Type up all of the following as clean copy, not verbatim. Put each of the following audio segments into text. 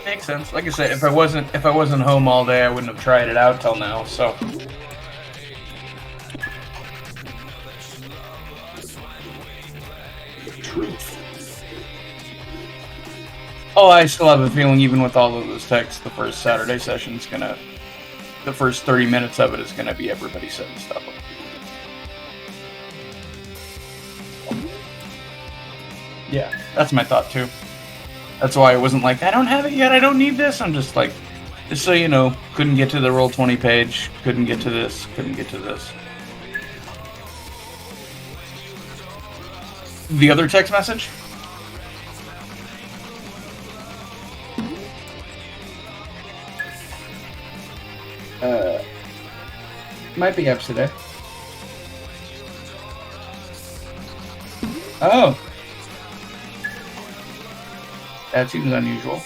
Makes sense. Like I said, if I wasn't home all day, I wouldn't have tried it out till now. So. Oh, I still have a feeling, even with all of those texts, the first Saturday session's gonna, the first 30 minutes of it is gonna be everybody setting stuff up. Yeah, that's my thought too. That's why it wasn't like, I don't have it yet, I don't need this. I'm just like, just so you know, couldn't get to the Roll20 page, couldn't get to this, couldn't get to this. The other text message? Might be up today. Oh. That seems unusual.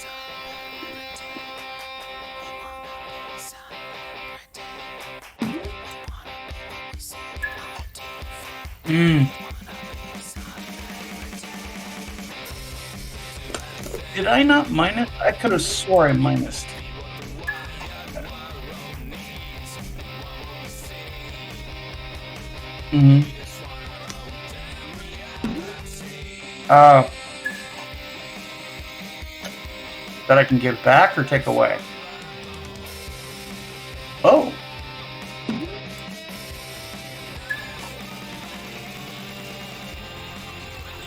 Did I not minus? I could have swore I minused. That I can give back or take away? Oh.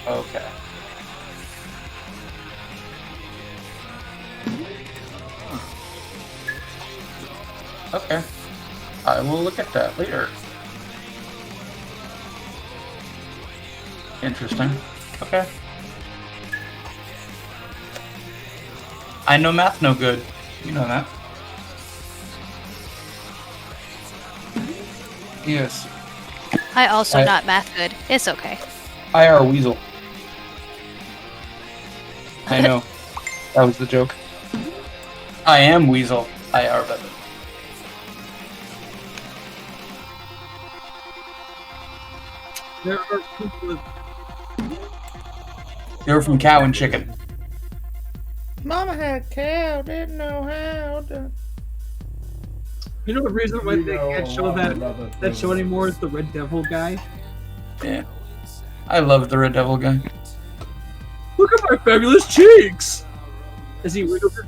Okay. Okay. I will look at that later. Interesting. Okay. I know math no good. You know that. Yes. I also not math good. It's okay. IR Weasel. I know. That was the joke. I am Weasel. IR better. There are people. They were from Cow and Chicken. Mama had a cow, didn't know how to. You know the reason why they can't show that show anymore is the Red Devil guy? Yeah. I love the Red Devil guy. Look at my fabulous cheeks! As he wiggled it.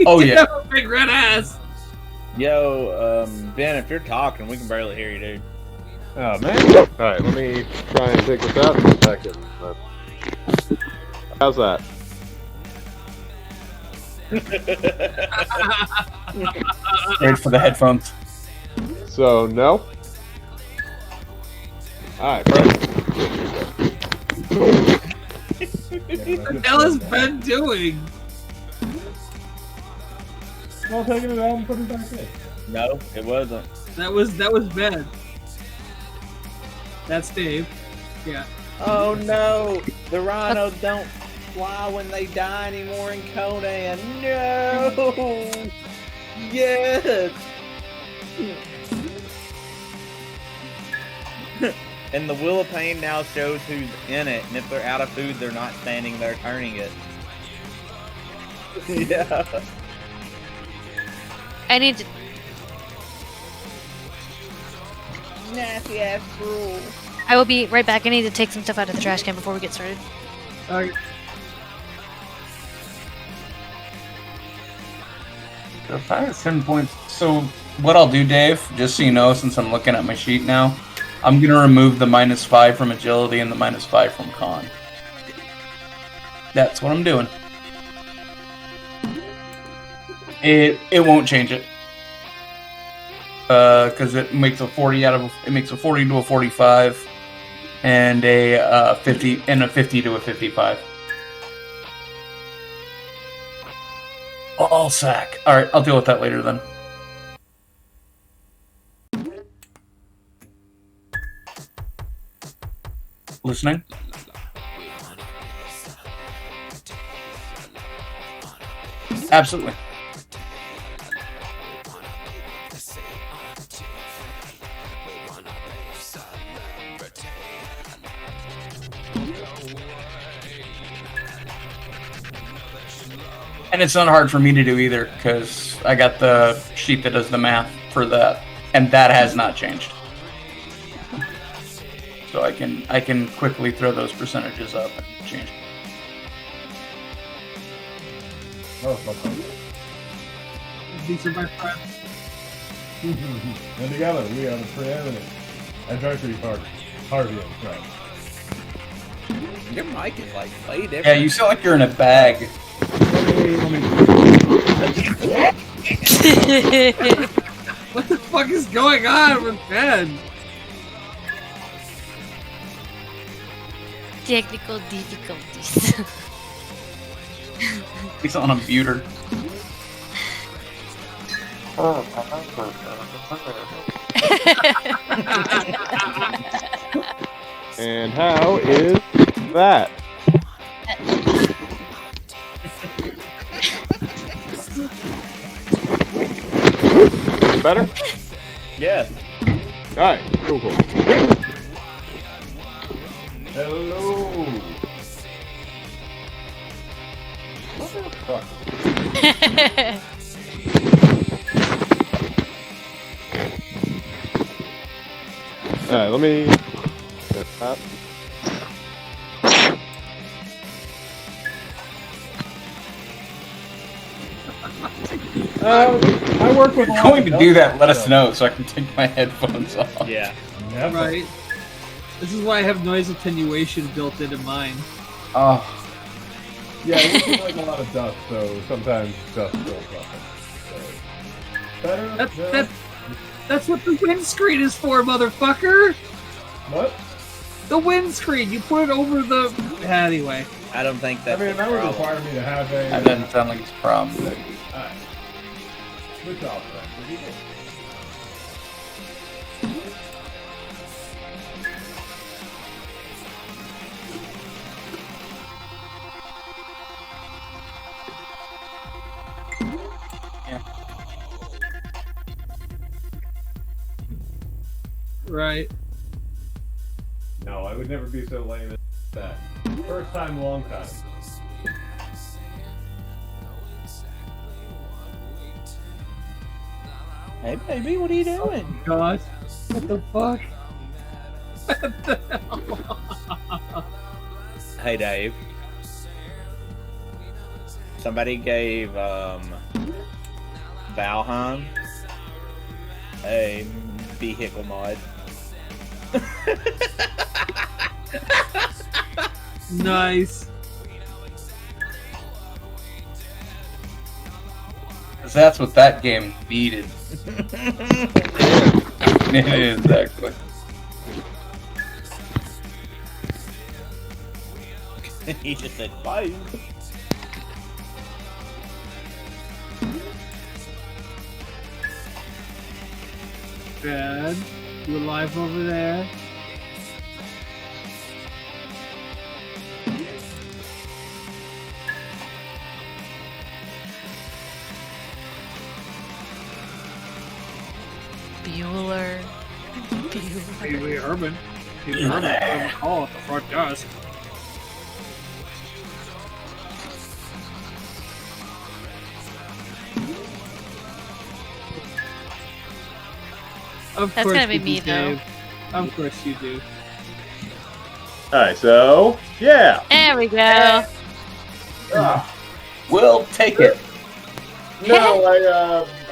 Oh, yeah. A big red ass! Yo, Ben, if you're talking, we can barely hear you, dude. Oh, man. Alright, let me try and take this out in a second. How's that? Great for the headphones. So, no? Alright, perfect. What the hell is Ben doing? Well, taking it out and putting it back in. No, it wasn't. That was Ben. That's Dave. Yeah. Oh no! The rhinos don't fly when they die anymore in Conan. No! Yes! And the Wheel of Pain now shows who's in it, and if they're out of food, they're not standing there turning it. Yeah. I need to. Nasty ass rule. I will be right back. I need to take some stuff out of the trash can before we get started. If I have 10 points, so what I'll do, Dave, just so you know, since I'm looking at my sheet now, I'm gonna remove the -5 from agility and the -5 from con. That's what I'm doing. It won't change it, because it makes a 40 to a 45, and a 50 to a 55. All sack. All right, I'll deal with that later then. Listening? Absolutely. And it's not hard for me to do either, because I got the sheet that does the math for that, and that has not changed. So I can quickly throw those percentages up and change. Oh, fuck. These are my friends. And together, we are the preeminent adventure party. Harvey and Frank. Your mic is like way different. Yeah, you sound like you're in a bag. What the fuck is going on with Ben? Technical difficulties. He's on a computer. And how is that? Better? Yes. Alright, cool. Hello. What the fuck? Alright, let me get that. I work with. If you're going to do that, let us know so I can take my headphones off. Yeah. Never. Right. This is why I have noise attenuation built into mine. Oh, Yeah, it looks like a lot of dust, so sometimes dust goes up. So, better? No? That's what the windscreen is for, motherfucker! What? The windscreen! You put it over the... Anyway. I don't think I that's mean, the that would problem. require me to have a... that doesn't sound like it's a problem. Alright. Switch off then. What do you think? Right. No, I would never be so lame as that. First time, long time. Hey, baby, what are you doing? God. What the fuck? Hey, Dave. Somebody gave Valheim a vehicle mod. Nice. 'Cause that's what that game needed. Exactly. He just said, bye. Ben, you alive over there? Bueller. Pee Wee Herman. Pee Wee Herman put him a call at the front desk. Of That's course gonna be you do, me, though. Dave. Of course you do. Alright, so, yeah. There we go. We'll take it. No,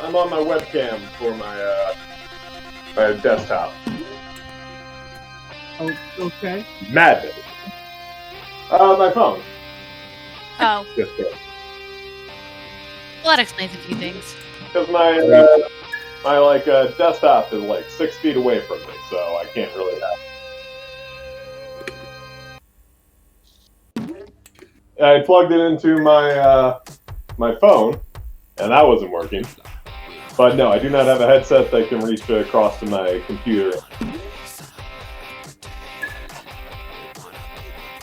I'm on my webcam for my desktop. Oh, okay. Madness. My phone. Oh, Just kidding. well, that explains a few things. Because my desktop is like 6 feet away from me, so I can't really have. I plugged it into my phone, and that wasn't working. But no, I do not have a headset that can reach across to my computer.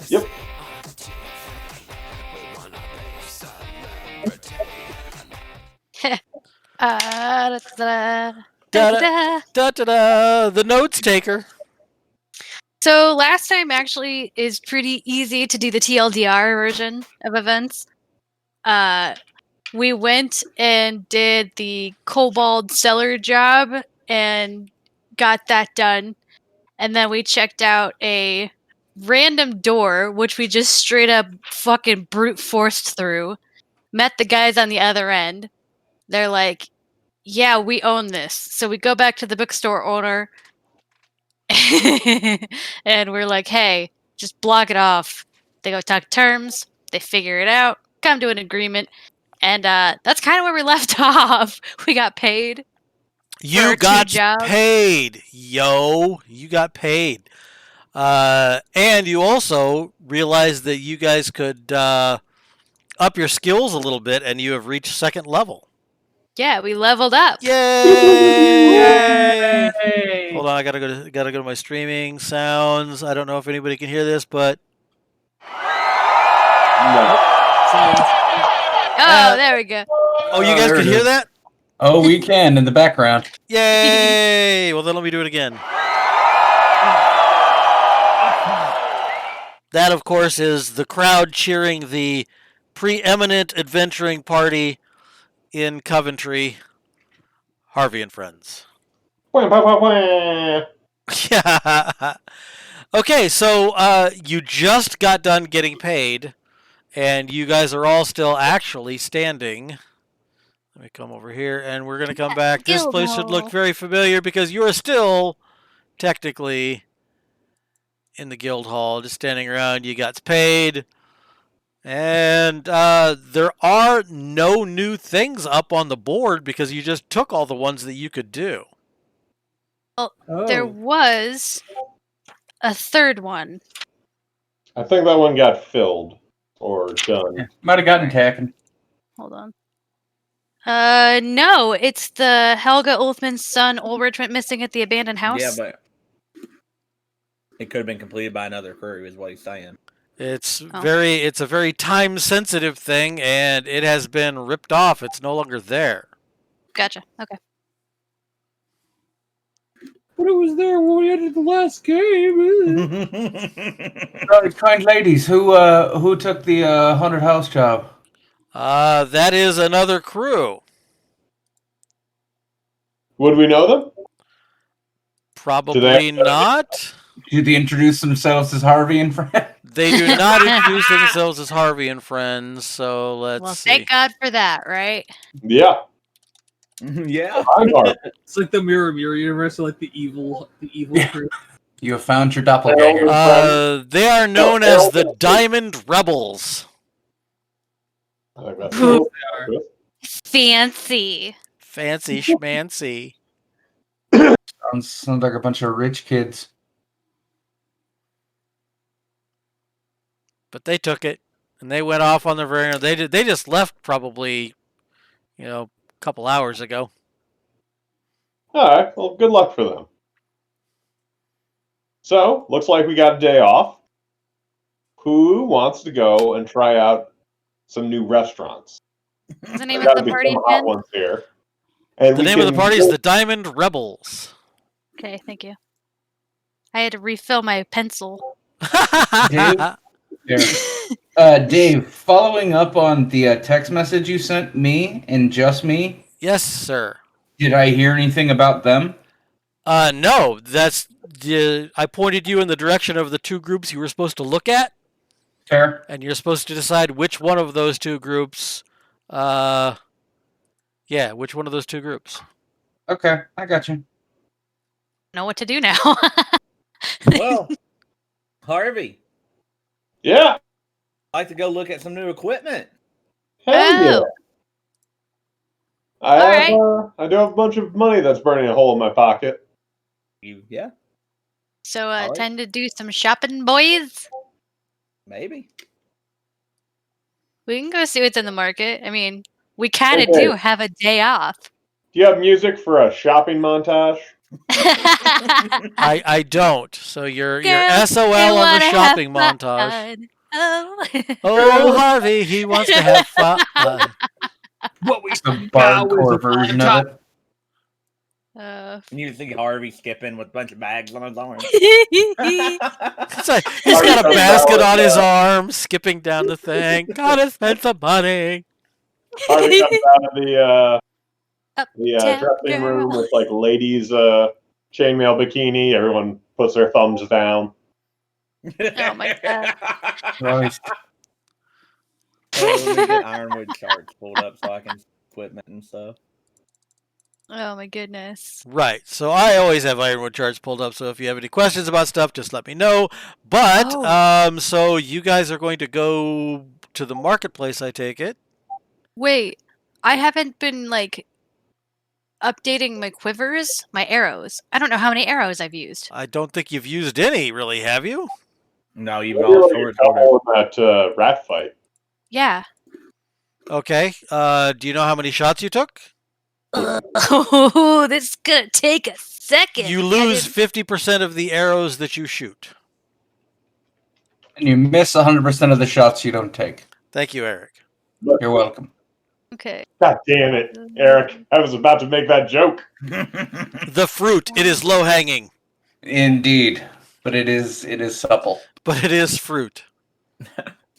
Yep. Da-da-da. Da-da. Da-da-da, the notes taker. So last time actually is pretty easy to do the TLDR version of events. we went and did the kobold cellar job and got that done. And then we checked out a random door, which we just straight up fucking brute forced through. Met the guys on the other end. They're like, yeah, we own this. So we go back to the bookstore owner and we're like, hey, just block it off. They go talk terms, they figure it out, come to an agreement, and that's kind of where we left off. We got paid. You got paid, yo. You got paid. And you also realized that you guys could up your skills a little bit, and you have reached 2nd level. Yeah, we leveled up. Yay! Hold on, I gotta go to my streaming sounds. I don't know if anybody can hear this, but No. Oh, there we go. oh, you guys can hear that? Oh, we can in the background. Yay! Well, then let me do it again. That, of course, is the crowd cheering the preeminent adventuring party in Coventry, Harvey and Friends. Wah, wah, wah, wah. Yeah. Okay, so you just got done getting paid, and you guys are all still actually standing. Let me come over here, and we're going to come back. This place should look very familiar because you are still technically in the guild hall, just standing around. You got paid, and there are no new things up on the board because you just took all the ones that you could do. Well, there was a 3rd one. I think that one got filled or done. Might have gotten taken. Hold on. No, it's the Helga Ulfman's son Ulrich went missing at the abandoned house. Yeah, but it could have been completed by another crew, is what he's saying. It's a very time sensitive thing, and it has been ripped off. It's no longer there. Gotcha. Okay. But it was there when we ended the last game. Kind ladies, who took the haunted house job? That is another crew. Would we know them? Probably not. Did they introduce themselves as Harvey and Friends? They do not introduce themselves as Harvey and Friends, so let's see. Thank God for that, right? Yeah. Yeah. I'm Harvey. It's like the Mirror universe, like the evil crew. You have found your doppelganger. They are known as the Diamond Rebels. I think that's cool. Fancy. Fancy schmancy. Sounds like a bunch of rich kids. But they took it, and they went off on their very own. They just left probably, a couple hours ago. All right. Well, good luck for them. So, looks like we got a day off. Who wants to go and try out some new restaurants? What's the name There of gotta the be party some hot again? ones here. And The name of the party is the Diamond Rebels. Okay, thank you. I had to refill my pencil. Dave, following up on the text message you sent me and just me. Yes, sir. Did I hear anything about them? No. I pointed you in the direction of the 2 groups you were supposed to look at. Fair. And you're supposed to decide which one of those 2 groups. Which one of those 2 groups? Okay, I got you. Know what to do now. Well, Harvey, Yeah. I'd like to go look at some new equipment. Hell yeah. Oh. I do have a bunch of money that's burning a hole in my pocket. Yeah, So, right. time to do some shopping, boys. maybe. We can go see what's in the market. I mean, we kind of Okay. do have a day off. Do you have music for a shopping montage? I don't. So you're Girls, SOL they on the wanna shopping have montage. fun. Oh. Oh, Harvey, he wants to have fun. What we The hardcore version of it. You think Harvey skipping with a bunch of bags on his arm? It's like, he's got a basket on his arm, skipping down the thing. Gotta spend some money. Harvey comes out of the Uptown dressing room girl. with like ladies' chainmail bikini. Everyone puts their thumbs down. Oh my god. Christ. Oh, let me get Ironwood charts pulled up so I can see equipment and stuff. Oh my goodness. Right. So I always have Ironwood charts pulled up. So if you have any questions about stuff, just let me know. But so you guys are going to go to the marketplace, I take it. Wait, I haven't been like updating my quivers, my arrows. I don't know how many arrows I've used. I don't think you've used any, really, have you? No, you've You're all like a short couple in that rat fight. Yeah. Okay. Do you know how many shots you took? Oh, this is gonna take a second. You lose 50% of the arrows that you shoot. And you miss 100% of the shots you don't take. Thank you, Eric. You're welcome. Okay. God damn it, Eric. I was about to make that joke. The fruit, it is low hanging, Indeed. But it is supple. but it is fruit.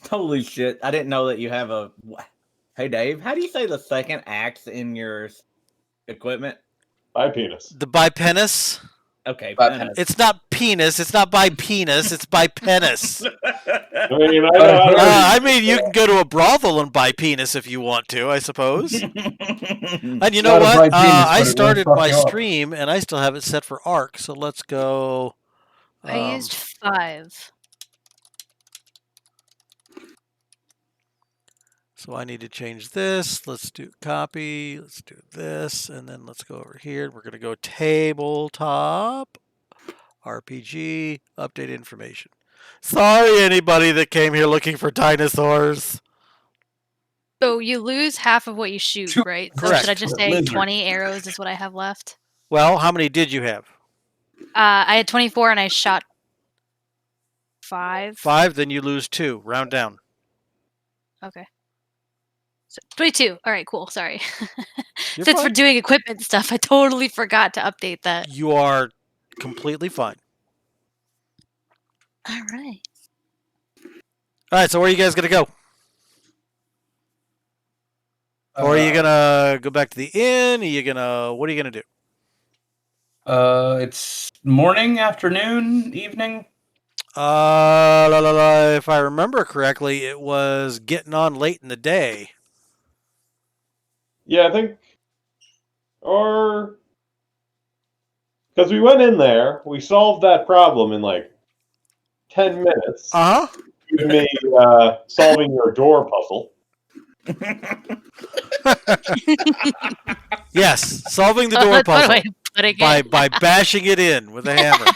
Holy shit! I didn't know that you have a. Hey, Dave, how do you say the second axe in your equipment? By penis. The bipenis. Okay, By penis. It's not penis. It's not by penis. It's by penis. I mean, I know how to I mean, you can go to a brothel and buy penis if you want to, I suppose. And you know Not a what? bright penis, I but it will started fuck my you up. stream and I still have it set for arc. So let's go. I used 5. So I need to change this. Let's do copy. Let's do this. And then let's go over here. We're going to go tabletop, RPG, update information. Sorry, anybody that came here looking for dinosaurs. So you lose half of what you shoot, right? So Correct. should I just say Lizard. 20 arrows is what I have left? Well, how many did you have? I had 24 and I shot 5. 5, then you lose 2. Round down. Okay. So 22. All right, cool. Sorry. You're Since fine. we're doing equipment stuff, I totally forgot to update that. You are completely fine. All right. All right, so where are you guys going to go? Or are you going to go back to the inn? Are you going to, what are you going to do? It's morning, afternoon, evening. If I remember correctly, it was getting on late in the day. Yeah, I think. Or. Because we went in there, we solved that problem in like 10 minutes. Uh-huh. You me solving your door puzzle. Yes, solving the door That's one puzzle way of putting it. by bashing it in with a hammer.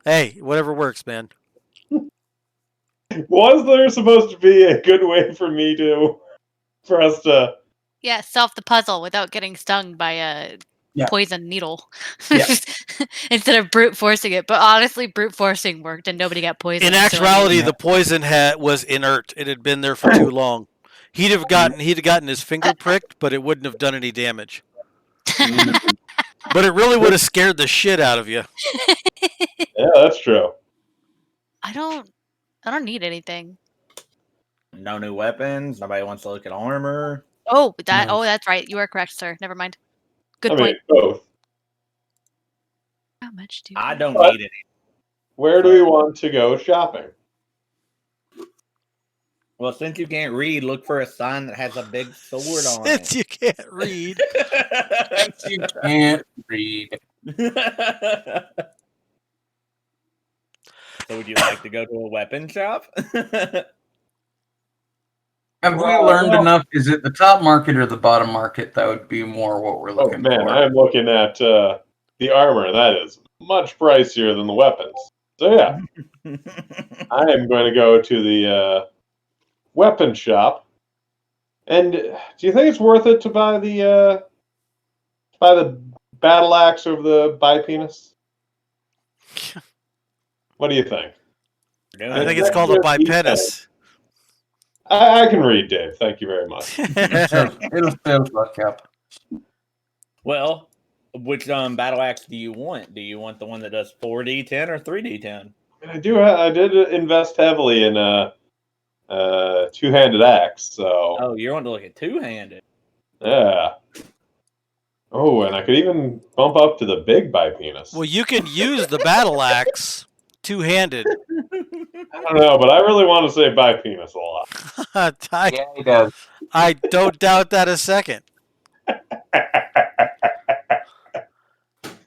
Hey, whatever works, man. Was there supposed to be a good way for us to? Yeah, solve the puzzle without getting stung by a poison needle. Yeah. Instead of brute forcing it. But honestly, brute forcing worked and nobody got poisoned. In actuality, the poison was inert. It had been there for too long. He'd have gotten his finger pricked, but it wouldn't have done any damage. But it really would have scared the shit out of you. Yeah, that's true. I don't need anything. No new weapons. Nobody wants to look at armor. Oh, that's right. You are correct, sir. Never mind. Good I point. mean, both. How much do I you don't What? need it. Where do we want to go shopping? Well, since you can't read, look for a sign that has a big sword on Since you can't read. You can't read. So would you like to go to a weapon shop? Have we learned enough? Is it the top market or the bottom market? That would be more what we're Oh looking man, for. I am looking at the armor. That is much pricier than the weapons. So yeah, I am going to go to the weapon shop. And do you think it's worth it to buy the battle axe over the bipenis? What do you think? I think it's called a bipenis. I can read, Dave. Thank you very much. It'll fuck up. Well, which battle axe do you want? Do you want the one that does 4d10 or 3d10? I did invest heavily in a two-handed axe. So Oh, you want to look at two-handed? Yeah. Oh, and I could even bump up to the big bipenis. Well, you can use the battle axe two-handed. I don't know, but I really want to say bipenis a lot. Yeah, he does. I don't doubt that a second.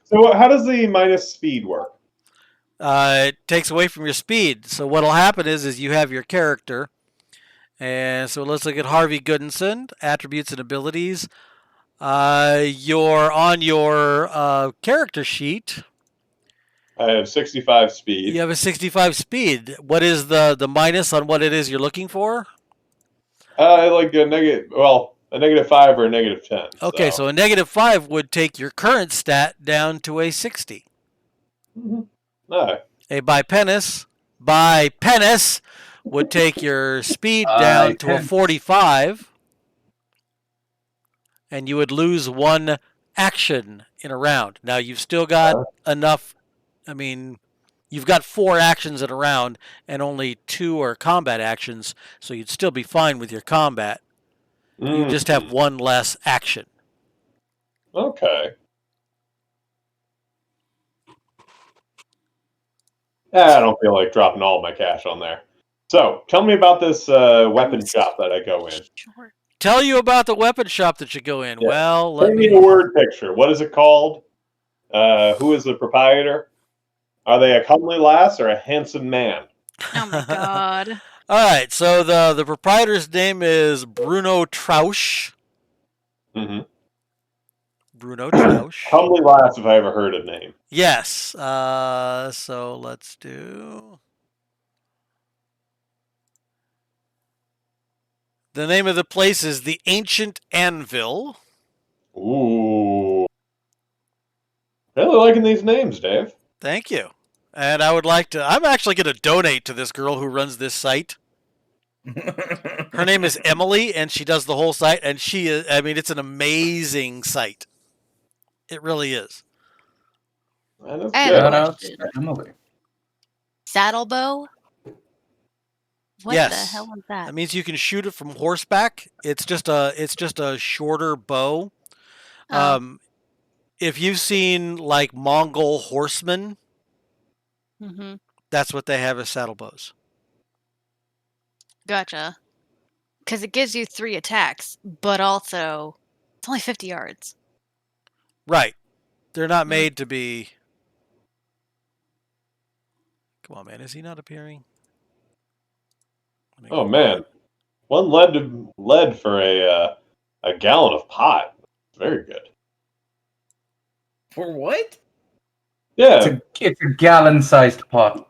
So how does the minus speed work? It takes away from your speed. So what'll happen is you have your character, and so let's look at Harvey Goodinson, attributes and abilities. You're on your character sheet. I have 65 speed. You have a 65 speed. What is the minus on what it is you're looking for? Like a negative 5 or a negative 10. Okay, so a negative 5 would take your current stat down to a 60. Mm-hmm. All A bipenis would take your speed down to a 45, and you would lose one action in a round. Now, you've still got enough. I mean, you've got 4 actions in a round, and only 2 are combat actions, so you'd still be fine with your combat. You just have 1 less action. Okay. I don't feel like dropping all my cash on there. So, tell me about this weapon shop that I go in. Tell you about the weapon shop that you go in. Yeah. Well, Give me a word picture. What is it called? Who is the proprietor? Are they a comely lass or a handsome man? Oh my god. All right, so the proprietor's name is Bruno Trausch. Mm-hmm. Bruno Trausch. Comely lass, if I ever heard a name. Yes. So let's do. The name of the place is the Ancient Anvil. Ooh. Really liking these names, Dave. Thank you. And I would like to. I'm actually going to donate to this girl who runs this site. Her name is Emily, and she does the whole site. And she is. I mean, it's an amazing site. It really is. That is I have good. a Shout out question. to Emily. Saddle bow? What Yes. the hell is that? That means you can shoot it from horseback. It's just a shorter bow. Oh. If you've seen like Mongol horsemen, Mm-hmm. that's what they have as saddle bows. Gotcha. Because it gives you 3 attacks, but also it's only 50 yards. Right. They're not made to be. Come on, man. Is he not appearing? Oh man, one lead for a gallon of pot. Very good. For what? Yeah. It's a gallon-sized pot.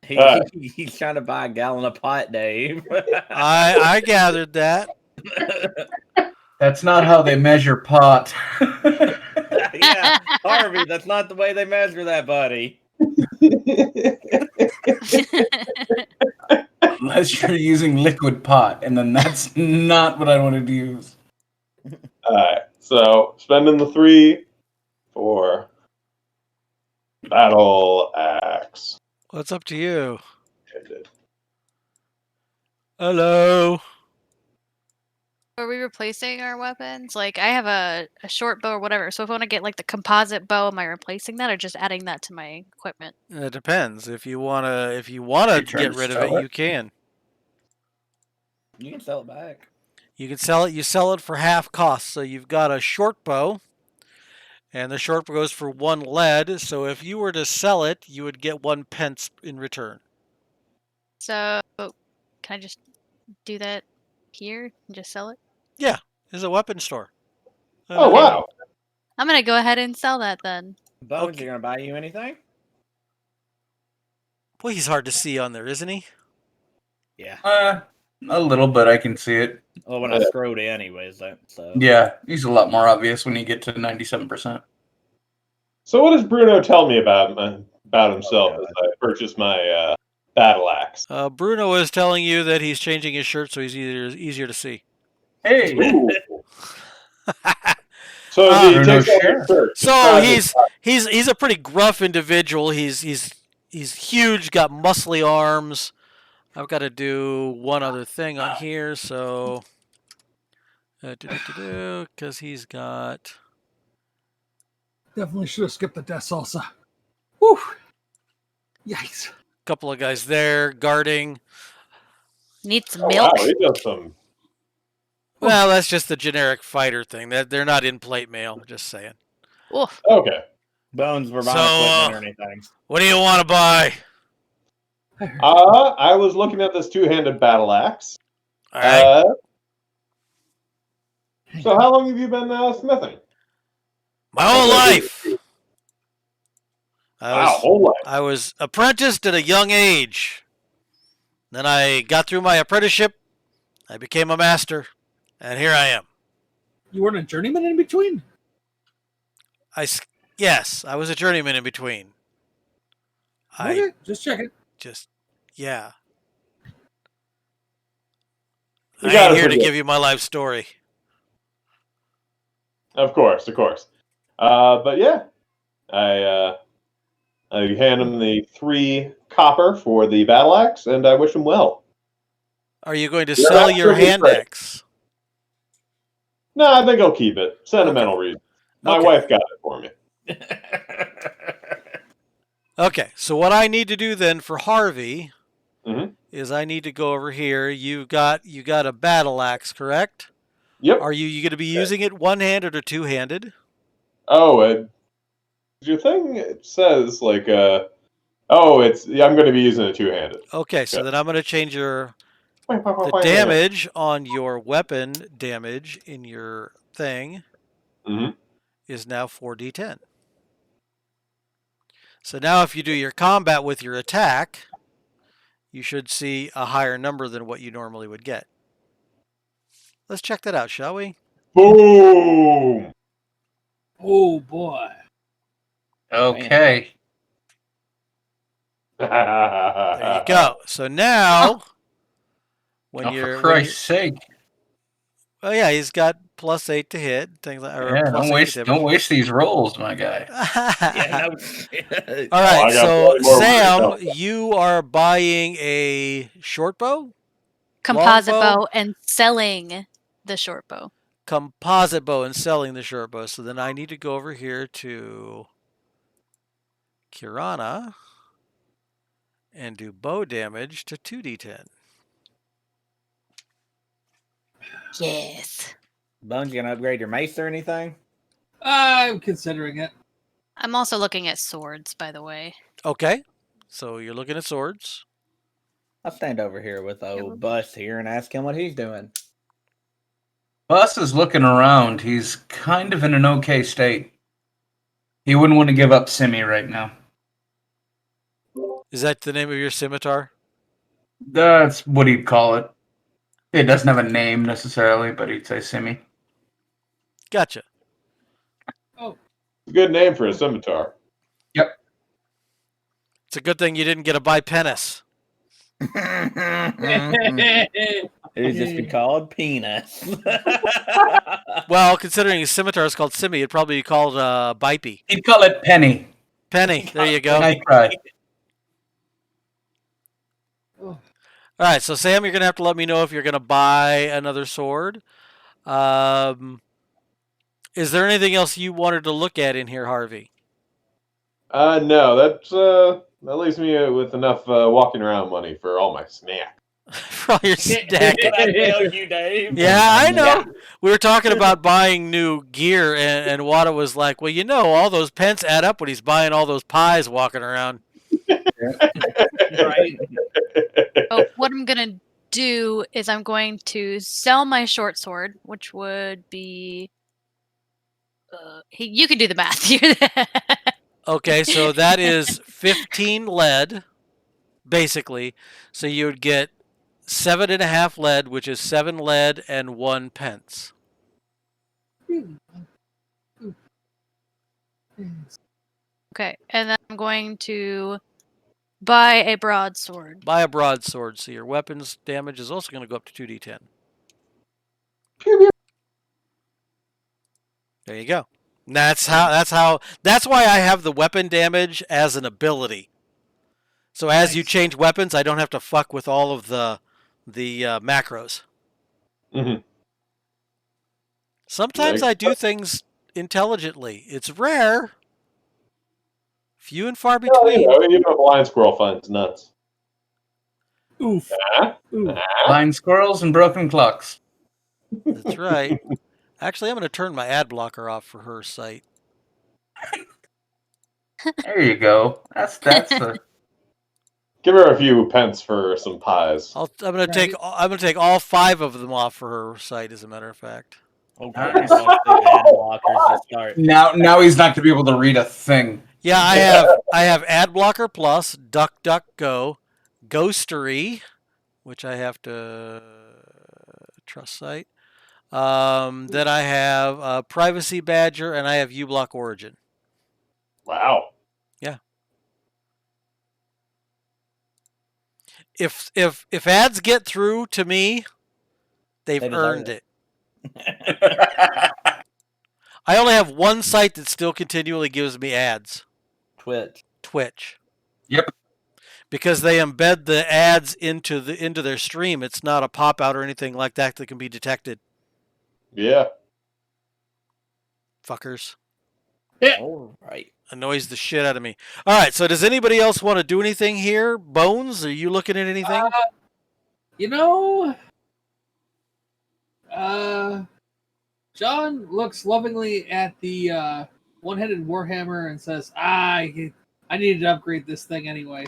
He's trying to buy a gallon of pot, Dave. I gathered that. That's not how they measure pot. Yeah, Harvey, that's not the way they measure that, buddy. Unless you're using liquid pot, and then that's not what I wanted to use. Alright, so spending the 3 for battle axe. Well, it's up to you. Ended. Hello. Are we replacing our weapons? Like, I have a short bow or whatever. So if I want to get like the composite bow, am I replacing that or just adding that to my equipment? It depends. If you wanna You get trying to rid of sell it, it? you can. You can sell it back. You can sell it. You sell it for half cost. So you've got a short bow, and the short bow goes for 1 lead. So if you were to sell it, you would get 1 pence in return. So can I just do that here and just sell it? Yeah, there's a weapon store. Oh wow. I'm gonna go ahead and sell that then. Bones, Okay. you gonna buy you anything? Boy, he's hard to see on there, isn't he? Yeah. A little bit, I can see it. Well, when I scrolled anyways, so. Yeah, he's a lot more obvious when you get to 97%. So what does Bruno tell me about himself as I purchase my battle axe? Bruno is telling you that he's changing his shirt so he's easier to see. Hey! Ooh. So he Bruno takes off Share. his shirt. So he's a pretty gruff individual. He's He's huge, got muscly arms. I've got to do one other thing on here, so because he's got. Definitely should have skipped the death salsa. Whew. Yikes. Couple of guys there guarding. Need some Oh, milk. wow, he does some. Well, that's just the generic fighter thing. They're not in plate mail. Just saying. Oof. Okay. Bones were So, buying equipment or anything. What do you want to buy? I was looking at this two-handed battle axe. All right. So how long have you been smithing? My whole life. Whole life. I was apprenticed at a young age. Then I got through my apprenticeship. I became a master, and here I am. You weren't a journeyman in between? Yes, I was a journeyman in between. Okay, just checking. Yeah. You I gotta ain't here to forget. give you my life story. Of course. But yeah, I hand him the 3 copper for the battle axe, and I wish him well. Are you going to sell your hand axe? No, I think I'll keep it. Sentimental reason. My wife got it for me. Okay, so what I need to do then for Harvey Mhm. is I need to go over here. You got a battle axe, correct? Yep. Are you going to be using it one-handed or two-handed? Oh, your thing it says like I'm going to be using it two-handed. Okay, so then I'm going to change the The damage on your weapon damage in your thing is now 4d10. So now if you do your combat with your attack, you should see a higher number than what you normally would get. Let's check that out, shall we? Boom! Oh, boy. Okay. There you go. So now, when for Christ's sake. Oh yeah, he's got +8 to hit, things like. Or Yeah, +8 don't waste these rolls, my guy. All right, so Sam, work. you are buying a short bow, Composite longbow? bow and selling the short bow. Composite bow, and selling the short bow. So then I need to go over here to Kirana and do bow damage to 2d10. Yes. Bones, you gonna upgrade your mace or anything? I'm considering it. I'm also looking at swords, by the way. Okay, so you're looking at swords. I'll stand over here with old Bus here and ask him what he's doing. Bus is looking around. He's kind of in an okay state. He wouldn't want to give up Simi right now. Is that the name of your scimitar? That's what he'd call it. It doesn't have a name necessarily, but he'd say Simi. Gotcha. Good name for a scimitar. Yep. It's a good thing you didn't get a bipenis. It would just be called Penis. Well, considering his scimitar is called Simi, it'd probably be called Bipey. He'd call it Penny. Penny. There you go. Nice try. All right, so Sam, you're going to have to let me know if you're going to buy another sword. Is there anything else you wanted to look at in here, Harvey? No, that leaves me with enough walking around money for all my snacks. For all your snacking. you, Dave. Yeah, I know. Yeah. We were talking about buying new gear, and Wada was like, well, you know, all those pence add up when he's buying all those pies walking around. Right. Oh, what I'm going to do is I'm going to sell my short sword, which would be... you can do the math. Okay, so that is 15 lead, basically. So you would get 7.5 lead, which is 7 lead and 1 pence. Okay, and then I'm going to buy a broadsword. Buy a broadsword, so your weapons damage is also going to go up to 2d10. There you go. That's why I have the weapon damage as an ability. So as you change weapons, I don't have to fuck with all of the macros. Mm-hmm. Sometimes I do things intelligently. It's rare. Few and far Well, between. even a blind squirrel finds nuts. Oof. Ah, Oof. Blind squirrels and broken clocks. That's right. Actually, I'm going to turn my ad blocker off for her site. There you go. That's the. give her a few pence for some pies. I'm going to take all 5 of them off for her site. As a matter of fact. Okay, Nice. watch the ad blockers just start. Now he's not gonna be able to read a thing. Yeah, I have ad blocker plus, DuckDuckGo, Ghostery, which I have to trust site. Then I have Privacy Badger, and I have uBlock Origin. Wow. Yeah. If ads get through to me, they've They deserve earned it. I only have one site that still continually gives me ads. Twitch. Yep. Because they embed the ads into their stream. It's not a pop out or anything like that can be detected. Yeah. Fuckers. All right. Annoys the shit out of me. All right, so does anybody else want to do anything here? Bones, are you looking at anything? John looks lovingly at the one-headed warhammer and says, I needed to upgrade this thing anyway.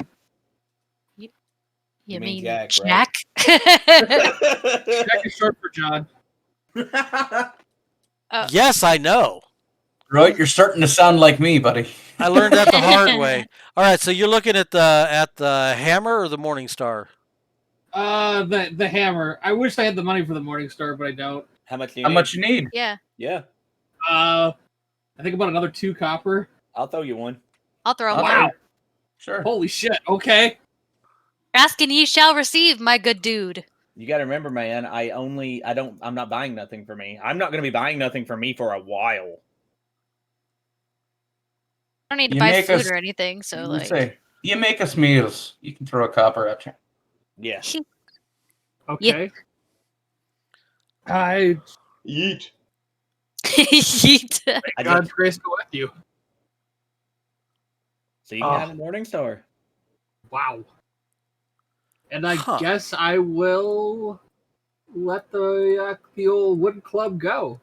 You mean mean Jack, Jack? Jack is short for John. Yes, I know. Right, you're starting to sound like me, buddy. I learned that the hard way. All right, so you're looking at the hammer or the Morning Star? The hammer. I wish I had the money for the Morning Star, but I don't. How much do you How need? much you need? Yeah. Yeah, I think about another 2 copper. I'll throw you one. I'll throw one. Wow. Sure. Holy shit. Okay. Ask and ye shall receive, my good dude. You got to remember, man. I'm not buying nothing for me. I'm not going to be buying nothing for me for a while. I don't need to You buy make food us- or anything, so You like. say, you make us meals. You can throw a copper at you. Yeah. Okay. I Yeet. Yeet. I God's just, grace go with you. so you can have a Morning Star. Wow. And I Huh. guess I will let the old wood club go.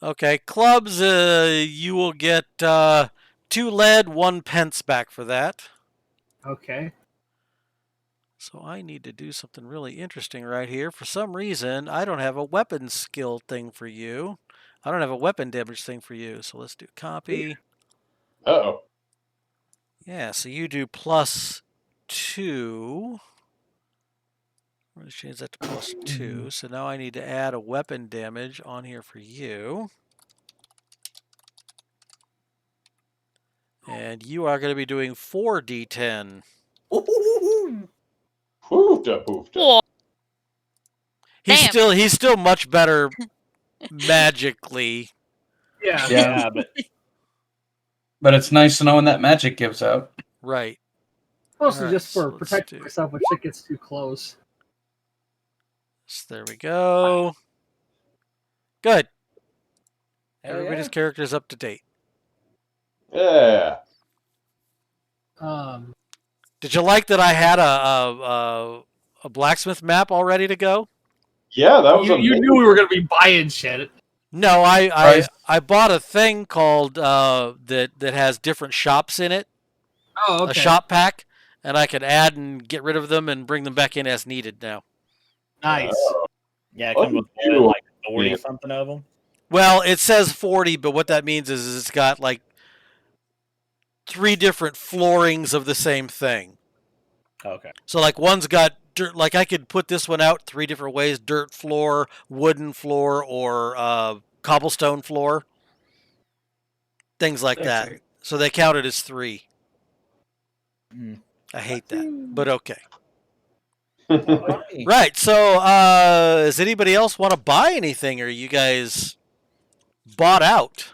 Okay, clubs. You will get 2 lead, 1 pence back for that. Okay. So I need to do something really interesting right here. For some reason, I don't have a weapon skill thing for you. I don't have a weapon damage thing for you. So let's do copy. Uh-oh. Yeah, so you do +2. We're going to change that to +2. So now I need to add a weapon damage on here for you. And you are going to be doing 4d10. Poofta, poofta. Damn. He's still much better magically. Yeah. Yeah, but But it's nice to know when that magic gives out. Right. Mostly Alright, just so for let's protecting do- myself when shit gets too close. So there we go. Good. Hell Everybody's yeah. character is up to date. Yeah. Did you like that I had a blacksmith map all ready to go? Yeah, that was You amazing. knew we were going to be buying shit. No, I Right. bought a thing called that has different shops in it. Oh, okay. A shop pack, and I can add and get rid of them and bring them back in as needed now. Nice. yeah, it What comes with did you- like 40 something of them. Well, it says 40, but what that means is it's got like 3 different floorings of the same thing. Okay. So like one's got dirt, like I could put this one out 3 different ways: dirt floor, wooden floor, or cobblestone floor. Things like that. Okay. So they count it as 3. Mm. I hate that, but okay. Alrighty. Right. So does anybody else want to buy anything, or are you guys bought out?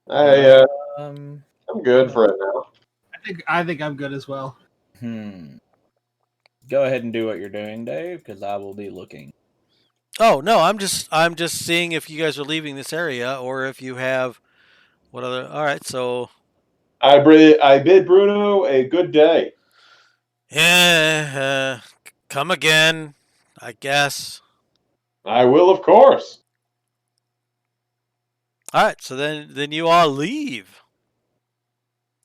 I'm Um, good for it now. I I think I'm good as well. Go ahead and do what you're doing, Dave, because I will be looking. Oh no, I'm just seeing if you guys are leaving this area or if you have what other. All right, so I bid Bruno a good day. yeah, come again, I guess. I will, of course. All right, so then you all leave.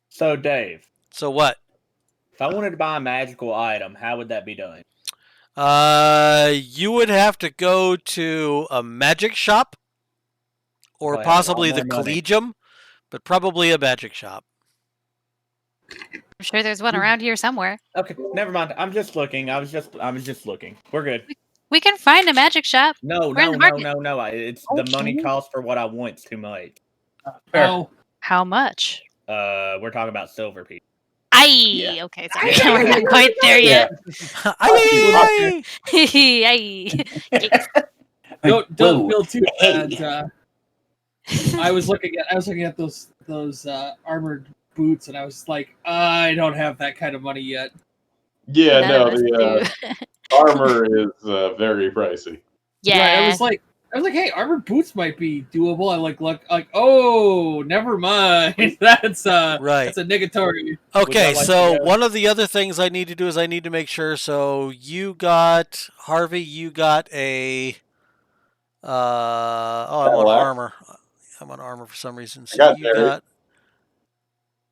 So, Dave, So what? if I wanted to buy a magical item, how would that be done? You would have to go to a magic shop or Probably have a lot possibly the more money. Collegium, but probably a magic shop. I'm sure there's one around here somewhere. Okay, never mind. I'm just looking. I was just looking. We're good. We can find a magic shop. No. We're in the market. It's the money cost for what I want's too much. Fair. Oh, How much? We're talking about silver people. Aye. Okay, sorry. We're not quite there Yeah. yet. Aye! Aye. don't Whoa. feel too bad. I was looking at those armored boots, and I was like, I don't have that kind of money yet. Yeah, None no, of us the do. armor is very pricey. Yeah. Right, I was like, hey, armored boots might be doable. I look, oh, never mind. That's Right. that's a negatory. Okay, Would y'all like so to go? one of the other things I need to do is I need to make sure. So you got Harvey, you got a. I'm on Battle axe. armor. I'm on armor for some reason. So got you Derek. got.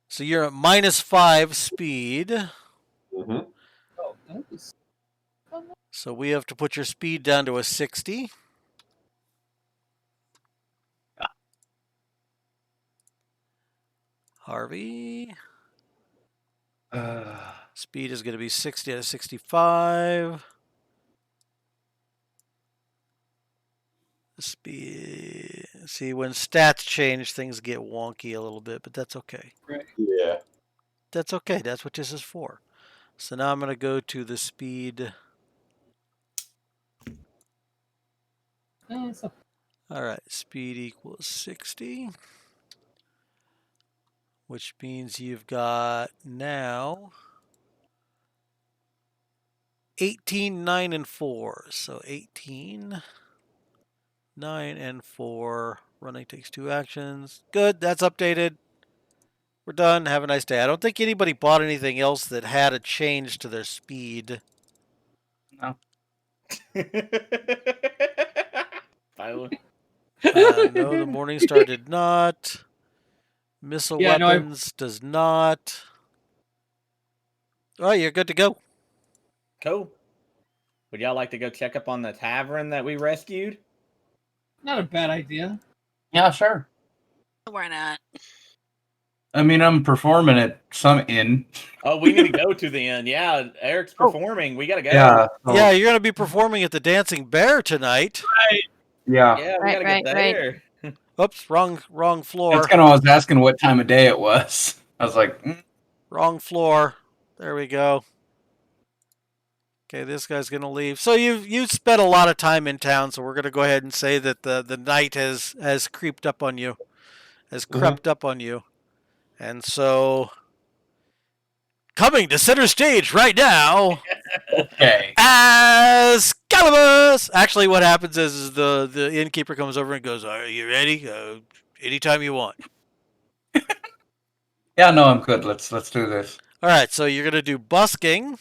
So you're at -5 speed. Mm-hmm. Oh, that was So we have to put your speed down to a 60. Harvey. Speed is going to be 60 out of 65. Speed. See, when stats change, things get wonky a little bit, but that's okay. right. Yeah. That's okay. That's what this is for. So now I'm going to go to the speed. So All right, speed equals 60, which means you've got now 18, 9, and 4. So 18, 9, and 4. Running takes 2 actions. Good, that's updated. We're done. Have a nice day. I don't think anybody bought anything else that had a change to their speed. No. No, the Morning Star did not. Missile Yeah, no, weapons does not. All right, you're good to go. Cool. Would y'all like to go check up on the tavern that we rescued? not a bad idea. Yeah, sure. Why not? I mean, I'm performing at some inn. Oh, we need to go to the inn. Yeah, Eric's performing. We gotta go. Yeah. Yeah, you're going to be performing at the Dancing Bear tonight. Yeah. Yeah, we Right, gotta right, get right. there. Oops, wrong floor. That's kind of. I was asking what time of day it was. I was like, Wrong floor. There we go. Okay, this guy's gonna leave. So you spent a lot of time in town, so we're gonna go ahead and say that the night has creeped up on you, has crept up on you, and so coming to center stage right now okay. as Calibus. Actually, what happens is the innkeeper comes over and goes, "Are you ready? Anytime you want." Yeah, no, I'm good. Let's do this. All right, so you're gonna do busking.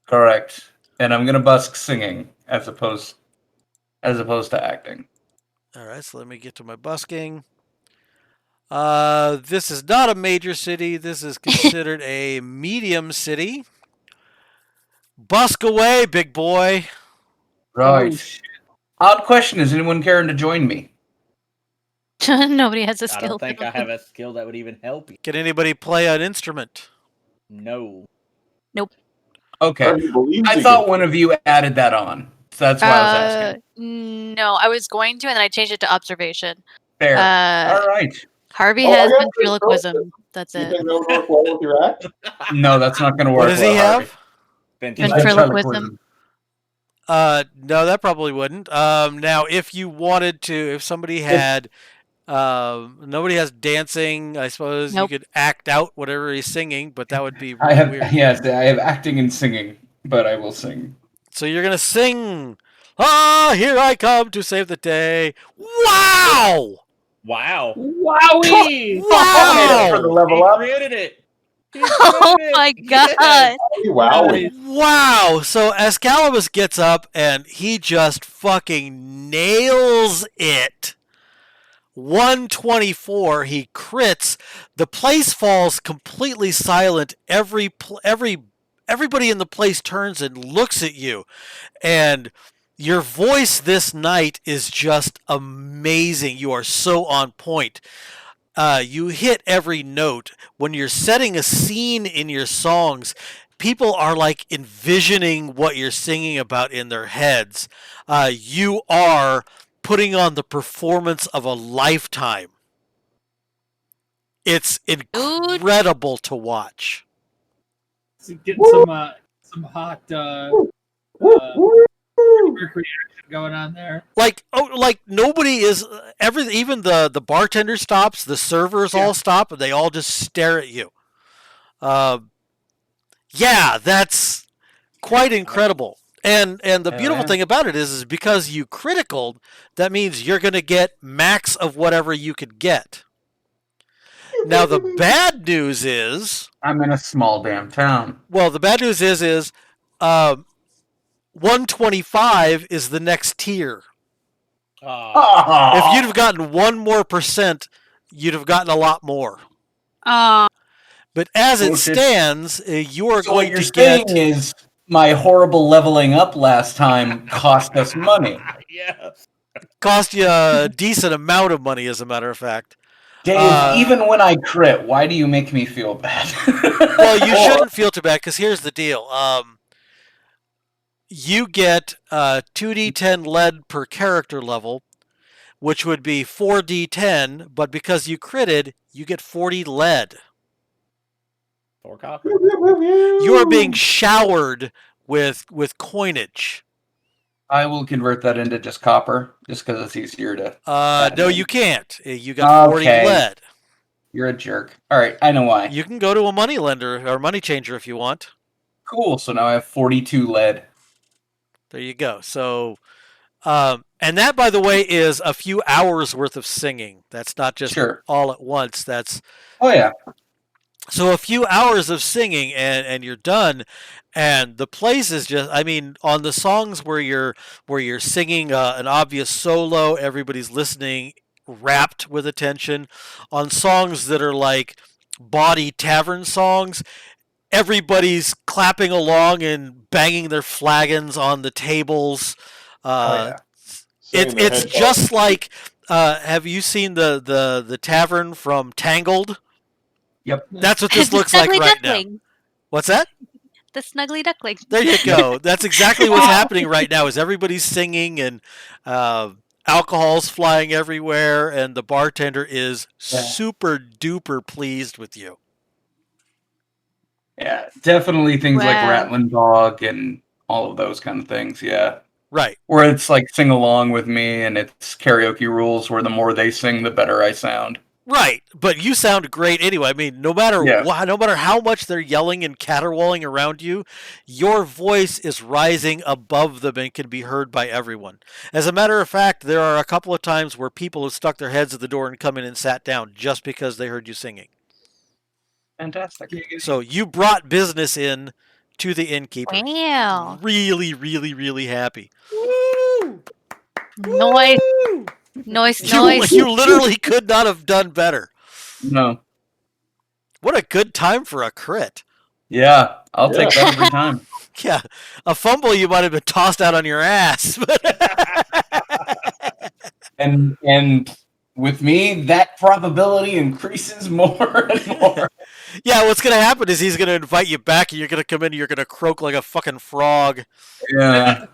Correct. And I'm gonna busk singing as opposed to acting. All right, so let me get to my busking. This is not a major city. This is considered a medium city. Busk away, big boy. Right. Oh, shit. Odd question: is anyone caring to join me? Nobody has a I skill. don't think I have a skill that would even help you. Can anybody play an instrument? No. Okay. Harvey believes I he thought can. one of you added that on. So that's why I was asking. No, I was going to, and then I changed it to observation. Fair. All right. Harvey Oh, I has got this. ventriloquism. That's You it. think that would work well with your act? No, that's not going to work. What does he well, Harvey. have? Ventriloquism. No, that probably wouldn't. Now, if you wanted to, if somebody had Nobody has dancing. I suppose Nope. you could act out whatever he's singing, but that would be I really have weird. yes, I have acting and singing, but I will sing. So you're gonna sing. Ah, here I come to save the day. Wow! Wow. Wowie! Wow! For the level He up. created it. He Oh created it. my Yes. god! Wow. Nice. Wow! So Ascalibus gets up and he just fucking nails it. 124. He crits. The place falls completely silent. Everybody in the place turns and looks at you, and your voice this night is just amazing. You are so on point. You hit every note. When you're setting a scene in your songs, people are like envisioning what you're singing about in their heads. You are putting on the performance of a lifetime. It's incredible to watch. So getting some hot Mercury action going on there. Like nobody is even the bartender stops, the servers all stop, and they all just stare at you. Yeah, that's quite incredible. And the beautiful thing about it is because you critical, that means you're going to get max of whatever you could get. Now the bad news is, I'm in a small damn town. well, the bad news is 125 is the next tier. If you'd have gotten 1 more %, you'd have gotten a lot more. But as it stands, you are So going what you're to get. saying is my horrible leveling up last time cost us money. Yeah. Cost you a decent amount of money, as a matter of fact. Dave, even when I crit, why do you make me feel bad? Well, you shouldn't feel too bad, because here's the deal. You get 2d10 lead per character level, which would be 4d10, but because you critted, you get 40 lead. 4 copper. You are being showered with coinage. I will convert that into just copper, just because it's easier to... No, you can't. You got 40 lead. You're a jerk. All right, I know why. You can go to a money lender or money changer if you want. Cool, so now I have 42 lead. There you go. So, and that, by the way, is a few hours worth of singing. That's not just all at once. That's... Oh, yeah. So a few hours of singing and you're done, and the place is just, I mean, on the songs where you're singing an obvious solo, everybody's listening rapt with attention. On songs that are like bawdy tavern songs, everybody's clapping along and banging their flagons on the tables. It's just like, have you seen the tavern from Tangled? Yep. That's what this looks like right now. What's that? The snuggly duckling. There you go. That's exactly what's happening right now. Is everybody's singing and alcohol's flying everywhere, and the bartender is super duper pleased with you. Yeah, definitely things like Rattling Dog and all of those kind of things. Yeah. Right. Where it's like sing along with me, and it's karaoke rules where the more they sing, the better I sound. Right, but you sound great anyway. I mean, no matter no matter how much they're yelling and caterwauling around you, your voice is rising above them and can be heard by everyone. As a matter of fact, there are a couple of times where people have stuck their heads at the door and come in and sat down just because they heard you singing. Fantastic. So you brought business in to the innkeeper. Wow. Really, really, really happy. Woo! Noise. Noise. You literally could not have done better. No. What a good time for a crit. Yeah, I'll take that every time. Yeah, a fumble you might have been tossed out on your ass. and with me, that probability increases more and more. Yeah, what's going to happen is he's going to invite you back and you're going to come in and you're going to croak like a fucking frog. Yeah.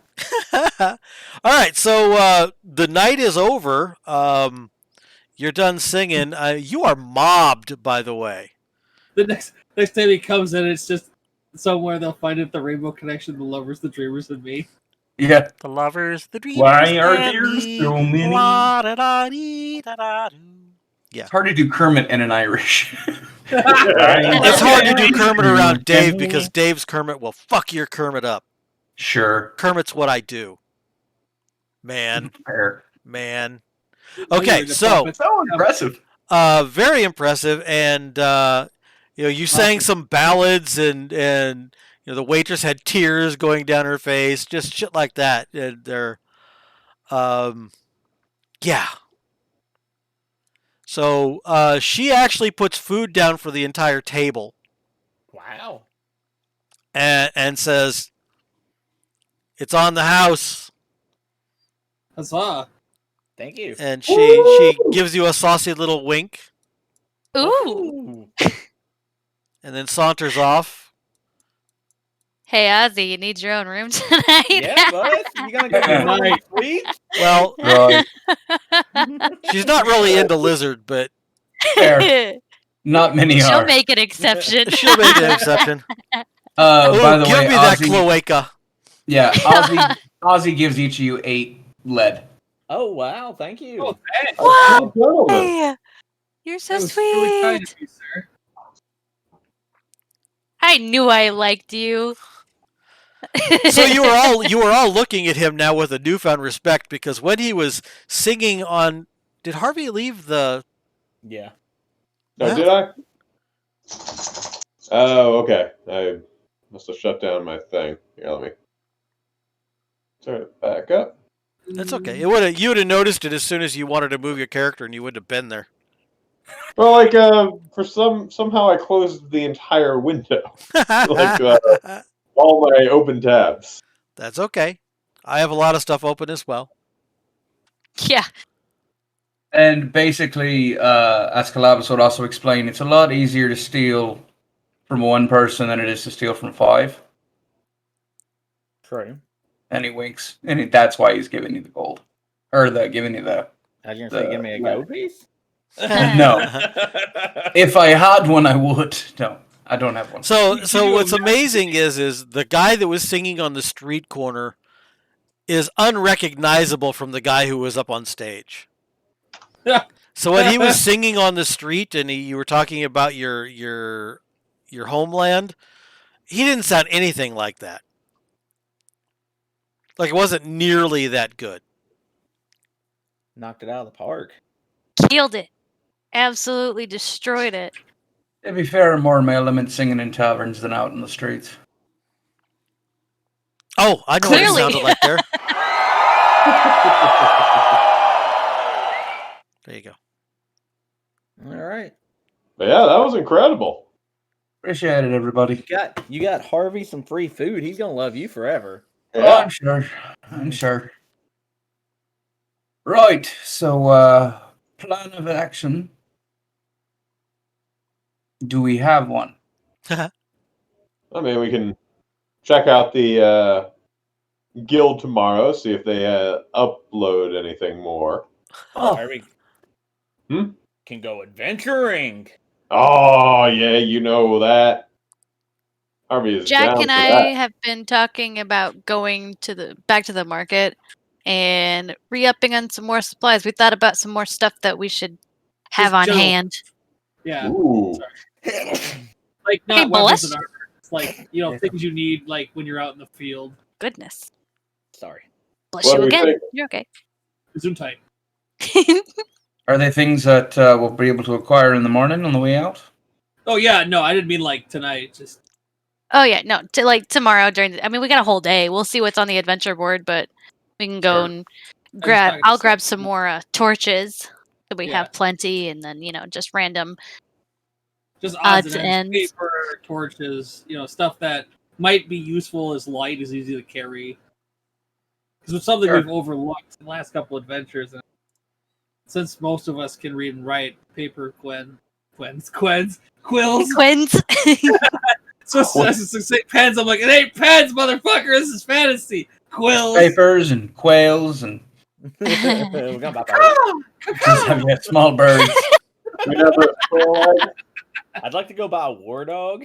All right, so the night is over. You're done singing. You are mobbed, by the way. The next time he comes in, it's just somewhere they'll find it, the Rainbow Connection, the lovers, the dreamers, and me. Yeah. The lovers, the dreamers, Why are there so many? It's hard to do Kermit in an Irish. It's hard to do Kermit around Dave because Dave's Kermit will fuck your Kermit up. Sure. Kermit's what I do. Man. Fair. Man. Okay, so impressive. Very impressive, and you sang some ballads, and the waitress had tears going down her face, just shit like that. And they're, yeah. So she actually puts food down for the entire table. Wow. And says, "It's on the house." Huzzah. Thank you. And she gives you a saucy little wink. Ooh. And then saunters off. Hey, Ozzy, you need your own room tonight? Yeah, bud. You gonna go to my suite? Well, she's not really into lizard, but fair. Not many She'll are. make an exception. She'll make an exception. By the give way, me that Ozzy, cloaca. Yeah, Ozzy gives each of you 8 lead. Oh wow, thank you. Oh, thanks. Wow. Hey, you're so That was sweet. really kind of you, sir. I knew I liked you. So you were all looking at him now with a newfound respect, because when he was singing on, did Harvey leave the? Yeah. No, did I? Oh, okay. I must have shut down my thing. Here, let me turn it back up. That's okay. You would have noticed it as soon as you wanted to move your character, and you wouldn't have been there. Well, like somehow I closed the entire window, like all my open tabs. That's okay. I have a lot of stuff open as well. Yeah. And basically, as Calabas would also explain, it's a lot easier to steal from one person than it is to steal from 5. True. And he winks, and that's why he's giving you the gold, or giving you the. I was gonna say, give me a gold piece. No. If I had one, I would. No, I don't have one. So what's amazing is the guy that was singing on the street corner is unrecognizable from the guy who was up on stage. So when he was singing on the street and you were talking about your homeland, he didn't sound anything like that. Like, it wasn't nearly that good. Knocked it out of the park. Killed it. Absolutely destroyed it. To be fair, more male limit singing in taverns than out in the streets. Oh, I know Clearly. what it sounded like there. There you go. All right. But yeah, that was incredible. Appreciate it, everybody. You got Harvey some free food. He's gonna love you forever. Oh, Yeah. I'm sure. I'm sure. Right, so plan of action. Do we have one? I mean, we can check out the guild tomorrow, see if they upload anything more. Harvey Hmm? can go adventuring. Oh, yeah, you know that. Harvey is Jack down and for I that. have been talking about going back to the market and re-upping on some more supplies. We thought about some more stuff that we should have Just on general- hand. Yeah. Ooh. Like, Hey, not weapons bless and you. armor. It's like, things you need, like, when you're out in the field. Goodness. Sorry. Bless What do you we again. think? You're okay. Zoom tight. Are they things that we'll be able to acquire in the morning on the way out? Oh, yeah, no, I didn't mean, like, tonight. Just Oh yeah, no, tomorrow I mean, we got a whole day. We'll see what's on the adventure board, but we can go Sure. and talking to I'll grab Sam. some more torches. So we Yeah. have plenty, and then just random. Just Odds odds and ends. ends. Paper, torches, stuff that might be useful as light is easy to carry. Because it's something Sure. we've overlooked in the last couple adventures. And since most of us can read and write, paper, quills. Quins. So say pens. I'm like, it ain't pens, motherfucker. This is fantasy. Quills. Papers and quails and We're gonna buy just have small birds. We never I'd like to go buy a war dog.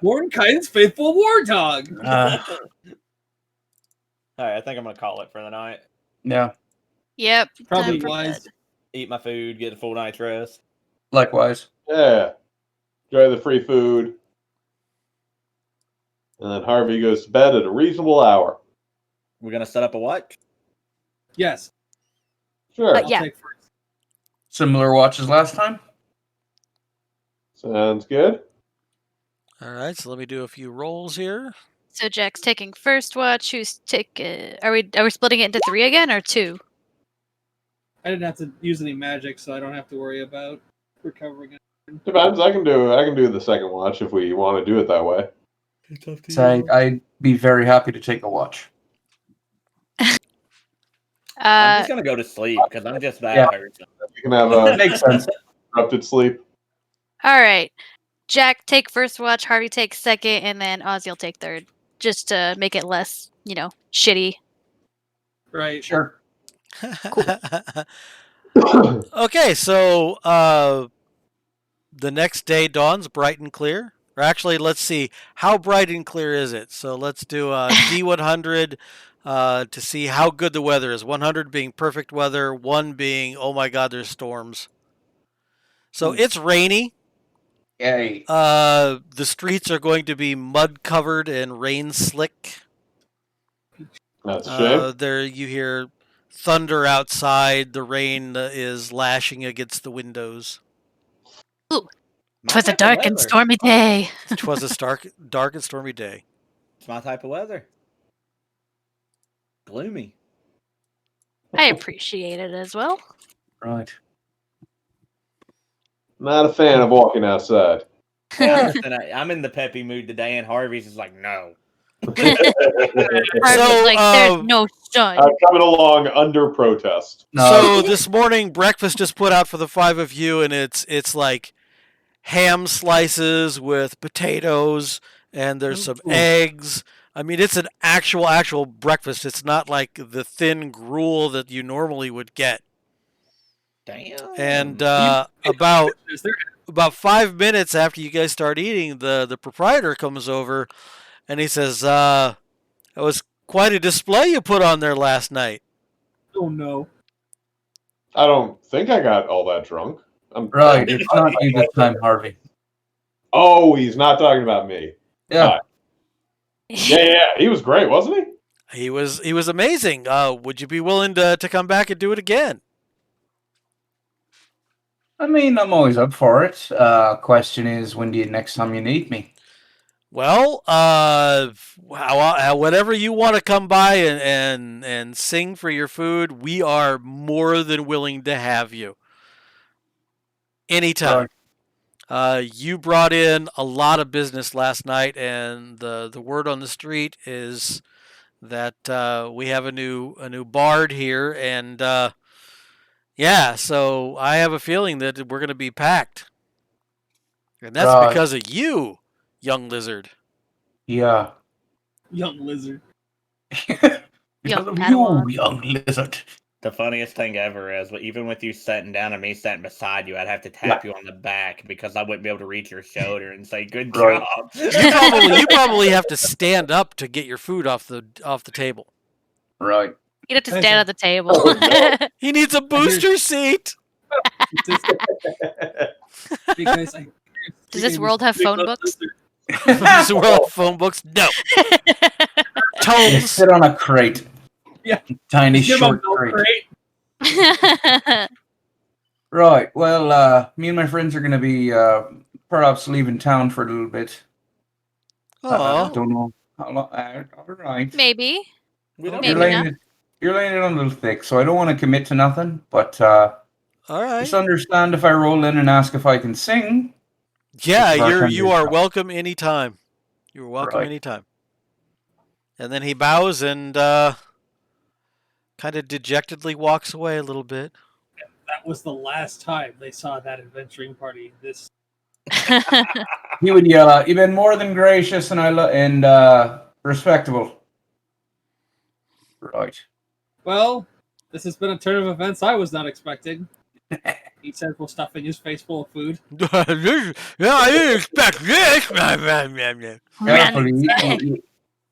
Mordenkainen's faithful war dog. All right, I think I'm gonna call it for the night. Yeah. Yep. Probably time for wise. bed. Eat my food, get a full night's rest. Likewise. Yeah. Enjoy the free food. And then Harvey goes to bed at a reasonable hour. We're gonna set up a watch. Yes. Sure. Yeah. I'll take first. Similar watch as last time? Sounds good. All right, so let me do a few rolls here. So Jack's taking first watch. Who's are we splitting it into 3 again or 2? I didn't have to use any magic, so I don't have to worry about recovering it. Depends. I can do the second watch if we want to do it that way. It's up to So I'd be very happy to take a watch. I'm just gonna go to sleep because I'm just that Yeah. person. You can have a Makes sense. interrupted sleep. All right. Jack take first watch. Harvey takes second, and then Ozzy will take third, just to make it less, shitty. Right. Sure. Okay, so the next day dawns bright and clear. Or actually, let's see, how bright and clear is it? So let's do a D100 to see how good the weather is. 100 being perfect weather, 1 being, oh my God, there's storms. So it's rainy. Yay. The streets are going to be mud covered and rain slick. That's a shame. There you hear thunder outside. The rain is lashing against the windows. Twas a dark and stormy day. 'Twas a dark and stormy day. It's my type of weather. Gloomy. I appreciate it as well. Right. Not a fan of walking outside. Listen, I'm in the peppy mood today, and Harvey's just like, no. Harvey's like, there's no sun. I'm coming along under protest. So this morning, breakfast is put out for the 5 of you, and it's like ham slices with potatoes, and there's some eggs. I mean, it's an actual breakfast. It's not like the thin gruel that you normally would get. Damn. And about 5 minutes after you guys start eating, the proprietor comes over, and he says, "It was quite a display you put on there last night." Oh no. I don't think I got all that drunk. Right, it's not you this time, Harvey. Oh, he's not talking about me. Yeah. Yeah, he was great, wasn't he? He was amazing. Would you be willing to come back and do it again? I mean, I'm always up for it. Question is, when do you next time you need me? Well, whenever you want to come by and sing for your food, we are more than willing to have you. Anytime. You brought in a lot of business last night, and the word on the street is that we have a new bard here, and yeah, so I have a feeling that we're going to be packed, and that's because of you, young lizard. Yeah. Young lizard. young lizard. The funniest thing ever is, even with you sitting down and me sitting beside you, I'd have to tap you on the back because I wouldn't be able to reach your shoulder and say, "Good job." You probably have to stand up to get your food off the table. Right. You have to stand at the table. He needs a booster seat. Because Does this world have phone books? Does this world have phone books? No. Tomes. Sit on a crate. Yeah. Tiny short crate. Right. Well, me and my friends are going to be perhaps leaving town for a little bit. Don't know how long. All right. Maybe. You're laying it on a little thick, so I don't want to commit to nothing. But all right. Just understand if I roll in and ask if I can sing. Yeah, you are welcome anytime. You're welcome anytime. And then he bows and kind of dejectedly walks away a little bit. That was the last time they saw that adventuring party. He would yell out, "You've been more than gracious and respectable." Right. Well, this has been a turn of events I was not expecting. He said while stuffing his face full of food. Yeah, I didn't expect this.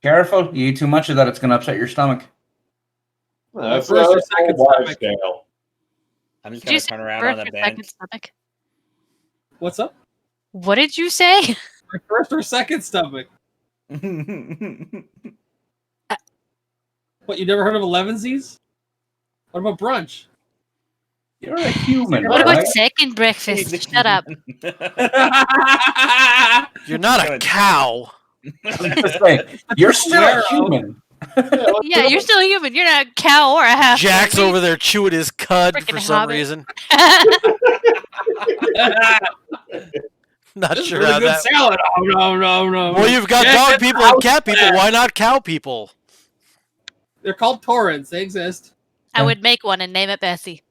Careful, you eat too much of that, it's going to upset your stomach. That's first or a second wide stomach. scale. I'm just Did you gonna say turn around first on the or second bench. stomach? What's up? What did you say? My first or second stomach. What, you never heard of elevensies? What about brunch? You're a human, What about right? second breakfast? Shut up. You're not a Good. cow. I was gonna say, you're still a Marrow. human. Yeah, you're still human. You're not a cow or a half. Jack's over there chewing his cud Frickin' for some hobbit. reason. This Not is sure really how good that. salad. Oh no. Well, you've got Yeah, dog get the people and house cat people. back. Why not cow people? They're called torrents. They exist. I would make one and name it Bessie.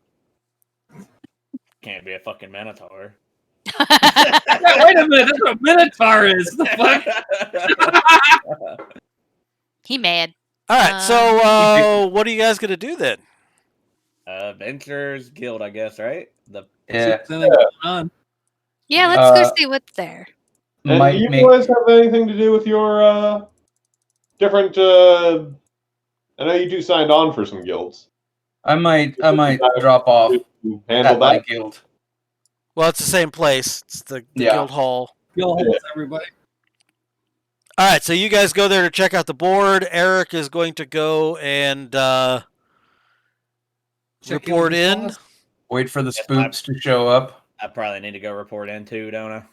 Can't be a fucking minotaur. Yeah, wait a minute. That's what a minotaur is. The fuck? He mad. All right, so what are you guys gonna do then? Adventurers Guild, I guess, right? The Yeah. Something going on. Yeah, let's go Uh, see what's there. And Might you make guys have anything to do with your different? I know you two signed on for some guilds. I might drop off To handle at my that. guild. Well, it's the same place. It's the Yeah. guild hall. You'll hold everybody. All right, so you guys go there to check out the board. Eric is going to go and Check report with the in. boss. Wait for the Yes, spooks to show up. I probably need to go report in too, don't I?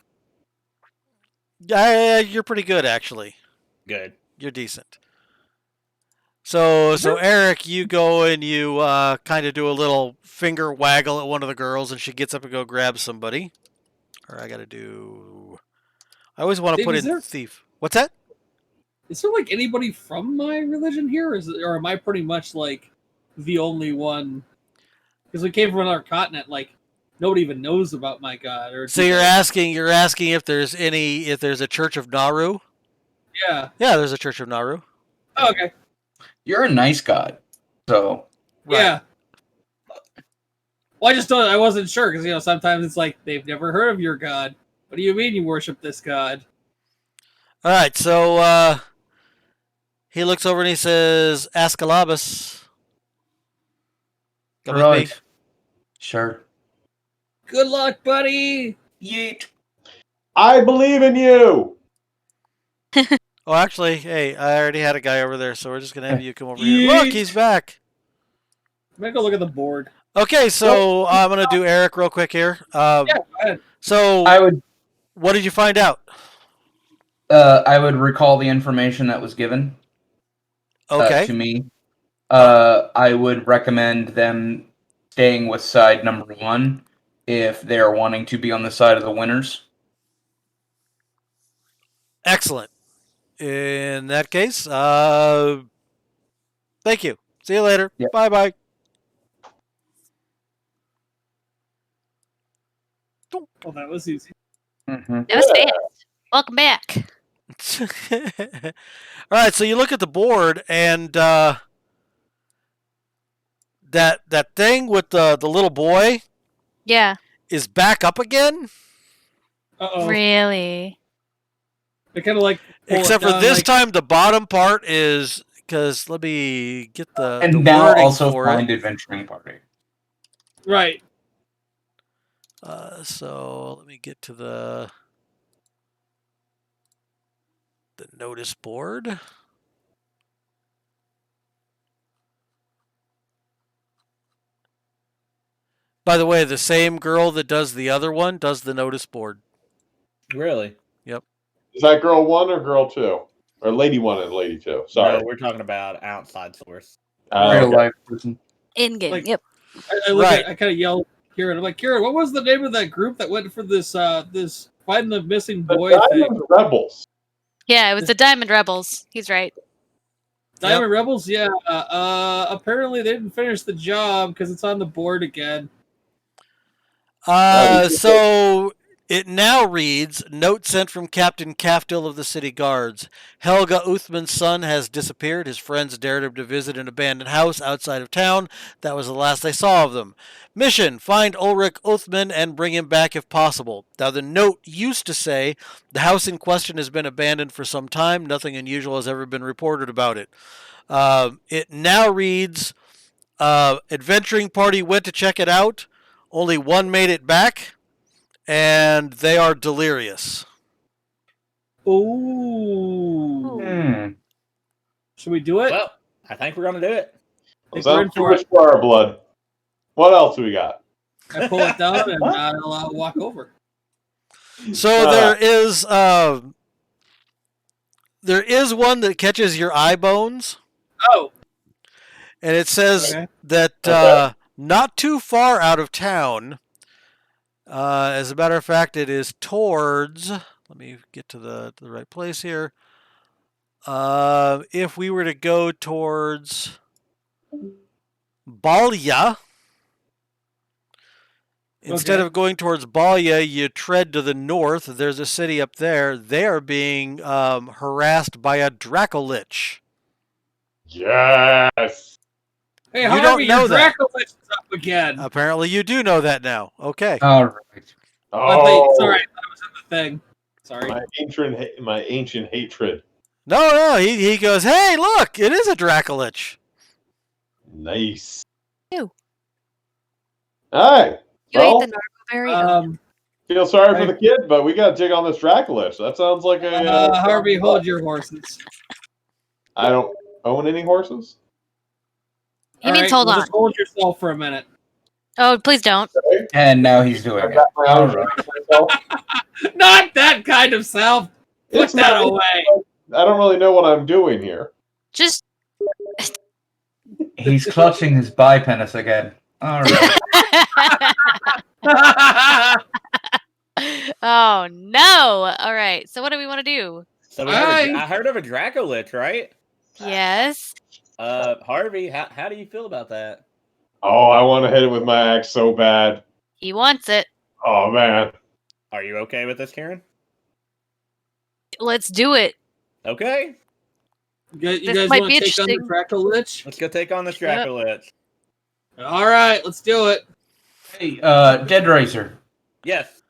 Yeah, you're pretty good actually. Good. You're decent. So Eric, you go and you kind of do a little finger waggle at one of the girls, and she gets up and go grab somebody. Or I got to do. I always want to Dave, put is in there- thief. What's that? Is there like anybody from my religion here, or am I pretty much like the only one? Because we came from another continent, like nobody even knows about my god. Or So you're asking if there's a Church of Nauru? Yeah. Yeah, there's a Church of Nauru. Oh, okay. You're a nice god, so Yeah. Well, I wasn't sure because sometimes it's like they've never heard of your god. What do you mean you worship this god? All right, so he looks over and he says, "Ascalabus." Come with me. right. Sure. Good luck, buddy. Yeet. I believe in you. Oh, actually, hey, I already had a guy over there, so we're just gonna have you come over here. Look, he's back. I'm gonna go look at the board. Okay, so I'm gonna do Eric real quick here. Yeah, go ahead. So, I would what did you find out? recall the information that was given Okay. to me. I would recommend them staying with side number 1 if they are wanting to be on the side of the winners. Excellent. In that case, thank you. See you later. Yep. Bye-bye. Well, that was easy. Mm-hmm. That was fast. Welcome back. All right, so you look at the board, and that thing with the little boy Yeah. is back up again. Uh-oh. Really? They kind of like pull it Except for down, this like- time, the bottom part is because let me get the And now wording also for find it. adventuring party. Right. So let me get to the notice board. By the way, the same girl that does the other one does the notice board. Really? Is that girl 1 or girl 2? Or lady 1 and lady 2? Sorry. No, we're talking about outside source. Real Okay. life person. In game. Like- Yep. I kind of yelled at Kieran. I'm like, Kieran, what was the name of that group that went for this this find the missing The boy thing? Diamond Rebels. Yeah, it was the Diamond Rebels. He's right. Diamond Rebels, yeah. Apparently they didn't finish the job because it's on the board again. So it now reads, note sent from Captain Caftil of the City Guards. Helga Uthman's son has disappeared. His friends dared him to visit an abandoned house outside of town. That was the last they saw of them. Mission, find Ulrich Uthman and bring him back if possible. Now the note used to say, the house in question has been abandoned for some time. Nothing unusual has ever been reported about it. It now reads, Adventuring party went to check it out. Only one made it back, and they are delirious. Ooh. Should we do it? Well, I think we're gonna do it. Well, We're in sounds too for much it. for our blood. What else do we got? I pull it down and I'll walk over. So there is one that catches your eye bones, Oh, and it says okay. that not too far out of town. As a matter of fact, it is towards. Let me get to the right place here. If we were to go towards Balya, instead of going towards Balya, you tread to the north. There's a city up there. They are being harassed by a Dracolich. Yes. Hey, You Harvey, don't know your that. Dracolich is up again. Apparently, you do know that now. Okay. All right. Oh, Sorry, I thought it was in the thing. Sorry. my ancient hatred. No, he goes, hey, look, it is a Dracolich. Nice. Ew. All right. You Well, ate the narcoberry? feel sorry for the kid, but we got to dig on this Dracolich. That sounds like a. Harvey, hold your horses. I don't own any horses. He means hold on. Just hold yourself for a minute. Oh, please don't. And now he's doing I it. got my All own right. myself. Not that kind of self. Put It's that not- away. I don't really know what I'm doing here. Just. He's clutching his bipenis again. All right. Oh no! All right. So what do we want to do? So I heard of a Dracolich, right? Yes. Harvey, how do you feel about that? Oh, I want to hit it with my axe so bad. He wants it. Oh man. Are you okay with this, Karen? Let's do it. Okay. You This guys might want be to take on the Dracolich? Let's go take on this Yep. Dracolich. All right, let's do it. Hey, Dead Racer. Yes.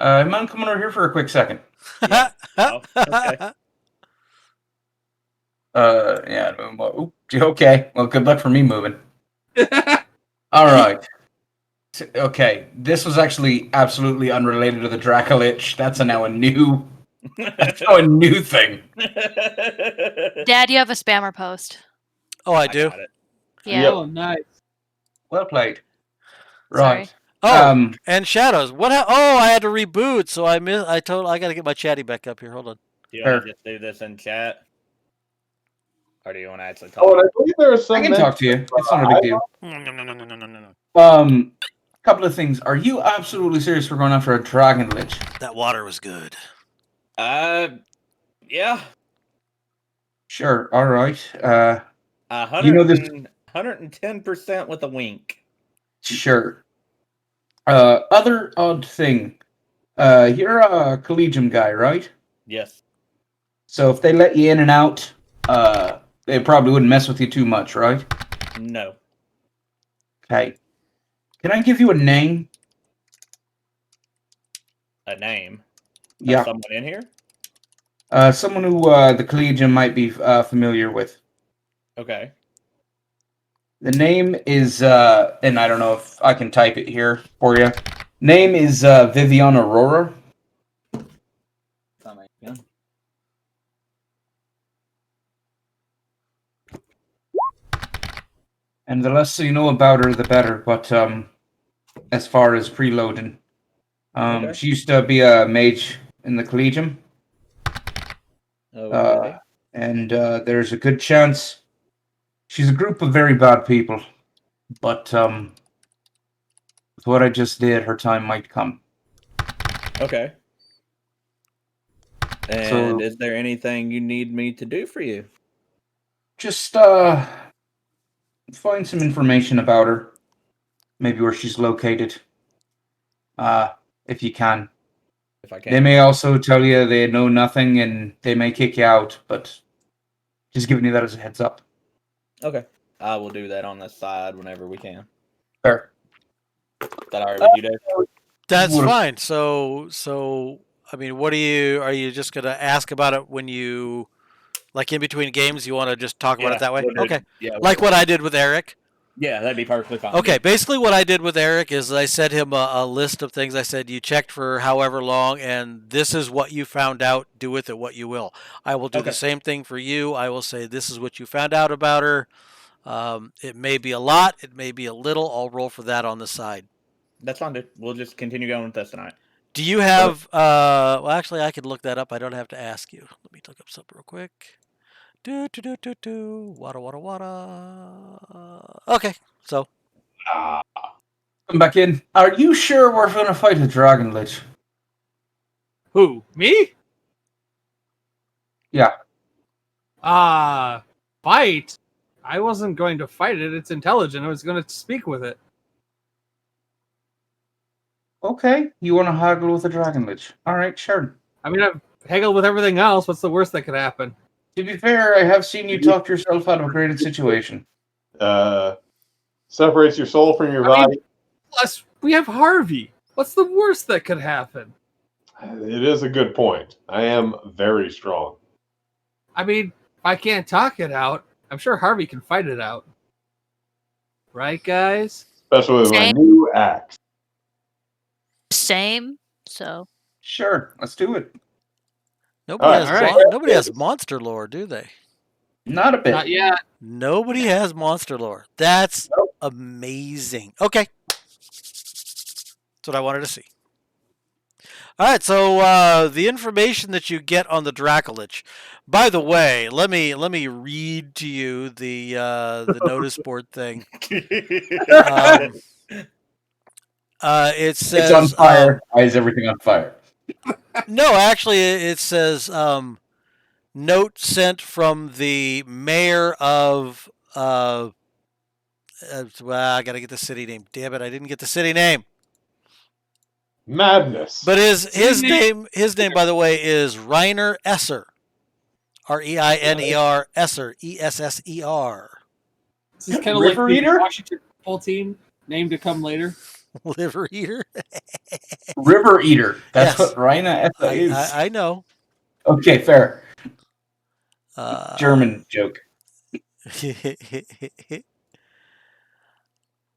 Mind coming over here for a quick second? Yeah. Oh, okay. Yeah. Well, okay. Well, good luck for me moving. All right. Okay. This was actually absolutely unrelated to the Dracolich. That's now a new. That's now a new thing. Dad, you have a spammer post. Oh, I do. got it. Yeah. Yep. Oh, nice. Well played. Right. Oh, and Shadows. I had to reboot, so I got to get my chatty back up here. Hold on. Do you want Sure. to just do this in chat? Or do you want to actually talk? Oh, and I believe there was some. I can talk to you. It's not a big deal. No. Couple of things. Are you absolutely serious for going after a dragon lich? That water was good. Yeah. Sure. All right. 100, You know this- 110% with a wink. Sure. Other odd thing. You're a collegium guy, right? Yes. So if they let you in and out, they probably wouldn't mess with you too much, right? No. Okay. Can I give you a name? A name. Of Yeah. someone in here? Someone who the collegium might be familiar with. Okay. The name is, and I don't know if I can type it here for you. Name is Vivian Aurora. And the less you know about her, the better. But as far as preloading, Okay. she used to be a mage in the collegium. Okay. And there's a good chance she's a group of very bad people. But with what I just did, her time might come. Okay. And So- is there anything you need me to do for you? Just find some information about her. Maybe where she's located. If you can. If I can. They may also tell you they know nothing and they may kick you out, but just giving you that as a heads up. Okay. I will do that on the side whenever we can. Fair. Is that all right with you, Dave? That's Would've- fine. So I mean, are you just gonna ask about it when you, like in between games, you want to just talk about it that way? we'll do- Okay. Yeah. Like what I did with Eric. Yeah, that'd be perfectly fine. Okay, basically what I did with Eric is I sent him a list of things. I said, you checked for however long, and this is what you found out. Do with it what you will. I will do the same thing for you. I will say, this is what you found out about her. It may be a lot. It may be a little. I'll roll for that on the side. That's fine, dude. We'll just continue going with this tonight. Do you have... well, actually, I could look that up. I don't have to ask you. Let me look up something real quick. Wada, wada, wada. Okay, so... Come back in. Are you sure we're going to fight a dragon lich? Who? Me? Yeah. Fight? I wasn't going to fight it. It's intelligent. I was going to speak with it. Okay. You want to haggle with a dragon lich? All right, sure. I mean, I've haggled with everything else. What's the worst that could happen? To be fair, I have seen you talk yourself out of a graded situation. Separates your soul from your body. Plus, we have Harvey. What's the worst that could happen? It is a good point. I am very strong. I mean, if I can't talk it out, I'm sure Harvey can fight it out. Right, guys? Especially with my Same. new axe. Same. So Sure, let's do it. Nobody has monster lore, do they? Not a bit. Not yet. Nobody has monster lore. That's amazing. Okay. That's what I wanted to see. All right, so the information that you get on the Dracolich. By the way, let me read to you the notice board thing. It says It's on fire. Why is everything on fire? no, actually, it says note sent from the mayor of. Well, I gotta get the city name. Damn it, I didn't get the city name. Madness. But his name, by the way, is Reiner Esser. Reiner Esser. Esser. This is kind of like the Washington football team, named to come later. Liver eater. River eater. That's Yes. what Reina is. I know. Okay, fair. German joke.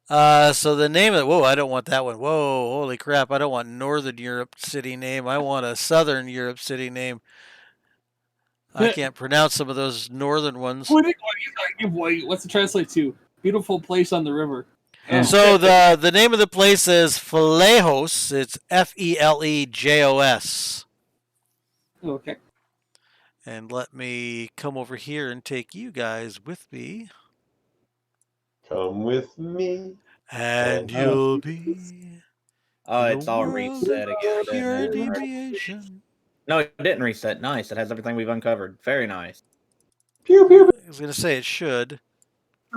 So the name of whoa, I don't want that one. Whoa, holy crap! I don't want Northern Europe city name. I want a Southern Europe city name. I can't pronounce some of those northern ones. What's it translate to? Beautiful place on the river. Yeah. So the name of the place is Felejos. It's Felejos. Okay. And let me come over here and take you guys with me. Come with me. And you'll be. Oh, it's all reset again. Your deviation. No, it didn't reset. Nice. It has everything we've uncovered. Very nice. Pew, pew, I was going to say it should.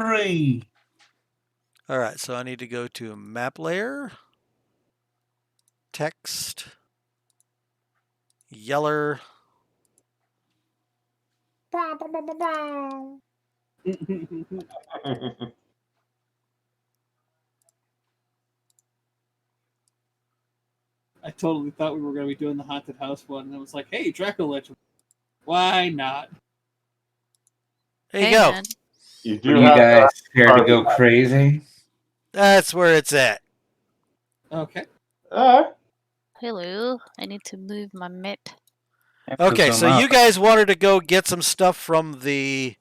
3. All right, so I need to go to map layer, text, yeller. I totally thought we were going to be doing the haunted house one, and it was like, hey, Dracolich. Why not? There you go. man. You Are do you have guys to- scared to go crazy? That's where it's at. Okay. Hello. I need to move my map. Okay, so you guys wanted to go get some stuff from the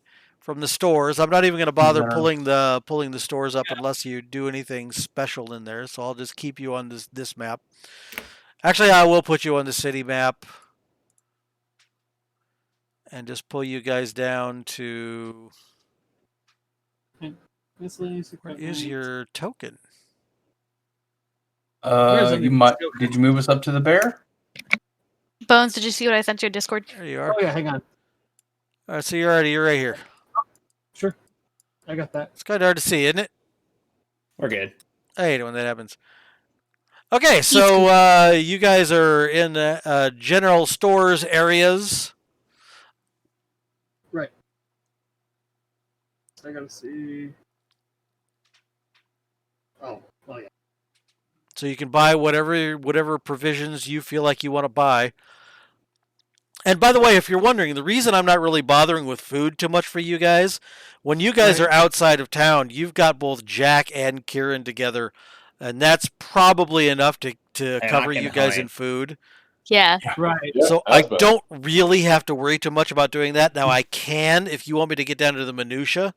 stores. I'm not even going to bother pulling the stores up unless you do anything special in there. So I'll just keep you on this map. Actually, I will put you on the city map and just pull you guys down to. Where is your token? Did you move us up to the bear? Bones, did you see what I sent you in Discord? There you are. Oh, yeah, hang on. All right, so you're right here. Sure. I got that. It's kind of hard to see, isn't it? We're good. I hate it when that happens. Okay, so you guys are in general stores areas. Right. I gotta see. Oh, yeah. So you can buy whatever provisions you feel like you want to buy. And by the way, if you're wondering, the reason I'm not really bothering with food too much for you guys, when you guys Right. are outside of town, you've got both Jack and Kieran together, and that's probably enough to And I cover can you guys in hunt. food. Yeah. Right. Yeah, So I that's better. don't really have to worry too much about doing that. Now I can if you want me to get down to the minutia.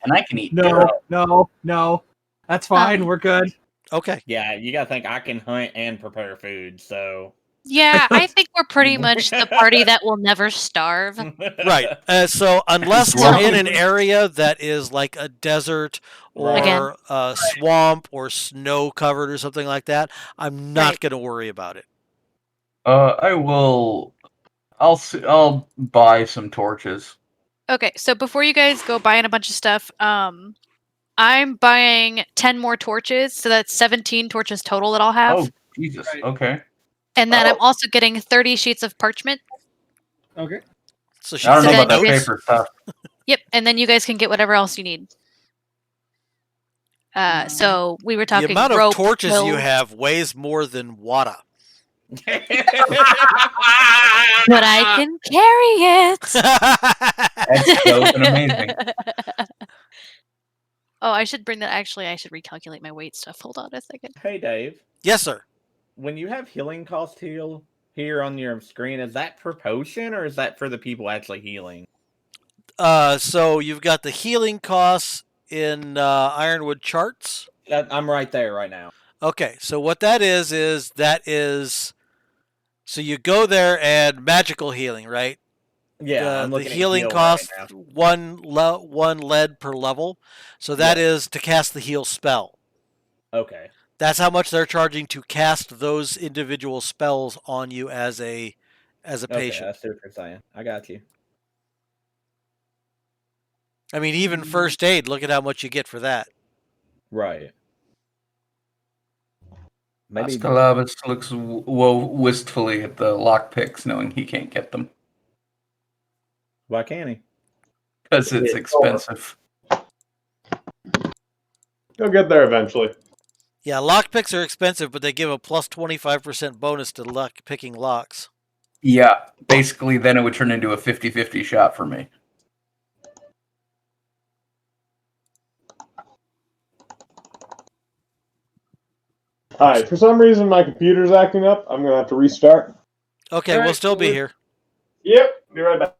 And I can eat No, dirt. no. That's fine. We're good. Okay. Yeah, you gotta think I can hunt and prepare food, so Yeah, I think we're pretty much the party that will never starve. Right. So unless So- we're in an area that is like a desert Again. or a swamp or snow covered or something like that, I'm not Right. going to worry about it. I will. I'll buy some torches. Okay, so before you guys go buying a bunch of stuff, I'm buying 10 more torches, so that's 17 torches total that I'll have. Oh Jesus. Right. Okay. And then Oh. I'm also getting 30 sheets of parchment. Okay. So I don't know So about then that you guys- paper stuff. Yep, and then you guys can get whatever else you need. So we were The talking amount of rope, torches you pill, have weighs more than Wada. but I can carry it. That's dope and amazing. Oh, I should bring that. Actually, I should recalculate my weight stuff. Hold on a second. Hey Dave, Yes, sir. when you have healing cost heal here on your screen, is that per potion or is that for the people actually healing? So you've got the healing costs in Ironwood charts. I'm right there right now. Okay, so what that is so you go there and magical healing, right? Yeah, I'm The looking healing at heal costs right now. one lead per level. So that is to cast the heal spell. Okay. That's how much they're charging to cast those individual spells on you as a Okay, patient. that's super saiyan. I got you. I mean, even first aid, look at how much you get for that. Right. Maybe Ascalabus looks wistfully at the lockpicks, knowing he can't get them why can't he? because it's expensive. You'll get there eventually. Yeah, lockpicks are expensive, but they give a plus 25% bonus to picking locks. Yeah, basically, then it would turn into a 50-50 shot for me. Alright, for some reason my computer's acting up. I'm gonna have to restart. Okay, All we'll right, still be well, here. Yep, be right back.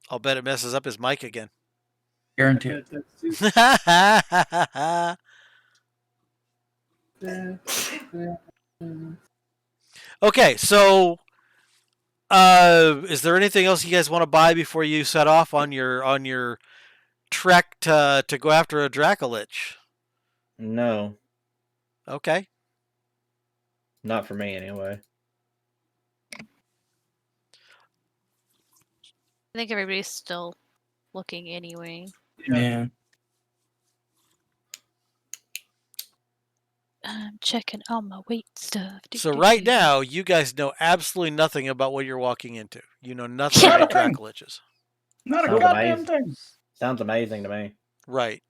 I'll bet it messes up his mic again. Guaranteed. Okay, so is there anything else you guys want to buy before you set off on your trek to go after a Dracolich? No, Okay. not for me anyway. I think everybody's still looking anyway. Yeah. I'm checking all my weight stuff. So right now, you guys know absolutely nothing about what you're walking into. You know nothing Not a about thing. Dracoliches. Not a Sounds goddamn amazing. thing. Sounds amazing to me. Right.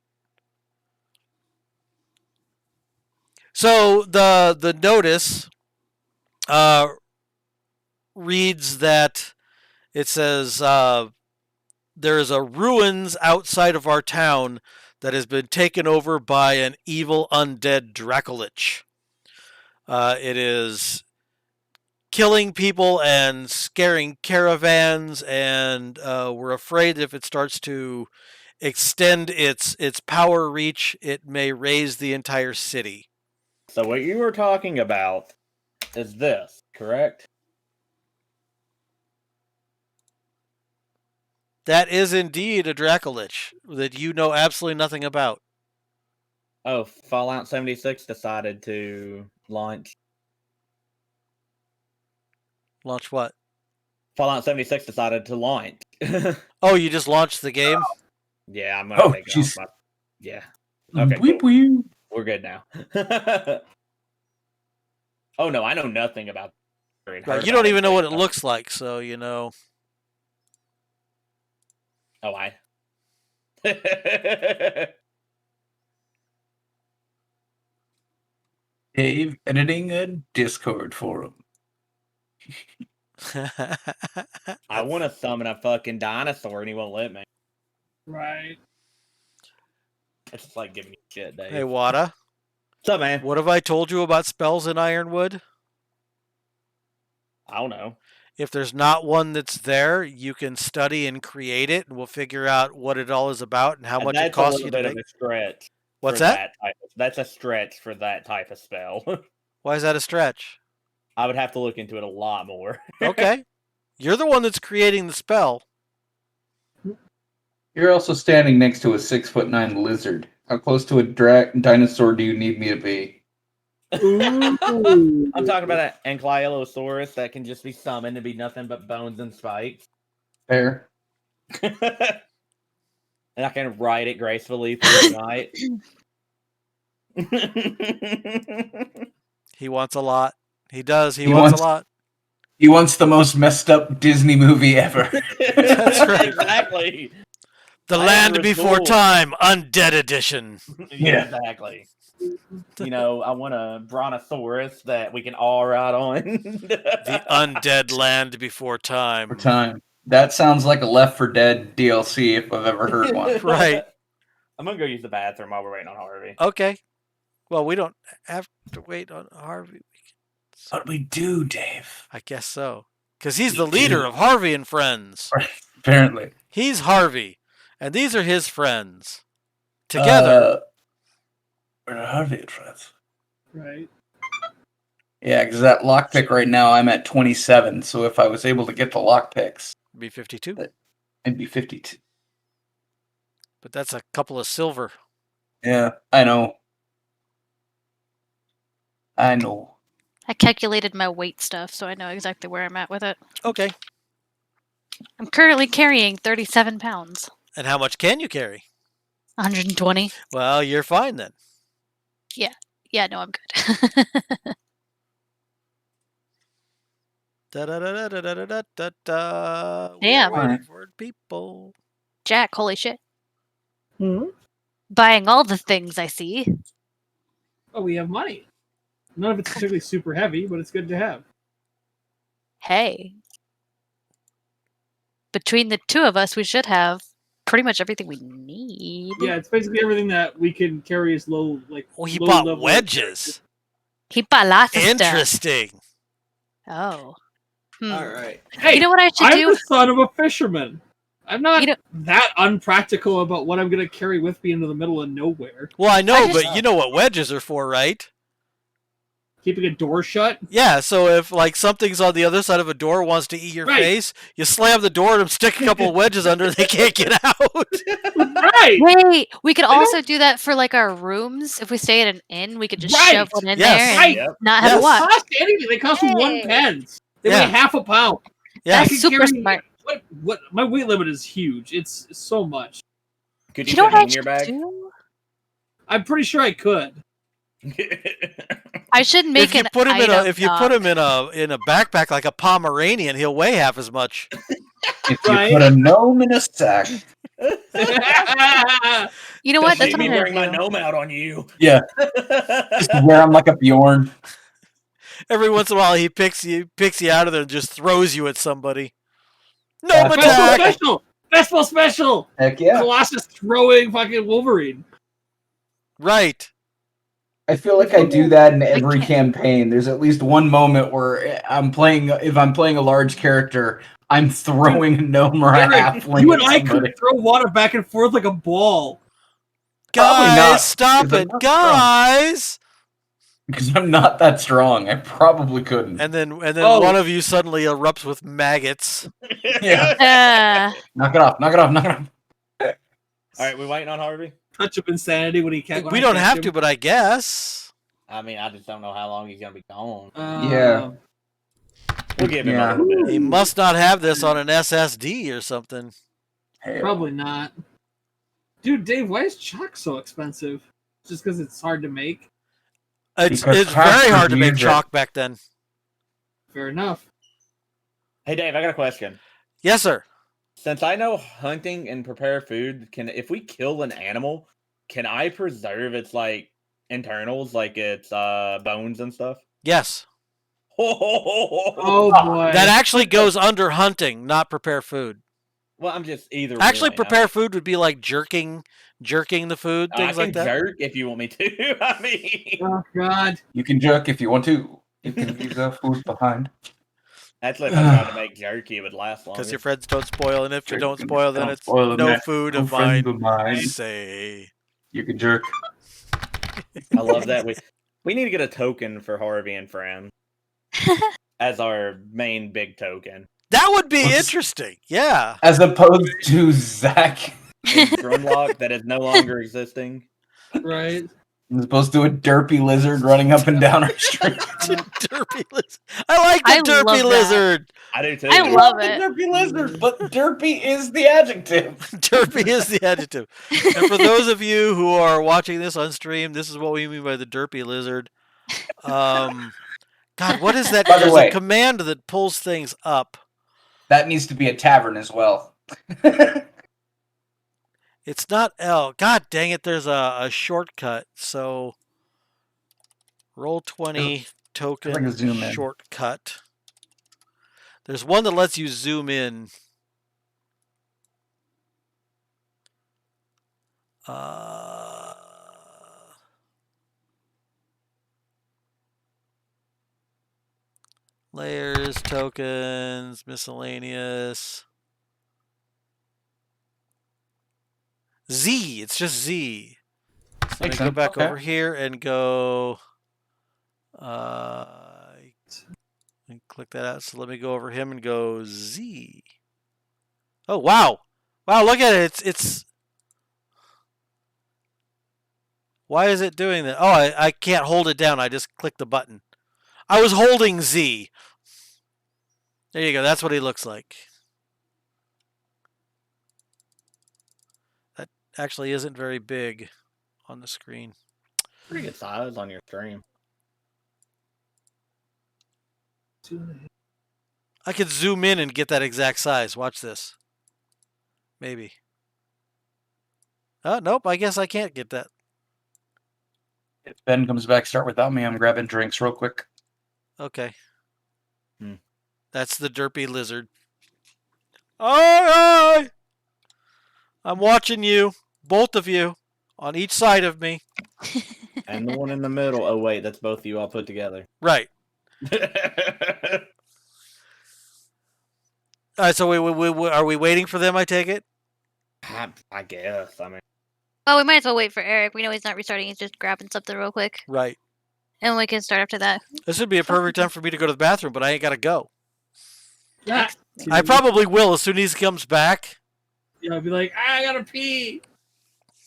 So the notice reads that it says there is a ruins outside of our town that has been taken over by an evil undead Dracolich. It is killing people and scaring caravans, and we're afraid if it starts to extend its power reach, it may raise the entire city. So what you were talking about is this, correct? That is indeed a Dracolich that you know absolutely nothing about. Oh, Fallout 76 decided to launch. Launch what? Fallout 76 decided to launch. Oh, you just launched the game? Yeah, I'm gonna Oh, take it off jeez. my... Yeah. Okay, Weep, cool. weep. We're good now. Oh no, I know nothing about. Right, you don't even know what it looks like, so you know. Oh, I. Dave editing a Discord forum. I want to summon a fucking dinosaur and he won't let me. Right. It's just like giving you shit, Dave. Hey, Wada. What's up, man? What have I told you about spells in Ironwood? I don't know. If there's not one that's there, you can study and create it, and we'll figure out what it all is about and how much it costs you to make. That's a little bit of a stretch. What's for that? That's a stretch for that type of spell. Why is that a stretch? I would have to look into it a lot more. Okay. You're the one that's creating the spell. You're also standing next to a 6'9" lizard. How close to a dinosaur do you need me to be? Ooh. I'm talking about an Ankylosaurus that can just be summoned and be nothing but bones and spikes. Fair. And I can ride it gracefully through the night. He wants a lot. He does. He He wants wants- a lot. He wants the most messed up Disney movie ever. That's right. Exactly. The I Land am Before Rasul. Time, Undead Edition. Yeah. Exactly. You know, I want a brontosaurus that we can all ride on. The Undead Land Before Time. For time. That sounds like a Left 4 Dead DLC if I've ever heard one. Right. I'm gonna go use the bathroom while we're waiting on Harvey. Okay. Well, we don't have to wait on Harvey. What do we do, Dave? I guess so. Because he's We the leader do. of Harvey and Friends. Apparently. He's Harvey, and these are his friends. Together. We're Harvey and friends. Right. Yeah, because that lockpick right now, I'm at 27. So if I was able to get the lockpicks, Be 52. I'd be 52. But that's a couple of silver. Yeah, I know. I know. I calculated my weight stuff, so I know exactly where I'm at with it. Okay. I'm currently carrying 37 pounds. And how much can you carry? 120. Well, you're fine then. Yeah, no, I'm good. Da-da-da-da-da-da-da-da. Damn. We're waiting for people. Jack, holy shit. Hmm? Buying all the things I see. Oh, we have money. None of it's particularly super heavy, but it's good to have. Hey. Between the two of us, we should have pretty much everything we need. Yeah, it's basically everything that we can carry as low, like. Oh, he low bought level wedges. He bought lots of stuff. Interesting. Oh. All right. Hey, You know what I should I'm do? the son of a fisherman. I'm not You know- that unpractical about what I'm going to carry with me into the middle of nowhere. Well, I know, I just- but you know what wedges are for, right? Keeping a door shut. Yeah, so if like something's on the other side of a door wants to eat your Right. face, you slam the door and stick a couple of wedges under and they can't get out. Right. Wait, we could I don't- also do that for like our rooms. If we stay at an inn, we could just Right. shove one in Yes. there and Right. Yep. not have Yes. to watch. They cost anything. They cost Hey. 1 pence. They Yeah. weigh half a pound. Yeah. That's could super carry- smart. What? My weight limit is huge. It's so much. Could You you know put what it I in your should bag? do? I'm pretty sure I could. I should make If you an put him in a item if you dock. put him in a backpack like a Pomeranian, he'll weigh half as much. If you Right. put a gnome in a sack. You know what? That's Don't what make I'm me bring gonna my do. gnome out on you. Yeah. Just wear him like a Bjorn. Every once in a while, he picks you out of there and just throws you at somebody. No Yeah. Festival attack. special. Festival special. Heck yeah. Colossus throwing fucking Wolverine. Right. I feel like I do that in every can't. campaign. There's at least one moment where if I'm playing a large character, I'm throwing a gnome or a Eric, halfling you at and I somebody. could throw water back and forth like a ball. Probably Guys, not, stop 'cause I'm it, not strong. guys! Because I'm not that strong. I probably couldn't. And then Oh. one of you suddenly erupts with maggots. Yeah. Knock it off. Knock it off. Knock it off. All right, we waiting on Harvey. Touch of insanity when he can't. We don't have to, but I guess. I mean, I just don't know how long he's gonna be gone. Yeah. We'll give him Yeah. a little bit. He must not have this on an SSD or something. Hey, Probably not. Dude, Dave, why is chalk so expensive? Just because it's hard to make? It's Because very crafters hard to make use it. chalk back then. Fair enough. Hey, Dave, I got a question. Yes, sir. Since I know hunting and prepare food, if we kill an animal, can I preserve its like internals, like its bones and stuff? Yes. Oh boy. That actually goes under hunting, not prepare food. Well, I'm just either. Actually, one. prepare food would be like jerking the food, I things can like that. jerk if you want me to. I mean, Oh god. You can jerk if you want to. You can leave the food behind. actually, if I tried to make jerky, it would last longer. Because your friends don't spoil, and if you don't spoil, then Don't it's spoil them, no man. food No of friends mine. of mine. Say. You can jerk. I love that. We need to get a token for Harvey and Fran as our main big token. That would be Let's- interesting. Yeah. As opposed to Zach. In Drumlock that is no longer existing. Right. As opposed to a derpy lizard running up and down our street. Derpy lizard. I like the I love derpy that. lizard. I do too. I love the it. derpy lizard, but derpy is the adjective. Derpy is the adjective. And for those of you who are watching this on stream, this is what we mean by the derpy lizard. God, what is that? By the There's way- a command that pulls things up. That needs to be a tavern as well. It's not L. God dang it, there's a shortcut. So roll 20 token like a zoom in. shortcut. There's one that lets you zoom in. Layers, tokens, miscellaneous. Z, it's just Z. So let me Makes go sense. back Okay. over here and go. And click that out. So let me go over him and go Z. Oh wow, wow! Look at it. It's. Why is it doing that? Oh, I can't hold it down. I just click the button. I was holding Z. There you go. That's what he looks like. That actually isn't very big on the screen. Pretty good size on your stream. I could zoom in and get that exact size. Watch this. Maybe. Oh, nope. I guess I can't get that. If Ben comes back, start without me. I'm grabbing drinks real quick. Okay. Hmm. That's the derpy lizard. Alright! I'm watching you. Both of you. On each side of me. And the one in the middle. Oh, wait, that's both of you all put together. Right. Alright, so are we waiting for them, I take it? I guess. I mean, Well, we might as well wait for Eric. We know he's not restarting. He's just grabbing something real quick. Right. And we can start after that. This would be a perfect time for me to go to the bathroom, but I ain't got to go. Yeah. I probably will as soon as he comes back. You know, be like, I gotta pee.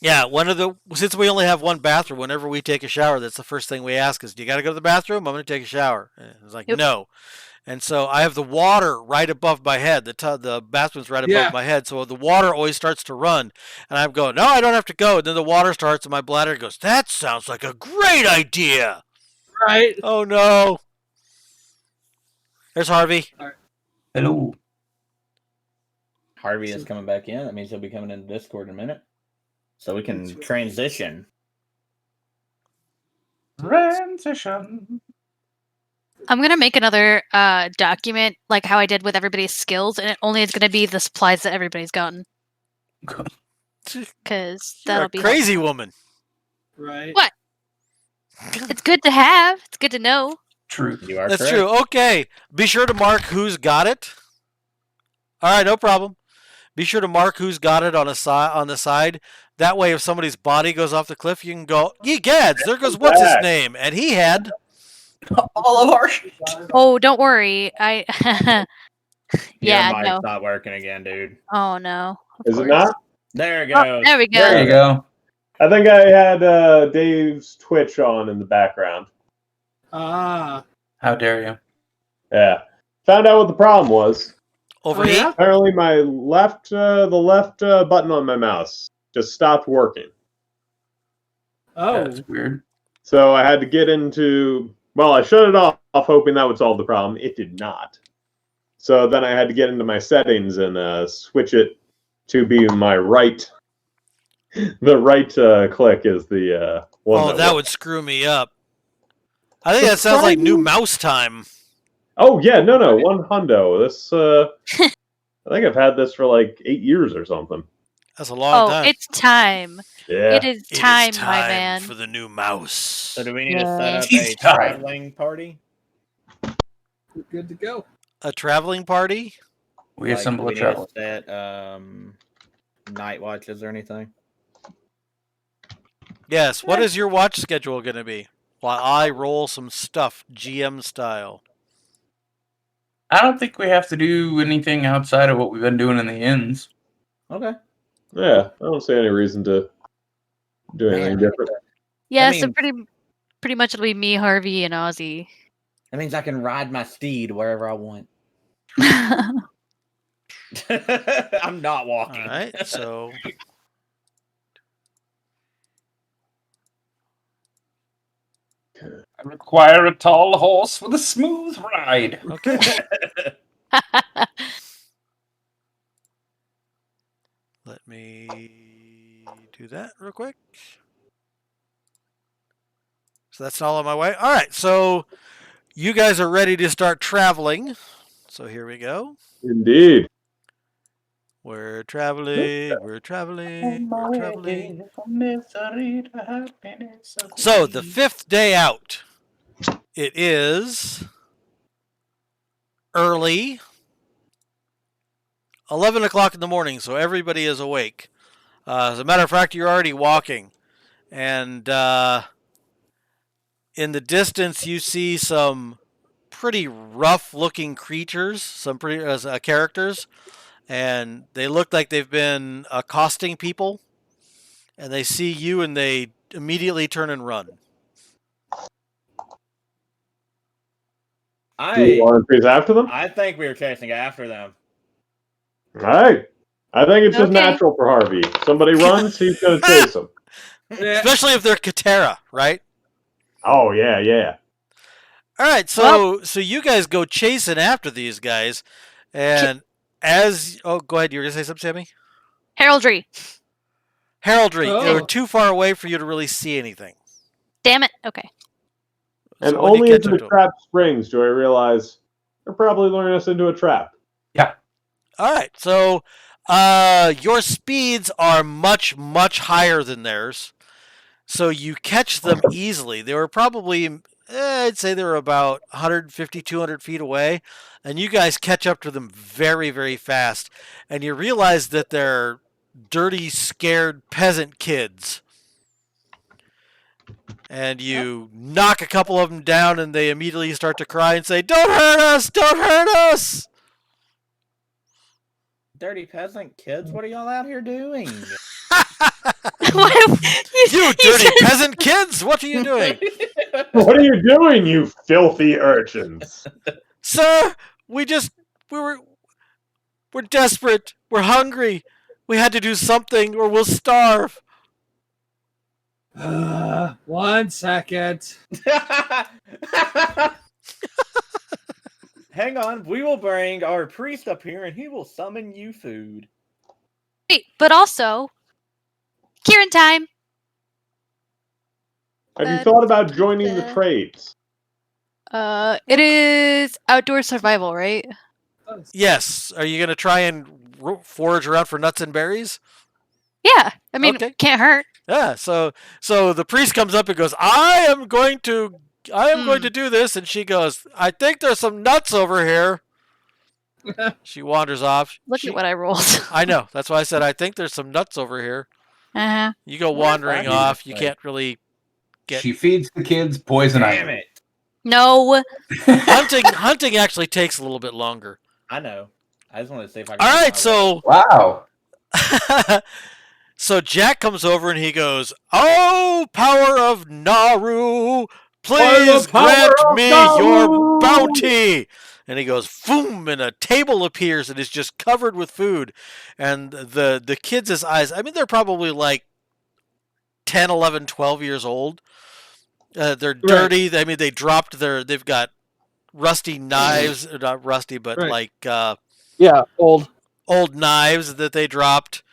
Yeah, since we only have one bathroom, whenever we take a shower, that's the first thing we ask is, do you got to go to the bathroom? I'm going to take a shower. And it's like, Yep. no. And so I have the water right above my head. The bathroom's right above Yeah. my head. So the water always starts to run. And I'm going, no, I don't have to go. And then the water starts and my bladder goes, that sounds like a great idea. Right. Oh, no. There's Harvey. Hello. Harvey is coming back in. That means he'll be coming into Discord in a minute. So we can transition. Transition. I'm going to make another document, like how I did with everybody's skills, and it only is going to be the supplies that everybody's gotten. Because You're that'll a be crazy woman. Right. What? It's good to have. It's good to know. Truth. You are That's correct. true. Okay. Be sure to mark who's got it. All right, no problem. Be sure to mark who's got it on the side. That way, if somebody's body goes off the cliff, you can go, ye gads, there goes what's his name? And he had... All of our shit. Oh, don't worry. Your Yeah, mic's no. not working again, dude. Oh, no. Of Is it course. not? There it Oh, goes. there we go. There you go. I think I had Dave's Twitch on in the background. Ah. How dare you? Yeah. Found out what the problem was. Overheat? yeah? Apparently, my the left button on my mouse just stopped working. Oh. That's weird. So I had to get into. Well, I shut it off, hoping that would solve the problem. It did not. So then I had to get into my settings and switch it to be my right. The right click is the one. Oh, that would screw me up. I think that sounds like new mouse time. Oh yeah, no, one hundo. This I think I've had this for like 8 years or something. That's a long Oh, time. it's time. Yeah. It is It is time, time my man. for the new mouse. So do we need to set Yeah. up Tea a time. traveling party? We're good to go. A traveling party? We Like, assemble do a we need travel. to set night watches or anything? Yes. What is your watch schedule going to be? While I roll some stuff, GM style. I don't think we have to do anything outside of what we've been doing in the inns. Okay. Yeah, I don't see any reason to do anything Man, different. Yeah, That so means- pretty much it'll be me, Harvey, and Ozzy. That means I can ride my steed wherever I want. I'm not All walking. right. So I require a tall horse with a smooth ride. okay. Let me do that real quick. So that's all on my way. All right. So you guys are ready to start traveling. So here we go. Indeed. We're traveling. We're traveling. We're traveling. So the 5th day out. It is early. 11 o'clock in the morning, so everybody is awake. As a matter of fact, you're already walking. And in the distance, you see some pretty rough-looking creatures, some pretty characters. And they look like they've been accosting people. And they see you, and they immediately turn and run. Do we I want to chase after them? I think we were chasing after them. Alright. I think it's just Okay. natural for Harvey. Somebody runs, he's gonna chase them. Yeah. Especially if they're Katera, right? Oh yeah. All right, so you guys go chasing after these guys, and go ahead, you were gonna say something, Sammy? Heraldry. Heraldry, Oh. you're too far away for you to really see anything. Damn it. Okay. And So when you only catch into up the to 'em. trap springs do I realize they're probably luring us into a trap. All right, so your speeds are much, much higher than theirs, so you catch them easily. They were probably, I'd say they were about 150, 200 feet away, and you guys catch up to them very, very fast, and you realize that they're dirty, scared peasant kids. And you knock a couple of them down, and they immediately start to cry and say, "Don't hurt us! Don't hurt us!" Dirty peasant kids, what are y'all out here doing? You dirty peasant kids! What are you doing? What are you doing, you filthy urchins? Sir, we're desperate. We're hungry. We had to do something or we'll starve. 1 second. Hang on, we will bring our priest up here and he will summon you food. Wait, but also, Kieran time. Have you thought about joining the trades? It is outdoor survival, right? Yes. Are you going to try and forage around for nuts and berries? Yeah. I mean, Okay. can't hurt. Yeah. So the priest comes up and goes, I am going to do this. And she goes, I think there's some nuts over here. She wanders off. Look at what I rolled. I know. That's why I said, I think there's some nuts over here. Uh-huh. You go What if I wandering do off. this You way? can't really get... She feeds the kids poison Damn ivy. it. No. Hunting actually takes a little bit longer. I know. I just wanted to see if I can. All make right, my so Wow. so Jack comes over and he goes, "Oh, power of Naru, please grant me your bounty." And he goes, "Boom!" and a table appears and is just covered with food. And the kids' eyes, I mean, they're probably like 10, 11, 12 years old. They're dirty. I mean, they've got rusty knives, not rusty, but like Yeah, old. old knives that they dropped,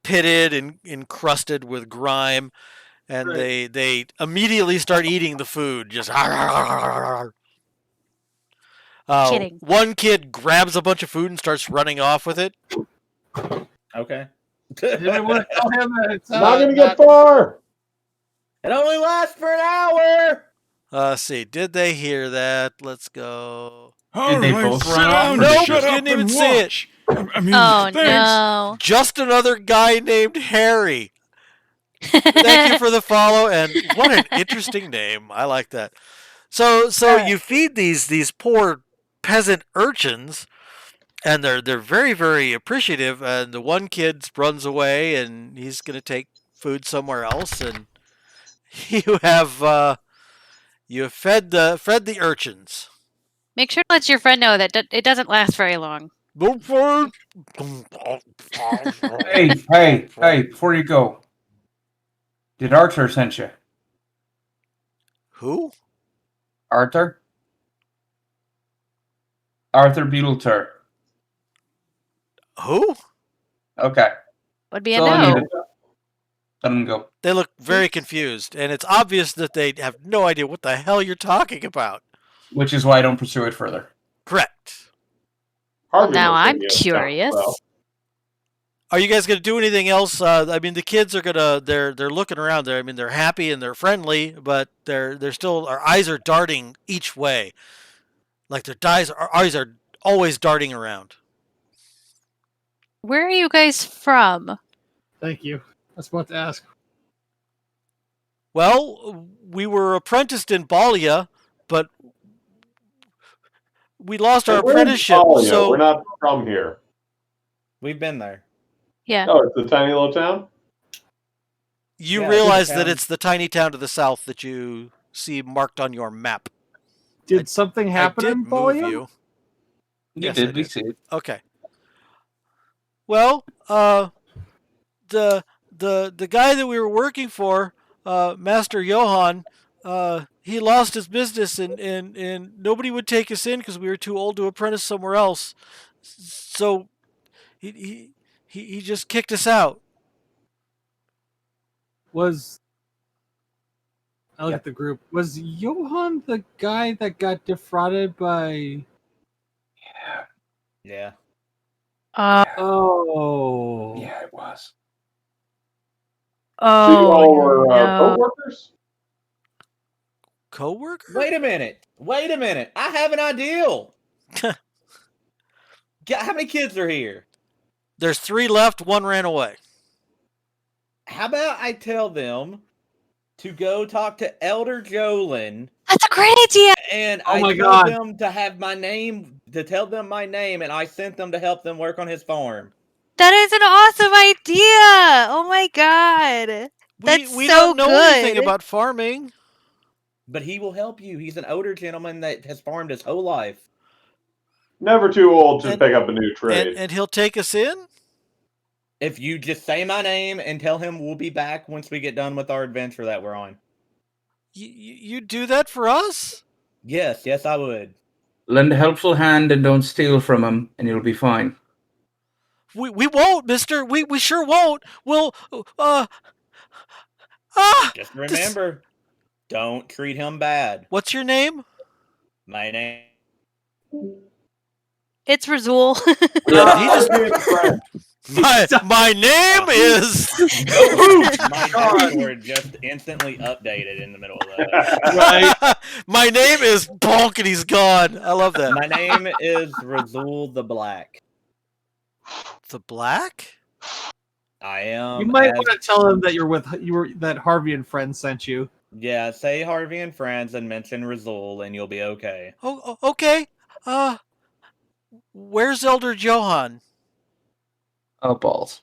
pitted and encrusted with grime, and they immediately start eating the food. Just Kidding. One kid grabs a bunch of food and starts running off with it. Okay. Anybody want to tell him that it's Not gonna get far. It only lasts for an hour. Let's see. Did they hear that? Let's go. Did they both sit run down off? and Nope, shut up didn't even and see it. watch. I mean, Oh thanks. no. Just another guy named Harry. Thank you for the follow, and what an interesting name. I like that. So you feed these poor peasant urchins, and they're very, very appreciative. And the one kid runs away, and he's going to take food somewhere else. And you have fed the urchins. Make sure to let your friend know that it doesn't last very long. Hey, before you go. Did Arthur send you? Who? Arthur? Arthur Beetleter. Who? Okay. Would be a So I no. needed to let him go. They look very confused, and it's obvious that they have no idea what the hell you're talking about. Which is why I don't pursue it further. Correct. Harvey Now must I'm think he has curious. talent, well. Are you guys going to do anything else? I mean, the kids are they're looking around there. I mean, they're happy and they're friendly, but they're still, our eyes are darting each way. Like our eyes are always darting around. Where are you guys from? Thank you. I was about to ask. Well, we were apprenticed in Balia, but we lost our We're in apprenticeship. Talia. So We're not from here. We've been there. Yeah. Oh, it's a tiny little town? you Yeah, realize it's a that town. it's the tiny town to the south that you see marked on your map. Did something happen I did in move Balia? you. You Yes, I did, we did. see it. Okay. Well, the guy that we were working for, Master Johann, he lost his business and nobody would take us in because we were too old to apprentice somewhere else. So he just kicked us out. I look at the group. Was Johann the guy that got defrauded by? Yeah. Oh. Yeah, it was. So you all were no. co-workers? Co-worker? Wait a minute. I have an idea. How many kids are here? There's 3 left. 1 ran away. How about I tell them to go talk to Elder Jolin, That's a great idea. and Oh I my told God. them to have my name, to tell them my name, and I sent them to help them work on his farm. That is an awesome idea. Oh my god. That's We so don't know anything good. about farming. But he will help you. He's an older gentleman that has farmed his whole life. Never too old to And- pick up a new trade. And he'll take us in? If you just say my name and tell him we'll be back once we get done with our adventure that we're on. You do that for us? Yes, I would. Lend a helpful hand and don't steal from him, and you'll be fine. We won't, mister. We sure won't. We'll Just remember, don't treat him bad. What's your name? My name. It's Razul. Yeah, he just- Harvey and friend. My name is My Discord just instantly updated in the middle of that. Right. My name is Bonk and he's gone. I love that. My name is Razul the Black. The Black? I am. You might as- want to tell him that that Harvey and friends sent you. Yeah, say Harvey and friends and mention Razul, and you'll be okay. Oh, okay. Where's Elder Johann? Oh, balls.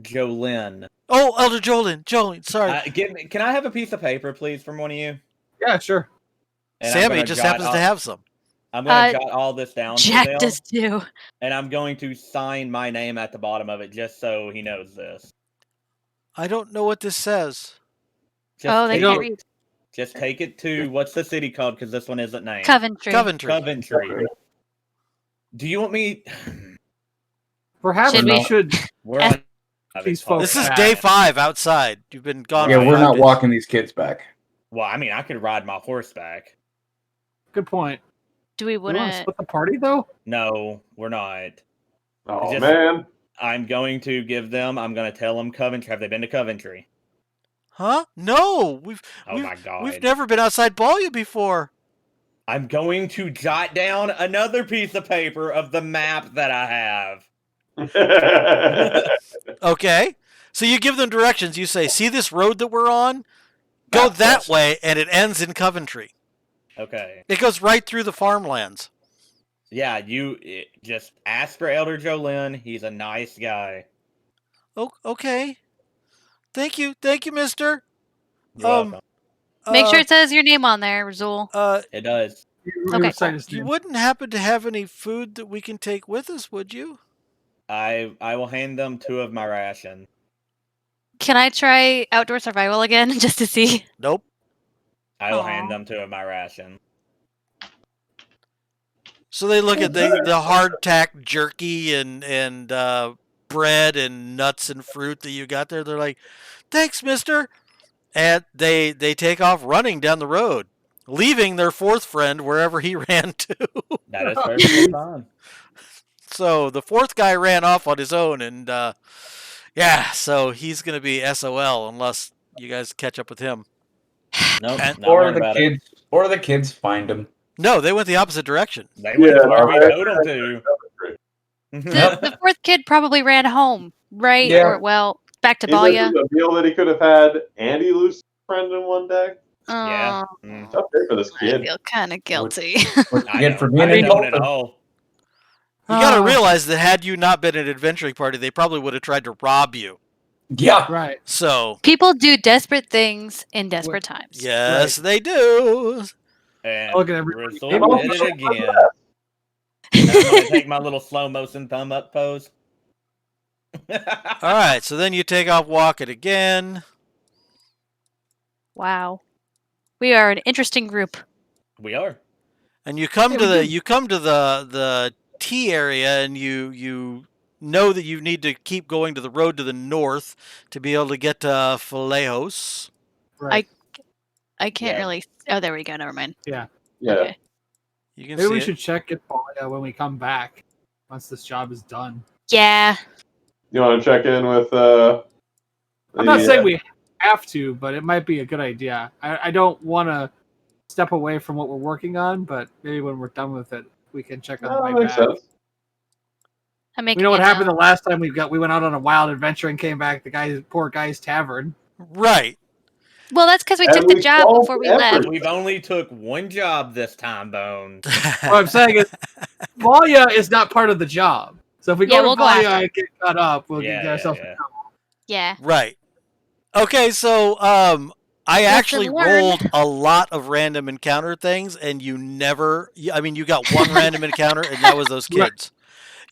Jolyn. Oh, Elder Jolin. Sorry. Can I have a piece of paper, please, from one of you? Yeah, sure. And I'm Sammy gonna just jot happens to have some. I'm going to jot all this down for Jack them, does too. and I'm going to sign my name at the bottom of it just so he knows this. I don't know what this says. Oh, they take can't it- read. Just take it to, what's the city called? Because this one isn't named. Coventry. Coventry. Do you want me... Perhaps Should we we- should. We're on... These folks- This is day 5 outside. You've been gone. Yeah, for we're 5 not days. walking these kids back. Well, I mean, I could ride my horse back. Good point. Do we Do we want to want to? split the party though? No, we're not. Oh Just- man. I'm going to give them. I'm going to tell them Coventry. Have they been to Coventry? Huh? No, Oh my god. we've never been outside Balya before. I'm going to jot down another piece of paper of the map that I have. Okay, so you give them directions. You say, "See this road that we're on? Go Map that quest. way," and it ends in Coventry. Okay. It goes right through the farmlands. Yeah, just ask for Elder Jolyn. He's a nice guy. Oh, okay. Thank you, mister. You're Um, welcome. Make sure it says your name on there, Razul. It does. Okay, Recite cool. his You name. wouldn't happen to have any food that we can take with us, would you? I will hand them 2 of my ration. Can I try outdoor survival again just to see? Nope. I will Aw. hand them 2 of my ration. So they look at the hardtack jerky and bread and nuts and fruit that you got there. They're like, "Thanks, mister," and they take off running down the road, leaving their 4th friend wherever he ran to. That is perfectly fine. So the 4th guy ran off on his own, and yeah, so he's gonna be SOL unless you guys catch up with him. Nope. And- Not Or worried the about kids, or the kids find him. No, they went the opposite direction. it. They went Yeah, to where we no, told them to. The 4th kid probably ran home, right? Yeah. Or well, back to He listed Balya. a meal that he could have had Andy Lucy's friend in one day. Yeah. Oh, Mm. Tough day for this I kid. feel kind of guilty. What I you get know. for I being don't at indulgent. all. You got to Oh. realize that had you not been an adventuring party, they probably would have tried to rob you. Yeah. Right. So, People do desperate things in desperate times. yes, they do. And Look at everybody. Rizul did it again. And I'm going to take my little slow motion thumb up pose. All right, so then you take off walking again. Wow. We are an interesting group. We are. And you come Yeah, to we the did. the tea area, and you know that you need to keep going to the road to the north to be able to get to Falejos. Right. I can't Yeah. really. Oh, there we go. Never mind. Yeah. Okay. You can Maybe see we it. should check it when we come back. Once this job is done. Yeah. You want to check in with I'm not the, saying we have to, but it might be a good idea. I don't want to step away from what we're working on, but maybe when we're done with it, we can check on the way makes back. sense. I'm making. We know what it happened now. the last time we went out on a wild adventure and came back. The poor guy's tavern. Right. Well, that's because we And took the we job solved before we everything. left. We've only took one job this time, Bones. What I'm saying is, Balya is not part of the job. So if we Yeah, go we'll to go Balya after. and get caught up, we'll Yeah, get yeah, ourselves yeah. in trouble. Yeah. Right. Okay, so I actually learned. rolled a lot of random encounter things, and you got one random encounter, and that was those Right. kids.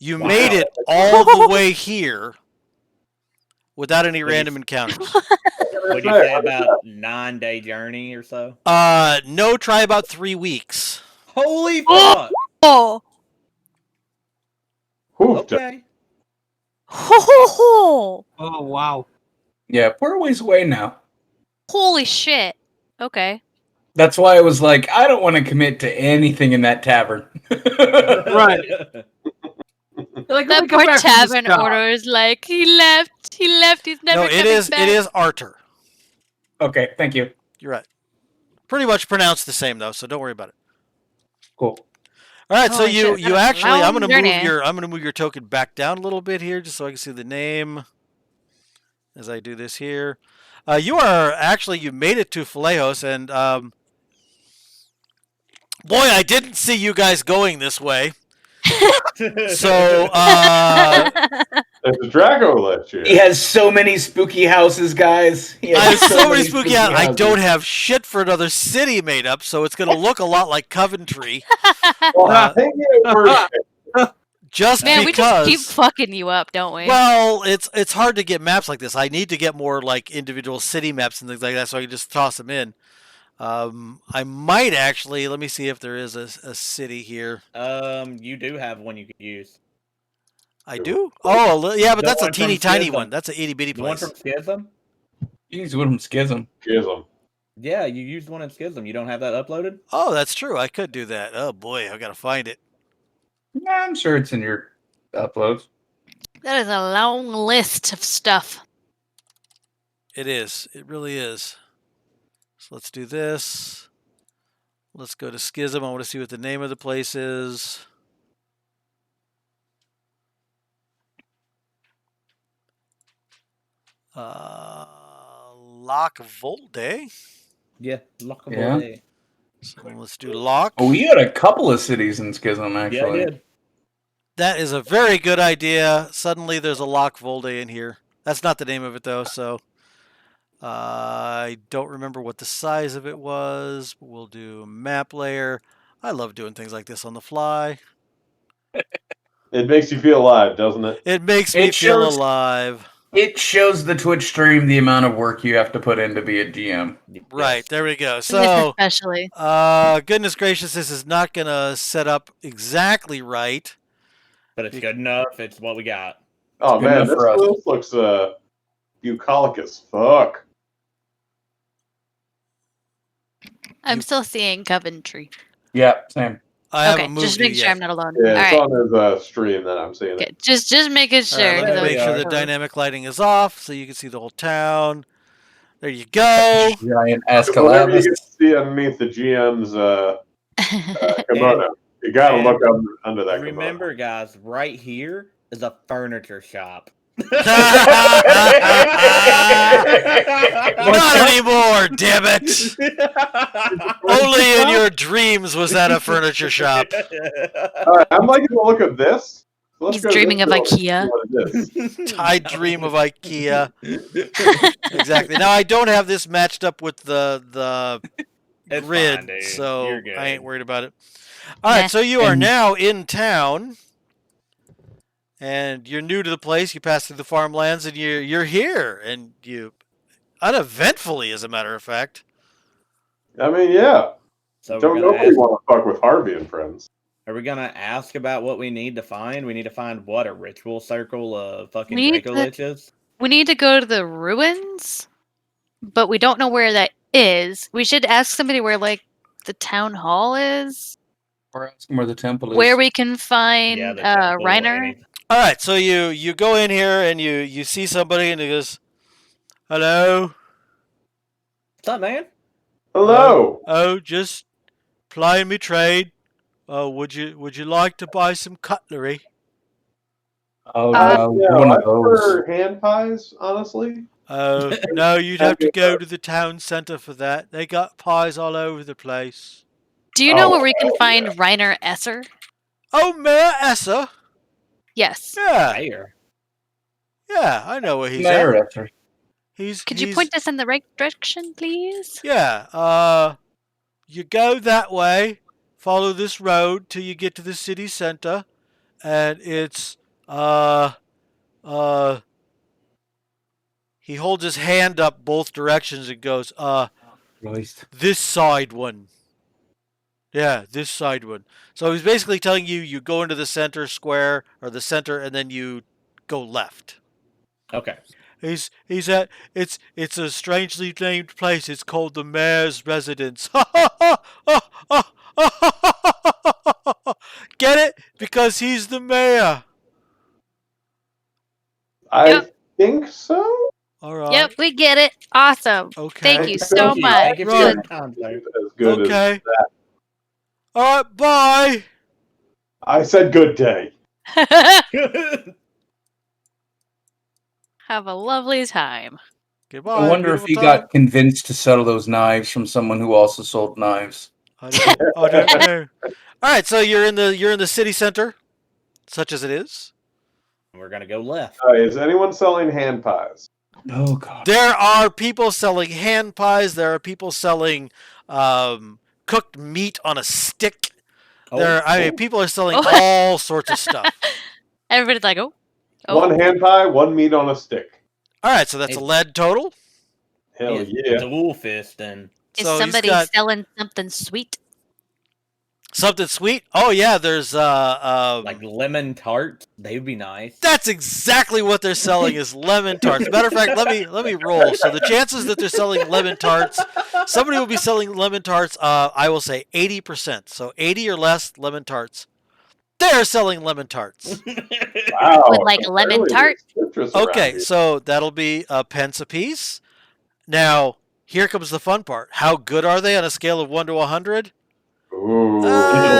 You Wow. made it all the way here without any What do you- random encounters. Would you say about 9-day journey or so? No, try about 3 weeks. Holy Oh! fuck! Oh. Whew, Okay. Ho ho ho! Oh wow! Yeah, we're a ways away now. Holy shit. Okay. That's why I was like, I don't want to commit to anything in that tavern. Right. Like, That let me come poor back from this tavern job. owner is like, he left. He's never No, coming it is back. Arter. Okay, thank you. You're right. Pretty much pronounced the same though, so don't worry about it. Cool. All right, so Holy shit, you that's a actually I'm long gonna journey. move your token back down a little bit here, just so I can see the name as I do this here. You made it to Falejos, and boy, I didn't see you guys going this way. So There's a Drago left here. He has so many spooky houses, guys. He I has have so many spooky houses. I houses. don't have shit for another city made up, so it's gonna look a lot like Coventry. Well, dang it, we're- Just Man, we because. just keep fucking you up, don't we? Well, it's hard to get maps like this. I need to get more like individual city maps and things like that, so I can just toss them in. I might actually. Let me see if there is a city here. You do have one you could use. I do. Oh, yeah, but The that's a one from teeny tiny Schism. one. That's an itty bitty The one place. from Schism? He's with him, Schism. Schism. Yeah, you used one in Schism. You don't have that uploaded? Oh, that's true. I could do that. Oh boy, I gotta find it. Yeah, I'm sure it's in your uploads. That is a long list of stuff. It is. It really is. So let's do this. Let's go to Schism. I want to see what the name of the place is. Loch Volde. Yeah, lockable Yeah. day. So let's do Loch. Oh, we had a couple of cities in Schism, Yeah, I actually. did. That is a very good idea. Suddenly there's a Loch Volde in here. That's not the name of it, though, so I don't remember what the size of it was. But we'll do map layer. I love doing things like this on the fly. It makes you feel alive, doesn't it? It makes me It feel shows- alive. It shows the Twitch stream the amount of work you have to put in to be a GM. Right, there we go. This So, especially. goodness gracious, this is not going to set up exactly right. But it's good enough. It's what we got. Oh good man, enough this for us. place looks bucolic as fuck. I'm still seeing Coventry. Yeah, same. I Okay, haven't moved just it make sure yet. I'm not alone. Yeah, it's All right. on his stream that I'm seeing it. Okay, just making sure. All right, let There me we make sure are. the dynamic lighting is off so you can see the whole town. There you go. Giant Whatever you Ascalabus. can see underneath the GM's kimono, you gotta And look under that Remember, guys, right here is a furniture shop. Not anymore, damn it! Only in your dreams was that a furniture shop. kimono. All right, I'm liking the look of this. So let's He's go to dreaming this of building and see IKEA. what it is. I dream of IKEA. Exactly. Now I don't have this matched up with the It's grid, fine, dude. so You're good. I ain't worried about it. All right, Nah. so you are And- now in town, and you're new to the place. You pass through the farmlands, and you're here, and you uneventfully, as a matter of fact. I mean, yeah. So we're Don't gonna nobody ask, want to fuck with Harvey and friends. are we gonna ask about what we need to find? We need to find what, a ritual circle of fucking We need Draco to- Liches? We need to go to the ruins, but we don't know where that is. We should ask somebody where, like, the town hall is, Or ask them where the temple is. where we can find Yeah, the temple, Reiner. anything. All right, so you go in here and you see somebody, and he goes, "Hello, What's up, man? Hello. oh, just plying me trade. Would you like to buy some cutlery?" Oh, Uh, no, Yeah, one I of those. prefer hand pies, honestly. Oh, no, you'd have to go to the town center for that. They got pies all over the place. Do you know Oh, where we can hell find yeah. Reiner Esser? Oh, Mayor Essa? Yes. Yeah, Mayor. yeah, I know where he's Mayor at. Esser. Could you point us in the right direction, please? Yeah, you go that way, follow this road till you get to the city center, and it's, he holds his hand up both directions and goes, Christ. this side one. Yeah, this side one. So he's basically telling you you go into the center square or the center and then you go left. Okay. He's at it's a strangely named place. It's called the mayor's residence. Get it? Because he's the mayor. I Yep. think so. All right. Yep, we get it. Awesome. Okay. Thank you Thank so you. much. Thank you for Right. your time, sir. As good as Okay. All right. Bye. I said good day. Have a lovely time. Goodbye. I wonder if he beautiful time. got convinced to sell those knives from someone who also sold knives. I don't know. All right. So you're in the city center, such as it is. We're gonna go left. Is anyone selling hand pies? Oh, God. There are people selling hand pies. There are people selling cooked meat on a stick. People are selling Oh. all sorts of stuff. Everybody's like, oh. One hand pie, one meat on a stick. All right, so that's a lead total. Hell It's yeah. dual fist and Is So he's somebody got- selling something sweet? Something sweet? Oh yeah, there's Like lemon tart, they'd be nice. that's exactly what they're selling is lemon tarts. Matter of fact, let me roll. So the chances that they're selling lemon tarts, somebody will be selling lemon tarts. I will say 80%. So 80 or less lemon tarts. They're selling lemon tarts. Wow. With, like, some lemon really tart? good citrus around Okay, here. so that'll be pence a piece. Now here comes the fun part. How good are they on a scale of 1 to 100? Ooh.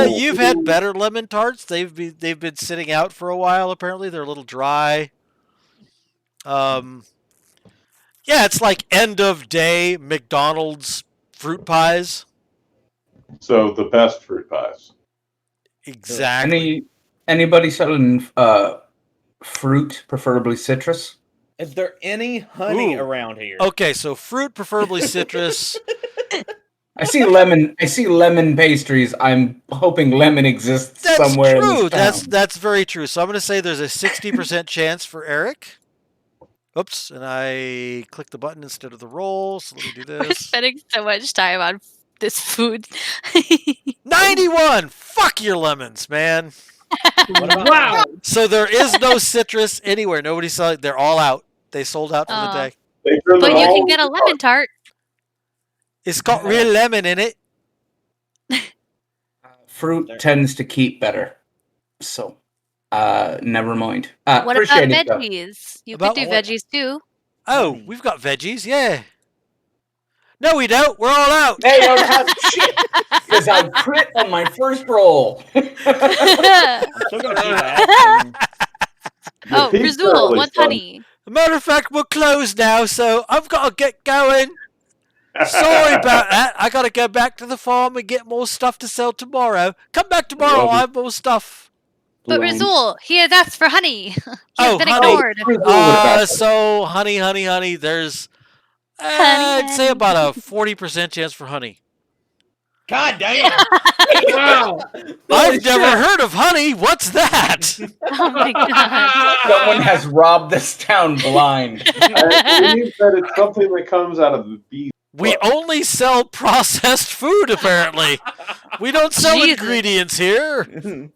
You've had better lemon tarts. They've been sitting out for a while. Apparently, they're a little dry. Yeah, it's like end of day McDonald's fruit pies. So the best fruit pies. Exactly. Anybody selling fruit, preferably citrus? Is there any honey Ooh. around here? Okay, so fruit, preferably citrus. I see lemon. I see lemon pastries. I'm hoping lemon exists That's somewhere in true. this town. That's very true. So I'm going to say there's a 60% chance for Eric. Oops, and I clicked the button instead of the roll. So let me do We're this. spending so much time on this food. 91. Fuck your lemons, man. What about Wow. So there is no citrus anywhere. Nobody's selling. They're all out. They sold out for the day. They turned But them you all can get a into lemon tart. It's got real lemon in it. Fruit tends to keep better, so never mind. What about Appreciate it, though. veggies? You About could do what? veggies too. Oh, Honey. we've got veggies. Yeah. No, we don't. We're all out. They don't have shit because I crit on my first roll. I'm still gonna keep asking. The Oh, pizza Rizul, really what's fun. honey? Matter of fact, we're closed now, so I've got to get going. Sorry about that. I got to go back to the farm and get more stuff to sell tomorrow. Come back tomorrow. Love I'll you. have more stuff. But Blank. Rizul, he has asked for honey. He has Oh, been honey. ignored. What about that? So honey. There's, Honey, I'd say honey. about a 40% chance for honey. God damn! Wow. I've never heard of honey. What's that? Oh my god. Someone has robbed this town blind. I believe that it's something that comes out of the bee. We only sell processed food, apparently. We don't sell Jesus. ingredients here. I'm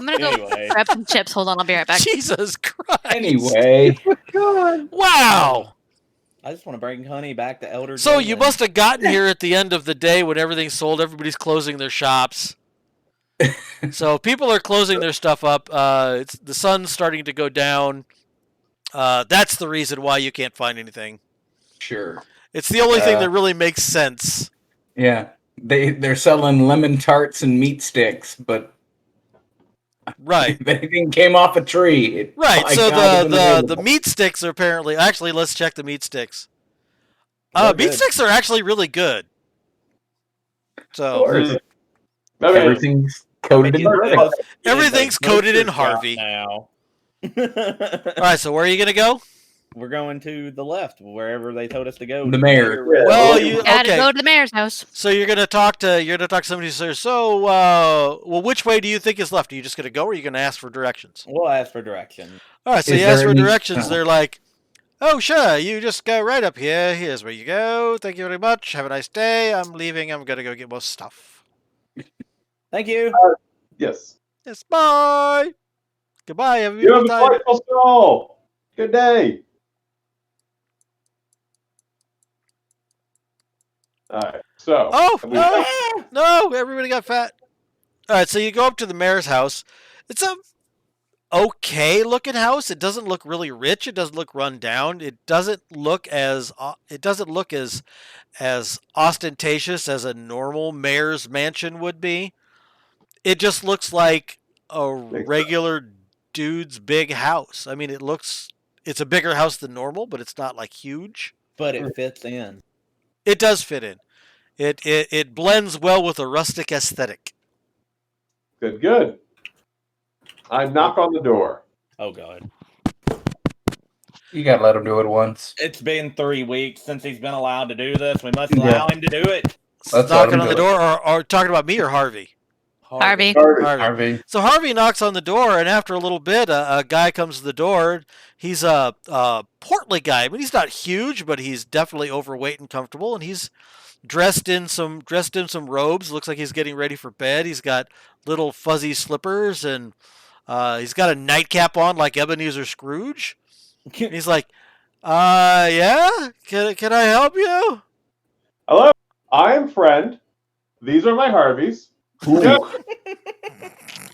gonna go Anyway. grab some chips. Hold on, I'll be right back. Jesus Christ. Anyway, Wow. I just want to bring honey back to Elder. So you Jalen. must have gotten here at the end of the day when everything's sold. Everybody's closing their shops. So people are closing their stuff up. It's the sun's starting to go down. That's the reason why you can't find anything. sure. It's the only thing that really makes sense. Yeah, they're selling lemon tarts and meat sticks, but Right. if anything came off a tree, it Right. by So God, the it's the meat sticks are apparently actually let's check the meat sticks. They're Meat good. sticks are actually really good. So available. I mean, Everything's coated in It is bread. a- everything's it is a coated in butcher shop Harvey. now. All right. So where are you gonna go? We're going to the left, wherever they told us to go. The mayor. Red. Well, you Gotta okay? go to the mayor's house. So you're gonna talk to somebody who says, so well, which way do you think is left? Are you just gonna go, or are you gonna ask for directions? We'll ask for direction. All right. So Is you ask there for any- directions. oh. They're like, oh sure, you just go right up here. Here's where you go. Thank you very much. Have a nice day. I'm leaving. I'm gonna go get more stuff. Thank you. yes. Yes. Bye. Goodbye. Have a You have beautiful a time. delightful stroll. Good day. All right. So. Oh we- no! Everybody got fat. All right. So you go up to the mayor's house. It's a okay looking house. It doesn't look really rich. It doesn't look run down. It doesn't look as ostentatious as a normal mayor's mansion would be. It just looks like a regular dude's big house. I mean, it's a bigger house than normal, but it's not like huge. But it fits in. It does fit in. It blends well with a rustic aesthetic. Good. I knock on the door. Oh god. You gotta let him do it once. It's been 3 weeks since he's been allowed to do this. We must allow him to do it. Let's let Knocking him on do the it. door, or talking about me or Harvey? Harvey. Harvey. So Harvey knocks on the door, and after a little bit, a guy comes to the door. He's a portly guy. I mean, he's not huge, but he's definitely overweight and comfortable. And he's dressed in some robes. Looks like he's getting ready for bed. He's got little fuzzy slippers and he's got a nightcap on like Ebenezer Scrooge. And he's like, yeah? Can I help you? Hello, I am friend. These are my Harveys. Yeah,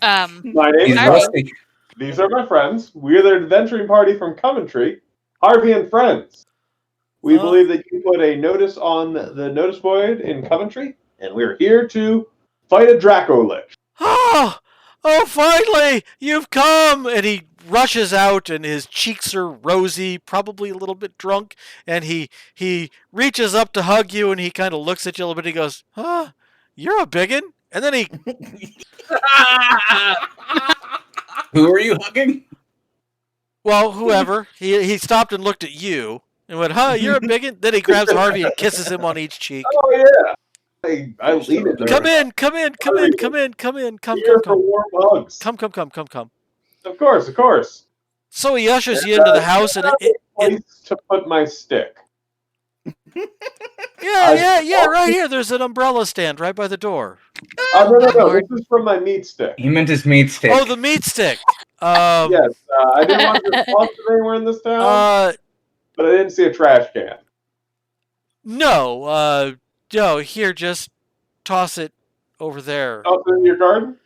my name He's is Harvey. rusty. These are my friends. We're the adventuring party from Coventry, Harvey and Friends. We believe that you put a notice on the notice board in Coventry, and we're here to fight a Draco-Lich. Oh, finally, you've come! And he rushes out, and his cheeks are rosy, probably a little bit drunk, and he reaches up to hug you, and he kind of looks at you a little bit, and he goes, you're a biggin'? And then he... Who are you hugging? Well, whoever. He stopped and looked at you, and went, you're a biggin'? Then he grabs Harvey and kisses him on each cheek. Oh, yeah. I lead it. Come in. Come. Here for warm hugs. Come. Of course. So he ushers you into the house, and place to put my stick. yeah, right here. There's an umbrella stand right by the door. No. This is from my meat stick. He meant his meat stick. Oh, the meat stick. Yes, I didn't want to toss it anywhere in this town, but I didn't see a trash can. No, here, just toss it over there. Toss it in your garden?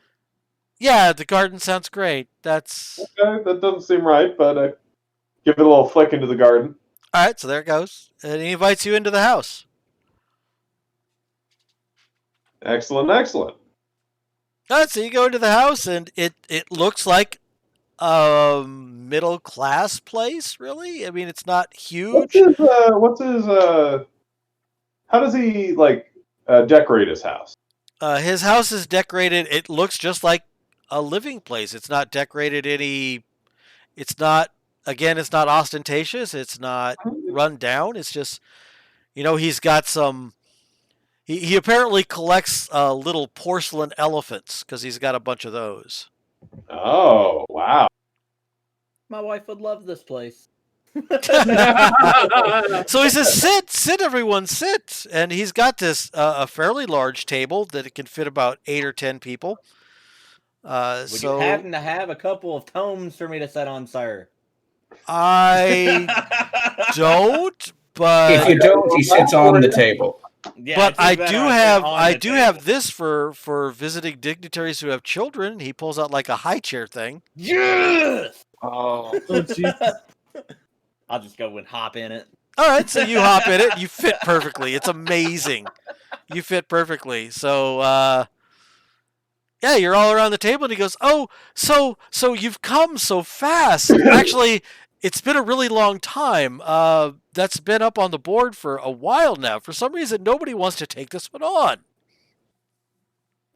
Yeah, the garden sounds great. That's... Okay, that doesn't seem right, but I give it a little flick into the garden. All right, so there it goes. And he invites you into the house. Excellent. All right, so you go into the house, and it looks like a middle-class place, really. I mean, it's not huge. How does he, decorate his house? His house is decorated. It looks just like a living place. It's not decorated it's not ostentatious. It's not run down. It's just, he's got some... He apparently collects little porcelain elephants because he's got a bunch of those. Oh, wow. My wife would love this place. So he says, sit, everyone, sit. And he's got this a fairly large table that it can fit about 8 or 10 people. Would you happen to have a couple of tomes for me to set on, sir? I don't, but... If you don't, he sits on the table. Yeah, but I do have this for visiting dignitaries who have children. He pulls out like a high chair thing. Yes! Oh, jeez. I'll just go and hop in it. All right, so you hop in it. You fit perfectly. It's amazing. You fit perfectly. So, yeah, you're all around the table, and he goes, "Oh, so you've come so fast. Actually, it's been a really long time. That's been up on the board for a while now. For some reason, nobody wants to take this one on."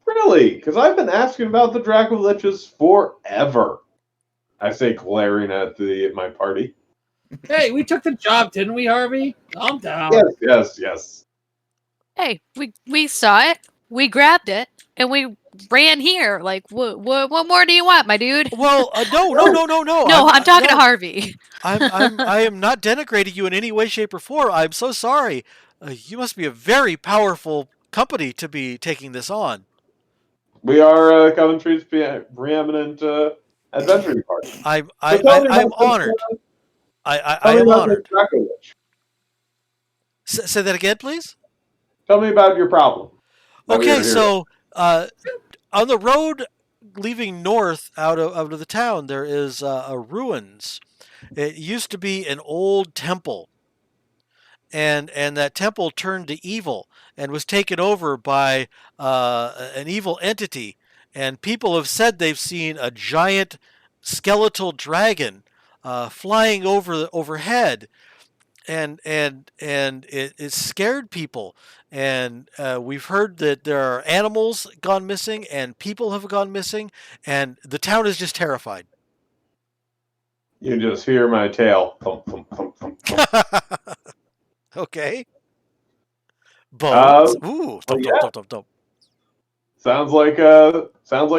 Really? Because I've been asking about the Draco-Liches forever. I say, glaring at my party. Hey, we took the job, didn't we, Harvey? Calm down. Yes. Hey, we saw it, we grabbed it, and we ran here. Like, what more do you want, my dude? Well, no. No, I'm talking to Harvey. I am not denigrating you in any way, shape, or form. I'm so sorry. You must be a very powerful company to be taking this on. We are Coventry's preeminent adventuring party. I'm honored. I am honored. Say that again, please. Tell me about your problem. Okay, so on the road leaving north out of the town, there is a ruins. It used to be an old temple, and that temple turned to evil and was taken over by an evil entity. And people have said they've seen a giant skeletal dragon flying overhead, and it scared people. And we've heard that there are animals gone missing and people have gone missing, and the town is just terrified. You just hear my tail. Thump, thump, thump, thump, thump. Okay. Bones. Ooh. Thump, yeah. thump, thump, thump. Sounds like a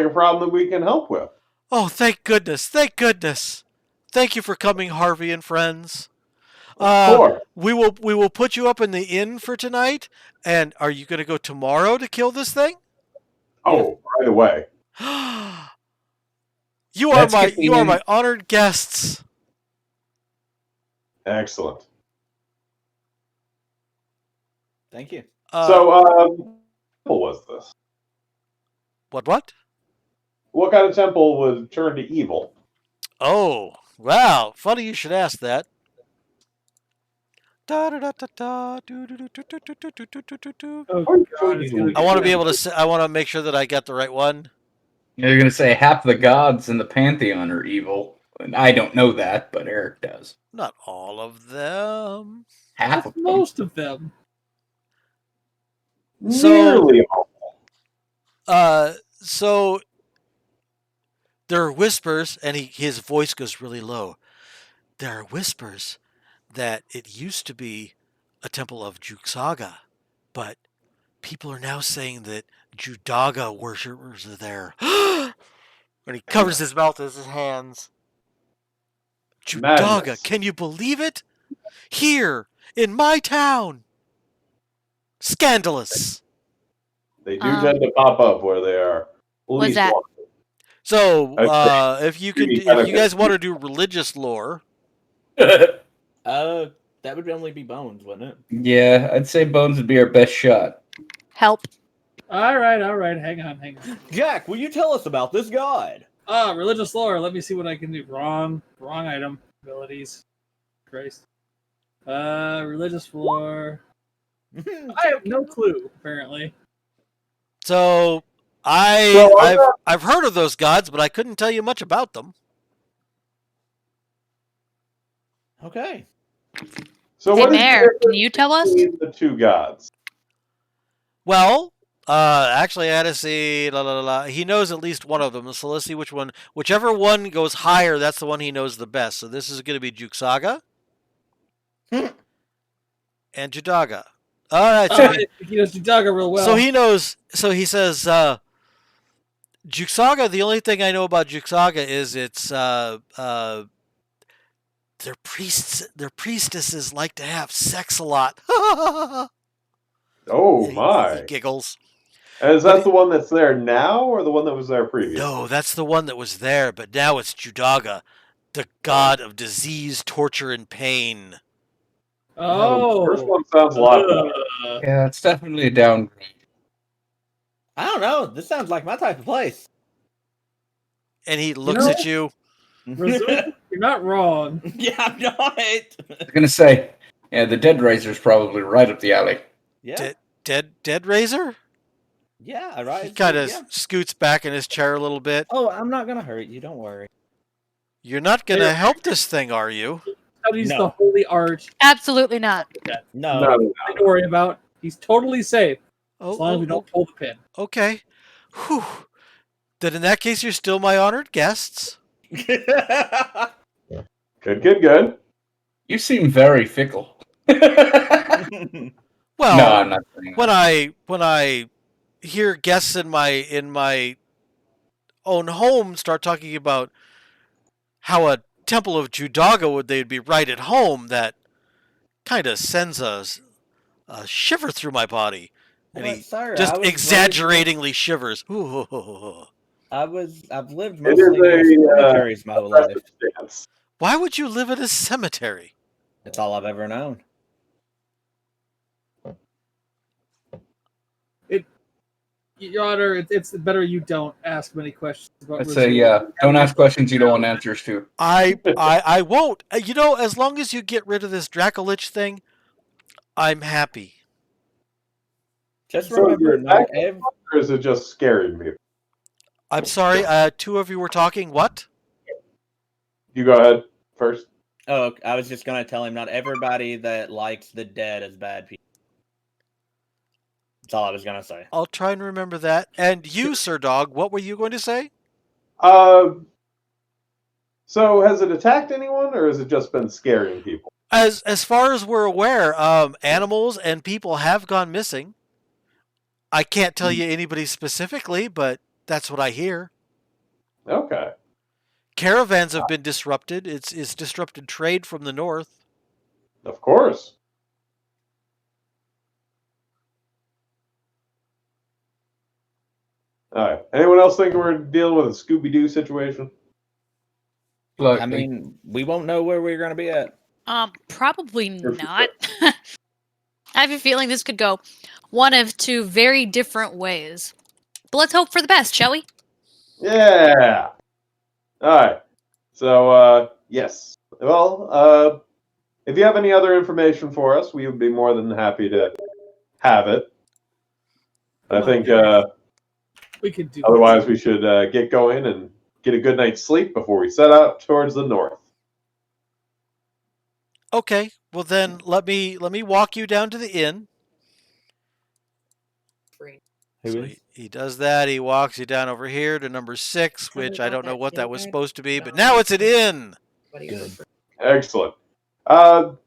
problem that we can help with. Oh, thank goodness. Thank goodness. Thank you for coming, Harvey and friends. Of course. we will put you up in the inn for tonight. And are you going to go tomorrow to kill this thing? Oh, right away. You Let's get the are inn. my honored guests. Excellent. Thank you. So, temple was this? What? What kind of temple would turn to evil? Oh, wow. Funny you should ask that. Da-da-da-da-da, do-do-do-do-do-do-do-do-do-do. Oh, Are you God, it's gonna I want to be be- able to. I want to make sure that I get the right one. You're gonna say half the gods in the pantheon are evil. And I don't know that, but Eric does. Not all of them. Half of them. most of them. So- Nearly all. So there are whispers, and his voice goes really low. There are whispers that it used to be a temple of Juksaga, but people are now saying that Judaga worshippers are there. And he covers his mouth with his hands. Judaga, Madness. can you believe it? Here, in my town. Scandalous. They do tend to pop up where they are. Was that- wanted. So, Okay. if you guys want to do religious lore, That would only be Bones, wouldn't it? Yeah, I'd say Bones would be our best shot. Help. All right. Hang on. Jack, will you tell us about this god? Religious lore. Let me see what I can do. Wrong item. Abilities. Christ. Religious lore. I have no clue. Apparently. so So, I've heard of those gods, but I couldn't tell you much about them. Okay. So Hey, what is the Mayor, difference can you tell us? between the two gods? Well, actually, I had to see. La, la, la, la. He knows at least one of them. So let's see which one. Whichever one goes higher, that's the one he knows the best. So this is going to be Juksaga and Judaga. All right. So, He knows Judaga real well. so he knows. So he says, Juksaga. The only thing I know about Juksaga is it's their priests. Their priestesses like to have sex a lot. Oh He my! giggles. And is that the one that's there now, or the one that was there previously? No, that's the one that was there, but now it's Judaga, the god of disease, torture, and pain. Oh. The first one sounds a lot better. Yeah, it's definitely a downgrade. I don't know. This sounds like my type of place. And he looks know- at you. Resume, you're not wrong. Yeah, I'm not. I was gonna say, yeah, the Dead Razor's probably right up the alley. Yeah. Dead Razor? Yeah, right. He kind of Yeah. scoots back in his chair a little bit. Oh, I'm not gonna hurt you. Don't worry. You're not going to help this thing, are you? Studies No. the holy art. Absolutely not. No. No, Nothing to worry about. He's totally safe Oh, as long as we don't pull the pin. okay. Whew. Then in that case, you're still my honored guests. Good. You seem very fickle. Well, No, I'm not saying that. when I hear guests in my own home start talking about how a temple of Judaga they'd be right at home, that kind of sends a shiver through my body. And Well, he sir, just I was exaggeratingly shivers. Ooh. I've lived It is mostly near cemeteries my whole life. Dance. Why would you live in a cemetery? That's all I've ever known. Your Honor, it's better you don't ask many questions about I'd say, yeah, don't ask questions you don't want answers to. I won't. You know, as long as you get rid of this Dracolich thing, I'm happy. Just So remember, is not that- every. Or is it just scaring me? I'm sorry, two of you were talking. What? You go ahead first. Oh, I was just gonna tell him not everybody that likes the dead is bad people. That's all I was gonna say. I'll try and remember that. And you, Sir Dog, what were you going to say? So has it attacked anyone, or has it just been scaring people? As far as we're aware, animals and people have gone missing. I can't tell you anybody specifically, but that's what I hear. Okay. Caravans have been disrupted. It's disrupted trade from the north. Of course. All right. Anyone else think we're dealing with a Scooby-Doo situation? I mean, we won't know where we're going to be at. Probably not. I have a feeling this could go one of two very different ways. But let's hope for the best, shall we? Yeah. All right. So, yes. Well, if you have any other information for us, we would be more than happy to have it. I think we could do. otherwise we should get going and get a good night's sleep before we set out towards the north. Okay, well then let me walk you down to the inn. So he does that. He walks you down over here to number 6, which I don't know what that was supposed to be, but now it's an inn. Excellent. And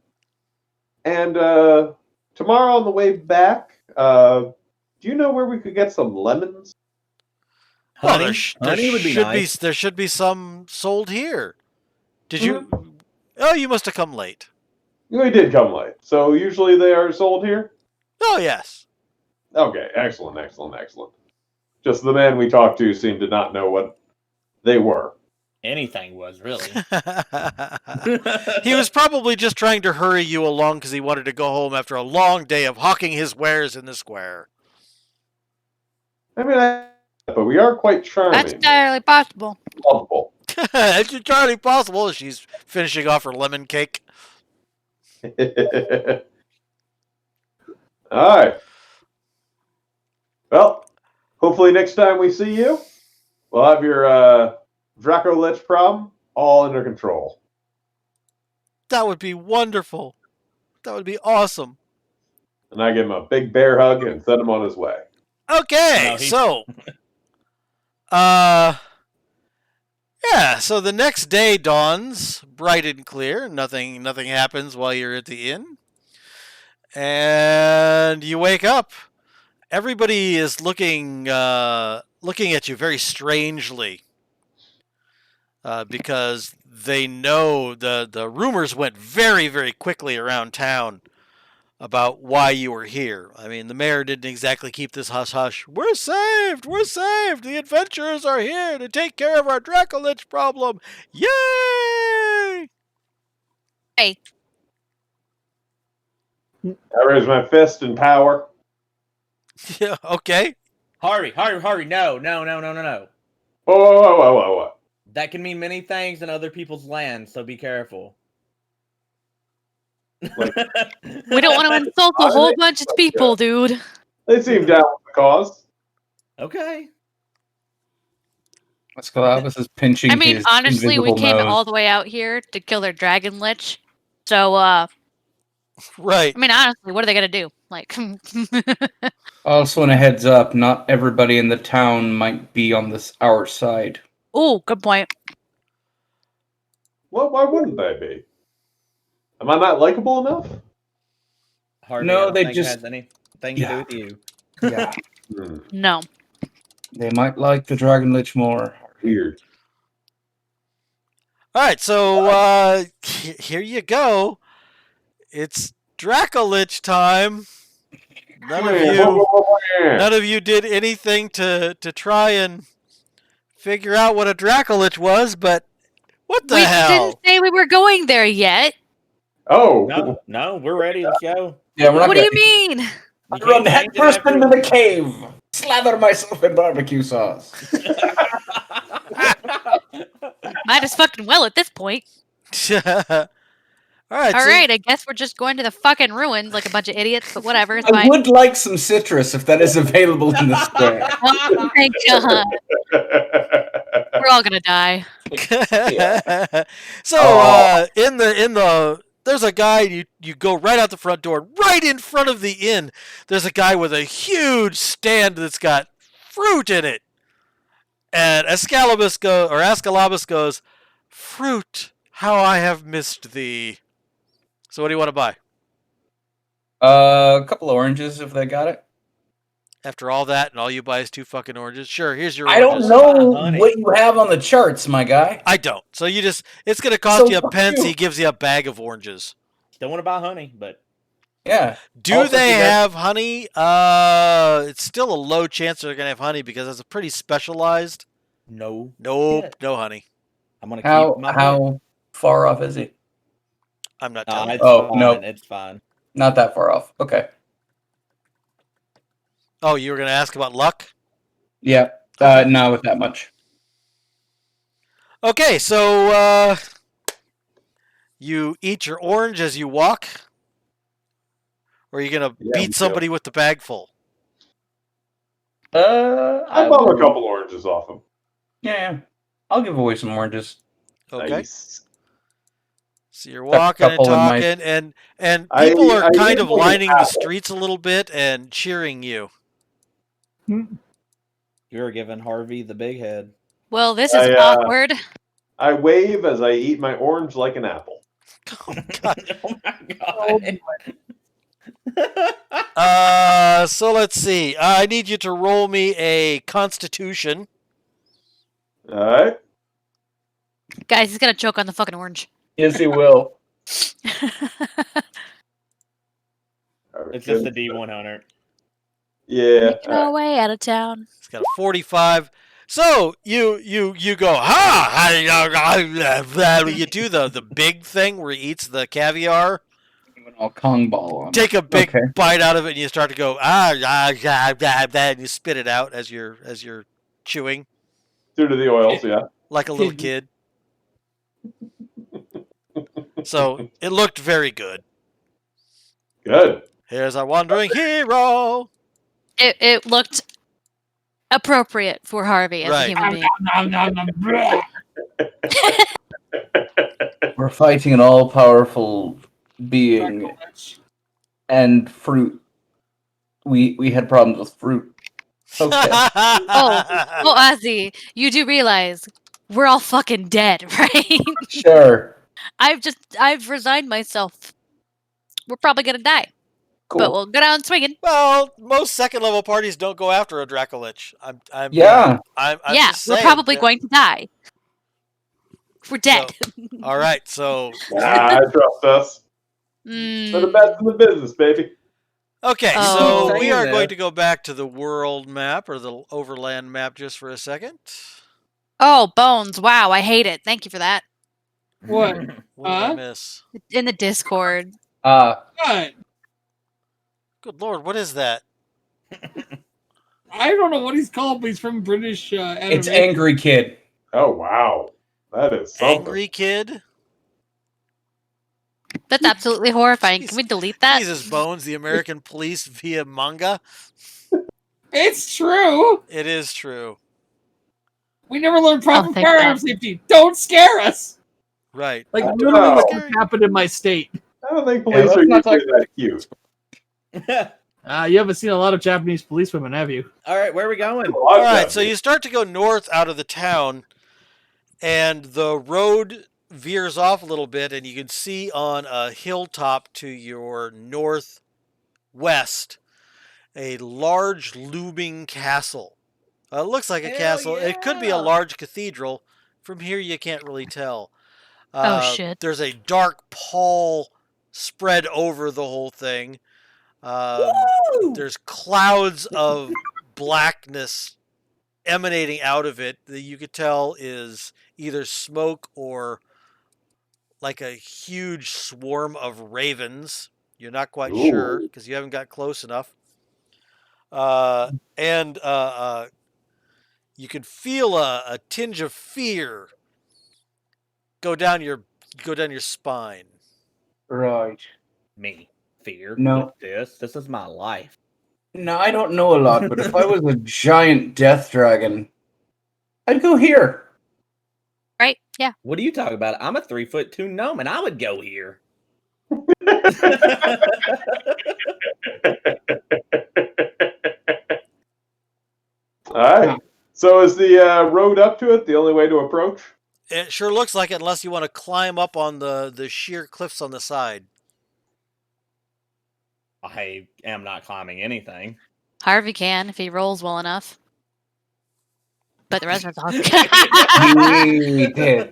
tomorrow on the way back, do you know where we could get some lemons? Well, Honey, honey would be nice. There should be some sold here. Did you? Oh, you must have come late. We did come late. So usually they are sold here? Oh, yes. Okay, excellent. Just the man we talked to seemed to not know what they were. Anything was, really. He was probably just trying to hurry you along because he wanted to go home after a long day of hawking his wares in the square. I mean, but we are quite charming. That's entirely possible. Lovable. It's entirely possible. She's finishing off her lemon cake. All right. Well, hopefully next time we see you, we'll have your Draco Lich problem all under control. That would be wonderful. That would be awesome. And I give him a big bear hug and send him on his way. Okay, so so the next day dawns bright and clear. Nothing happens while you're at the inn. And you wake up. Everybody is looking at you very strangely. Because they know the rumors went very, very quickly around town about why you were here. I mean, the mayor didn't exactly keep this hush-hush. We're saved! We're saved! The adventurers are here to take care of our Dracolich problem! Yay! Hey. I raise my fist in power. Yeah, okay. Harvey, no. Whoa. That can mean many things in other people's land, so be careful. Like, We don't want to insult a whole bunch of people, dude. they seem down with the cause. Okay. Escalabus is pinching I mean, his honestly, we invisible came nose. all the way out here to kill their dragon lich. So, Right. I mean, honestly, what are they gonna do? Like, Also, in a heads up, not everybody in the town might be on our side. oh, good point. Well, why wouldn't they be? Am I not likable enough? Harvey, No, I don't they think just- it has anything to do with you. Yeah. No. They might like the Dragon Lich more. Weird. All right, so here you go. It's Dracolich time. None of you did anything to try and figure out what a Dracolich was, but what the hell? We didn't say we were going there yet. Oh. No, we're ready. Let's go. Yeah, we're not What do you mean? I run headfirst into the cave. Slather myself in barbecue sauce. Might as fucking well at this point. All right. All right, I guess we're just going to the fucking ruins like a bunch of idiots, but whatever, it's I fine. would like some citrus if that is available in the square. Oh, thank God. We're all gonna die. So in the there's a guy, you go right out the front door, right in front of the inn. There's a guy with a huge stand that's got fruit in it. And Ascalabus goes, "Fruit, how I have missed thee." So what do you want to buy? A couple of oranges if they got it. After all that, and all you buy is 2 fucking oranges? Sure, here's your I oranges. don't know Honey. what you have on the charts, my guy. I don't. So it's going to cost So you a fuck pence. you. He gives you a bag of oranges. still want to buy honey, but Yeah. Do Also, they you guys- have honey? It's still a low chance they're gonna have honey because it's a pretty specialized. no. Nope, shit. no honey. I'm gonna keep my. How far off is he? I'm not No, telling you. it's Oh, fine. no. It's fine. Not that far off. Okay. Oh, you were gonna ask about luck? Yeah. Not with that much. Okay, so you eat your orange as you walk, or are you gonna Yeah, me beat too. somebody with the bag full? I bought a couple oranges off him. Yeah. I'll give away some oranges. Okay. Nice. So you're Got a walking and couple in my- talking, and people are I kind ate of like an lining the apple. streets a little bit and cheering you. You're giving Harvey the big head. Well, this is I, awkward. I wave as I eat my orange like an apple. Oh God. Oh my god. So let's see. I need you to roll me a Constitution. All right. Guys, he's gonna choke on the fucking orange. Yes, he will. It's just the D100. Yeah. Making our way out of town. It's got a 45. So you go you do the big thing where he eats the caviar. I'll Kong ball on. Take a big Okay. bite out of it, and you start to go and you spit it out as you're chewing Due to the oils, yeah. like a little kid. So it looked very good. Good. Here's our wandering hero. It looked appropriate for Harvey as Right. a human being. Nom, nom, nom, bleh. We're fighting an all-powerful being and fruit. We had problems with fruit. Okay. Oh, Ozzy, you do realize we're all fucking dead, right? Sure. I've resigned myself. We're probably gonna die, Cool. but we'll go down swinging. Well, most second level parties don't go after a Dracolich. I'm Yeah. I'm Yeah, just we're saying probably that- going to die. We're dead. All right, so I trust us. We're the Mm, best in the business, baby. okay, Oh. so Saying we are that. going to go back to the world map or the overland map just for a second. oh, bones! Wow, I hate it. Thank you for that. What? What did I Huh? miss? In the Discord. What? Good lord, what is that? I don't know what he's called, but he's from British anime. It's Angry Kid. Oh, wow. That is something. Angry Kid? That's absolutely horrifying. Can we delete that? Jesus Bones, the American police via manga? It's true. It is true. We never learned proper thank firearm God. safety. Don't scare us. Right. Like Oh, literally, no. what happened in my state. I don't think Yeah, police let's are not usually talk- that cute. You haven't seen a lot of Japanese policewomen, have you? All right, where are we going? All right, so you start to go north out of the town, and the road veers off a little bit, and you can see on a hilltop to your northwest a large looming castle. It looks like a Hell castle. It could be a yeah. large cathedral. From here, you can't really tell. Oh, shit. There's a dark pall spread over the whole thing. There's clouds of blackness emanating out of it that you could tell is either smoke or like a huge swarm of ravens. You're not quite sure Ooh. because you haven't got close enough. And you can feel a tinge of fear go down your spine. Right. Me. Fear. No. This is my life. No, I don't know a lot, but if I was a giant death dragon, I'd go here. Right? Yeah. What are you talking about? I'm a 3'2" gnome, and I would go here. All right. So is the road up to it the only way to approach? It sure looks like it, unless you want to climb up on the sheer cliffs on the side. I am not climbing anything. Harvey can if he rolls well enough. But the rest of us all. He did.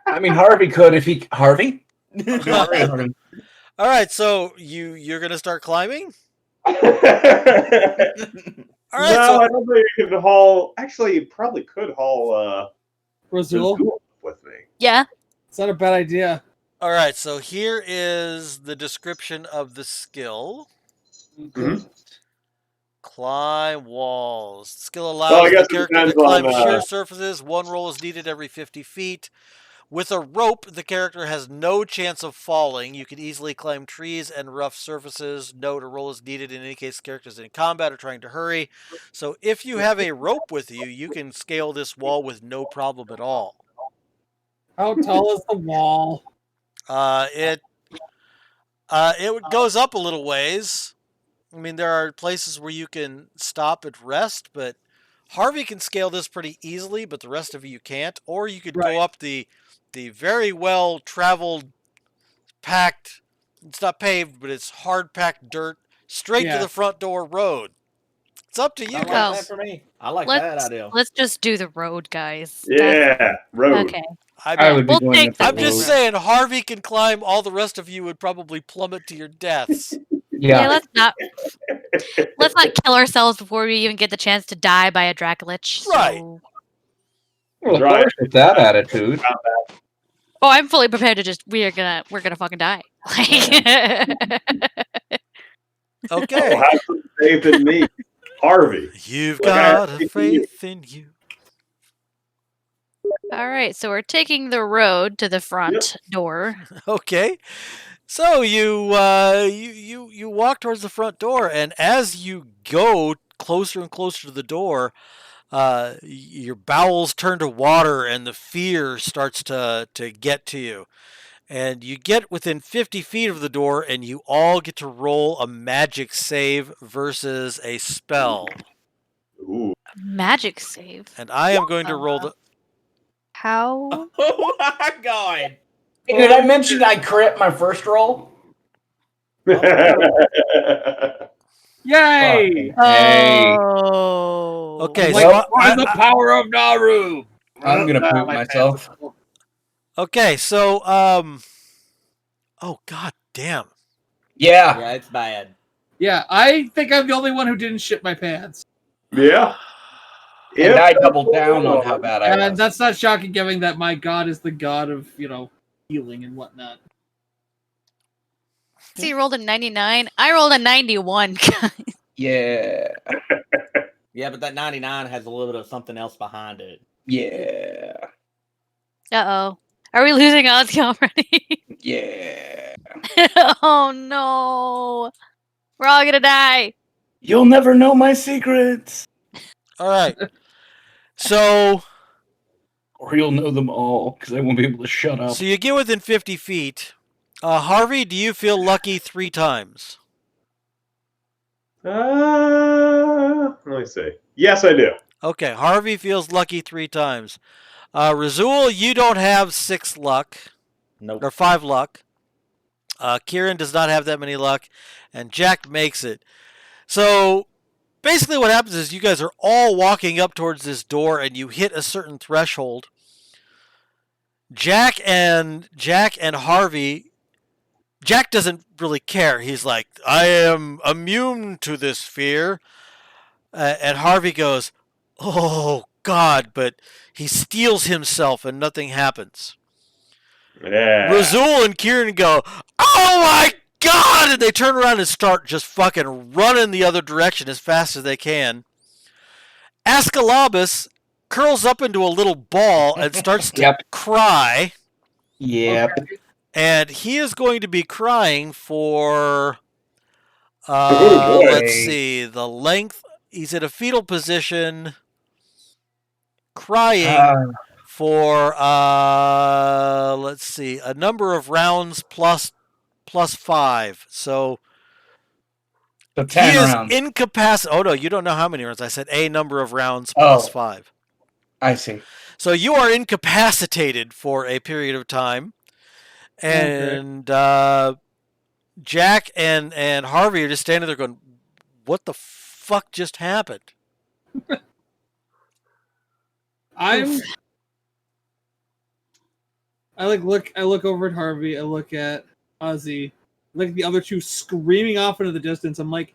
I mean, Harvey could if he Harvey. All right, so you're gonna start climbing. All right, No, so I don't think you could haul. Actually, you probably could haul Razul? Razul with me. Yeah. It's not a bad idea. all right, so here is the description of the skill. Mhm. Climb walls. Skill Well, allows I the guess it character to depends climb on, sheer surfaces. One roll is needed every 50 feet. With a rope, the character has no chance of falling. You can easily climb trees and rough surfaces. Note, a roll is needed in any case the character is in combat or trying to hurry. So if you have a rope with you, you can scale this wall with no problem at all. How tall is the wall? It goes up a little ways. I mean, there are places where you can stop and rest, but Harvey can scale this pretty easily, but the rest of you can't. Or you could go up the very well traveled, packed. It's not paved, but it's hard packed dirt straight to Yeah. the front door road. It's up to you I like guys. that for me. I like that idea. Let's just do the road, guys. Yeah, road. Okay. I would be We'll going take with the I'm just road. saying, Harvey can climb. All the rest of you would probably plummet to your deaths. Yeah, let's not kill ourselves before we even get the chance to die by a Dracolich. Right. So... Well, of Right. course, with that attitude. Oh, I'm fully prepared to just we're gonna fucking die. Okay. Have some faith in me, Harvey. You've Like, got a faith in you. All right, so we're taking the road to the front door. Okay. So you walk towards the front door, and as you go closer and closer to the door, your bowels turn to water, and the fear starts to get to you. And you get within 50 feet of the door, and you all get to roll a magic save versus a spell. Ooh. Magic save. And I am going to roll the. How? Oh my god! Hey, did I mention I crit my first roll? Yay! Hey, Oh. Okay, Like, so by the power of Naru! I'm gonna poop my myself. pants. okay, so oh god damn. Yeah. Yeah, it's bad. Yeah, I think I'm the only one who didn't shit my pants. Yeah. And I doubled down on how bad I And was. that's not shocking given that my god is the god of, healing and whatnot. So you rolled a 99. I rolled a 91. Yeah. Yeah, but that 99 has a little bit of something else behind it. Yeah. Uh-oh. Are we losing Ozzy already? Yeah. Oh no. We're all gonna die. You'll never know my secrets. All right. So Or you'll know them all, because I won't be able to shut up. you get within 50 feet. Harvey, do you feel lucky 3 times? Let me see. Yes, I do. Okay, Harvey feels lucky 3 times. Razul, you don't have 6 luck. Nope. Or 5 luck. Kieran does not have that many luck. And Jack makes it. So basically what happens is you guys are all walking up towards this door and you hit a certain threshold. Jack and Harvey, Jack doesn't really care. He's like, I am immune to this fear. And Harvey goes, oh God, but he steels himself and nothing happens. Yeah. Razul and Kieran go, oh my God! And they turn around and start just fucking running the other direction as fast as they can. Ascalabus curls up into a little ball and starts to cry. Yep. Okay. And he is going to be crying for, Oh, boy. let's see, the length. He's in a fetal position, crying for, let's see, a number of rounds plus 5. So So he 10 is rounds. incapacitated. Oh, no, you don't know how many rounds. I said a number of rounds plus 5. I see. So you are incapacitated for a period of time. And Jack and Harvey are just standing there going, what the fuck just happened? I look over at Harvey, I look at Ozzy, I look at the other two screaming off into the distance. I'm like,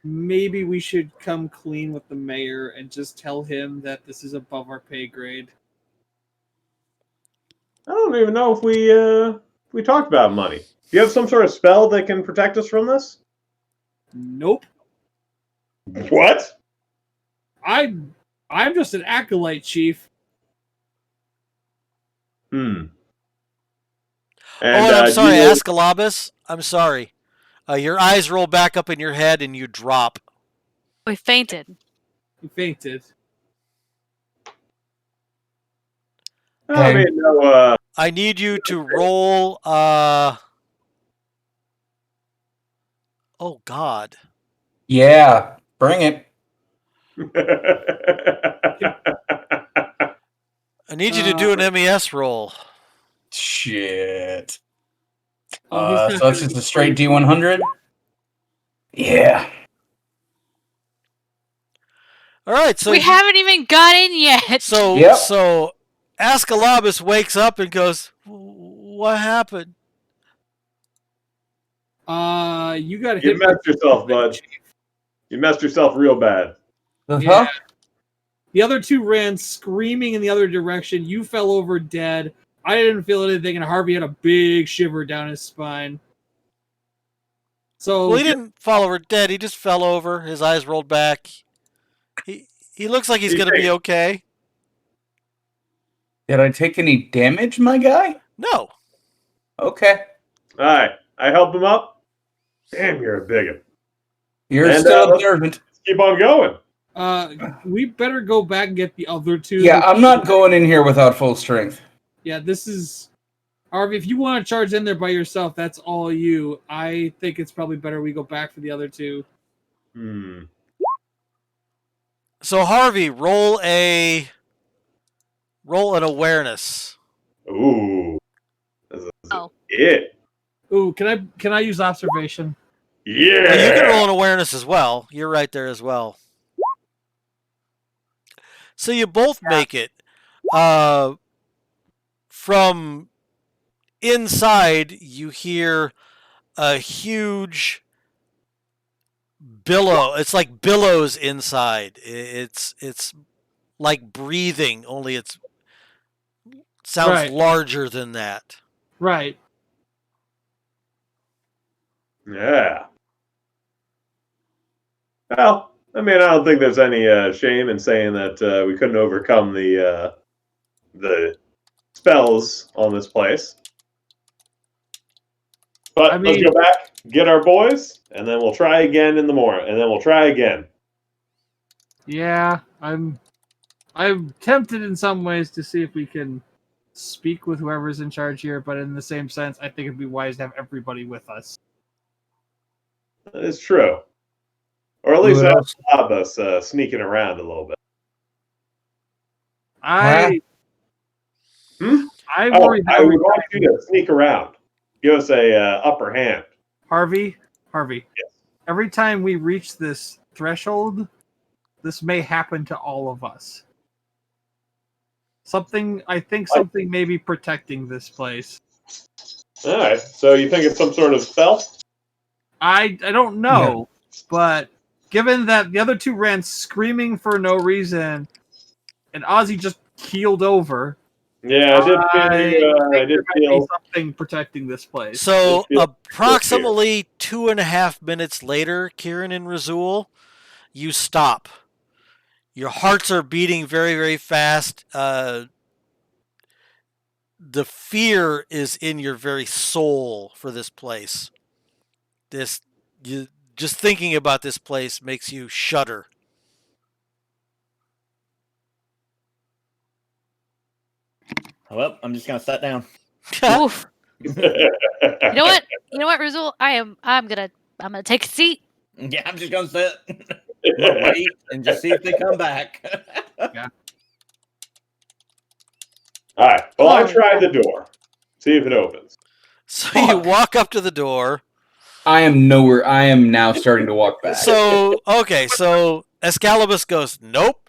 maybe we should come clean with the mayor and just tell him that this is above our pay grade. I don't even know if we talked about money. Do you have some sort of spell that can protect us from this? Nope. What? I'm just an acolyte, Chief. And, I'm sorry, you know, Ascalabus. I'm sorry. Your eyes roll back up in your head and you drop. We fainted. You fainted. I mean, no, I need you to roll. Oh God. Yeah, bring it. I need you to do an MES roll. Shit. Oh, he's not So that's gonna just be a straight crazy. D100? Yeah. All right, so we haven't even got in yet. Yep. So Ascalabus wakes up and goes, "What happened?" You got hit. You messed yourself, bud. You messed yourself real bad. Yeah. The other two ran screaming in the other direction. You fell over dead. I didn't feel anything, and Harvey had a big shiver down his spine. So Well, he didn't fall over dead. He just fell over. His eyes rolled back. He looks like he's going to be okay. Did I take any damage, my guy? No. Okay. All right, I help him up. Damn, you're a bigot. You're still observant. Let's keep on going. We better go back and get the other two. Yeah, I'm not going in here without full strength. Yeah, this is... Harvey, if you want to charge in there by yourself, that's all you. I think it's probably better we go back for the other two. So Harvey, roll an awareness. Ooh. Oh. It. Ooh, can I use observation? Yeah. You can roll an awareness as well. You're right there as well. So you both make it. From inside, you hear a huge billow. It's like billows inside. It's like breathing, only it sounds larger than that. Right. Yeah. Well, I mean, I don't think there's any shame in saying that we couldn't overcome the spells on this place. But let's go back, get our boys, and then we'll try again in the morning, and then we'll try again. Yeah, I'm tempted in some ways to see if we can speak with whoever's in charge here, but in the same sense, I think it'd be wise to have everybody with us. That is true. Or at least stop us sneaking around a little bit. I worry. I would want you to sneak around. Give us a upper hand. Harvey. Yes. Every time we reach this threshold, this may happen to all of us. Something may be protecting this place. All right. So you think it's some sort of spell? I don't know, but given that the other two ran screaming for no reason, and Ozzy just keeled over. Yeah, I did feel something protecting this place. So approximately 2.5 minutes later, Kieran and Razul, you stop. Your hearts are beating very, very fast. The fear is in your very soul for this place. Just thinking about this place makes you shudder. Well, I'm just gonna sit down. Oof. You know what, Rizul? I'm gonna take a seat. Yeah, I'm just gonna sit. Wait and just see if they come back. Yeah. All right. Well, I tried the door. See if it opens. So you walk up to the door. I am now starting to walk back. So Escalibus goes, nope.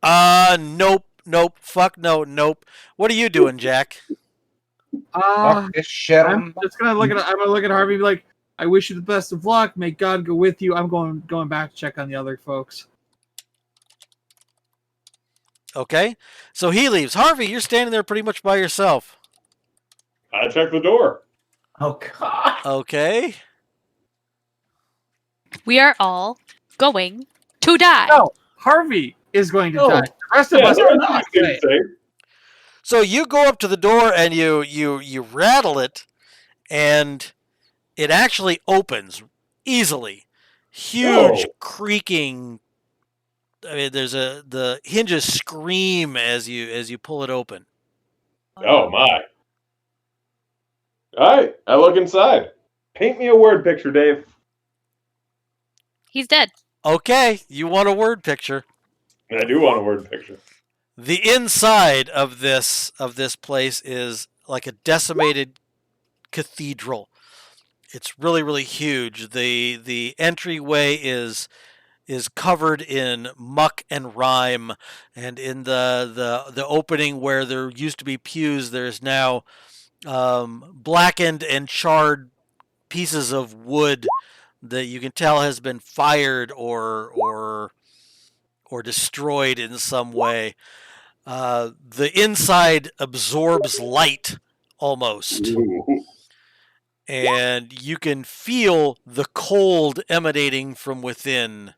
Nope. Fuck no. Nope. What are you doing, Jack? Fuck this shit. I'm just gonna look at. I'm gonna look at Harvey. And be like, I wish you the best of luck. May God go with you. I'm going back to check on the other folks. Okay. So he leaves. Harvey, you're standing there pretty much by yourself. I checked the door. Oh god. Okay. We are all going to die. No, Harvey is going to No. die. The rest of Yeah, us the are rest not. of you seem safe. So you go up to the door and you rattle it, and it actually opens easily. Huge Oh. creaking. I mean, the hinges scream as you pull it open. Oh my. Alright, I look inside. Paint me a word picture, Dave. He's dead. Okay, you want a word picture. I do want a word picture. The inside of this place is like a decimated cathedral. It's really, really huge. The entryway is covered in muck and rime, and in the opening where there used to be pews, there's now blackened and charred pieces of wood that you can tell has been fired or destroyed in some way. The inside absorbs light almost, Ooh. and you can feel the cold emanating from within.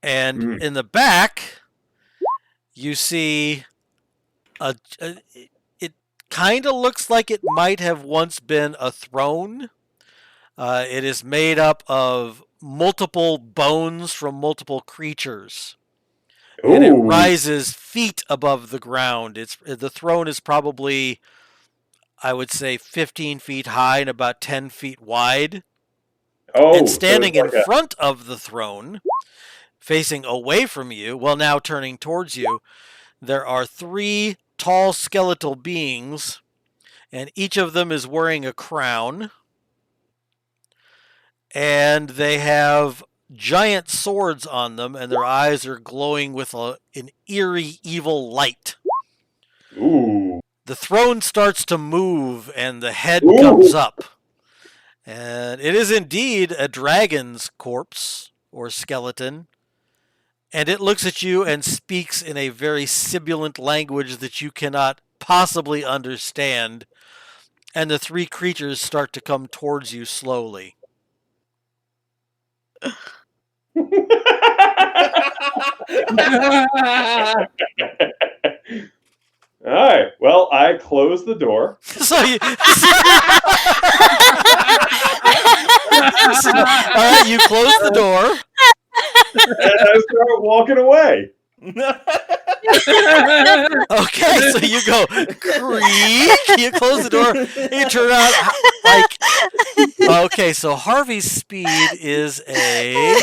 And in the back, you see it kind of looks like it might have once been a throne. It is made up of multiple bones from multiple creatures. And it Ooh. rises feet above the ground. The throne is probably, I would say, 15 feet high and about 10 feet wide. Oh, And so standing it's like in front of the throne, facing away from you, well, now turning towards you, there are 3 tall skeletal beings, and each of them is wearing a crown. And they have giant swords on them, and their eyes are glowing with an eerie, evil light. Ooh. The throne starts to move, and the head Ooh. comes up. And it is indeed a dragon's corpse, or skeleton. And it looks at you and speaks in a very sibilant language that you cannot possibly understand. And the 3 creatures start to come towards you slowly. Alright, well, I close the door. So you, all right, you close the door. And I start walking away. Okay, so you go creak. You close the door. And you turn around like. Okay, so Harvey's speed is a.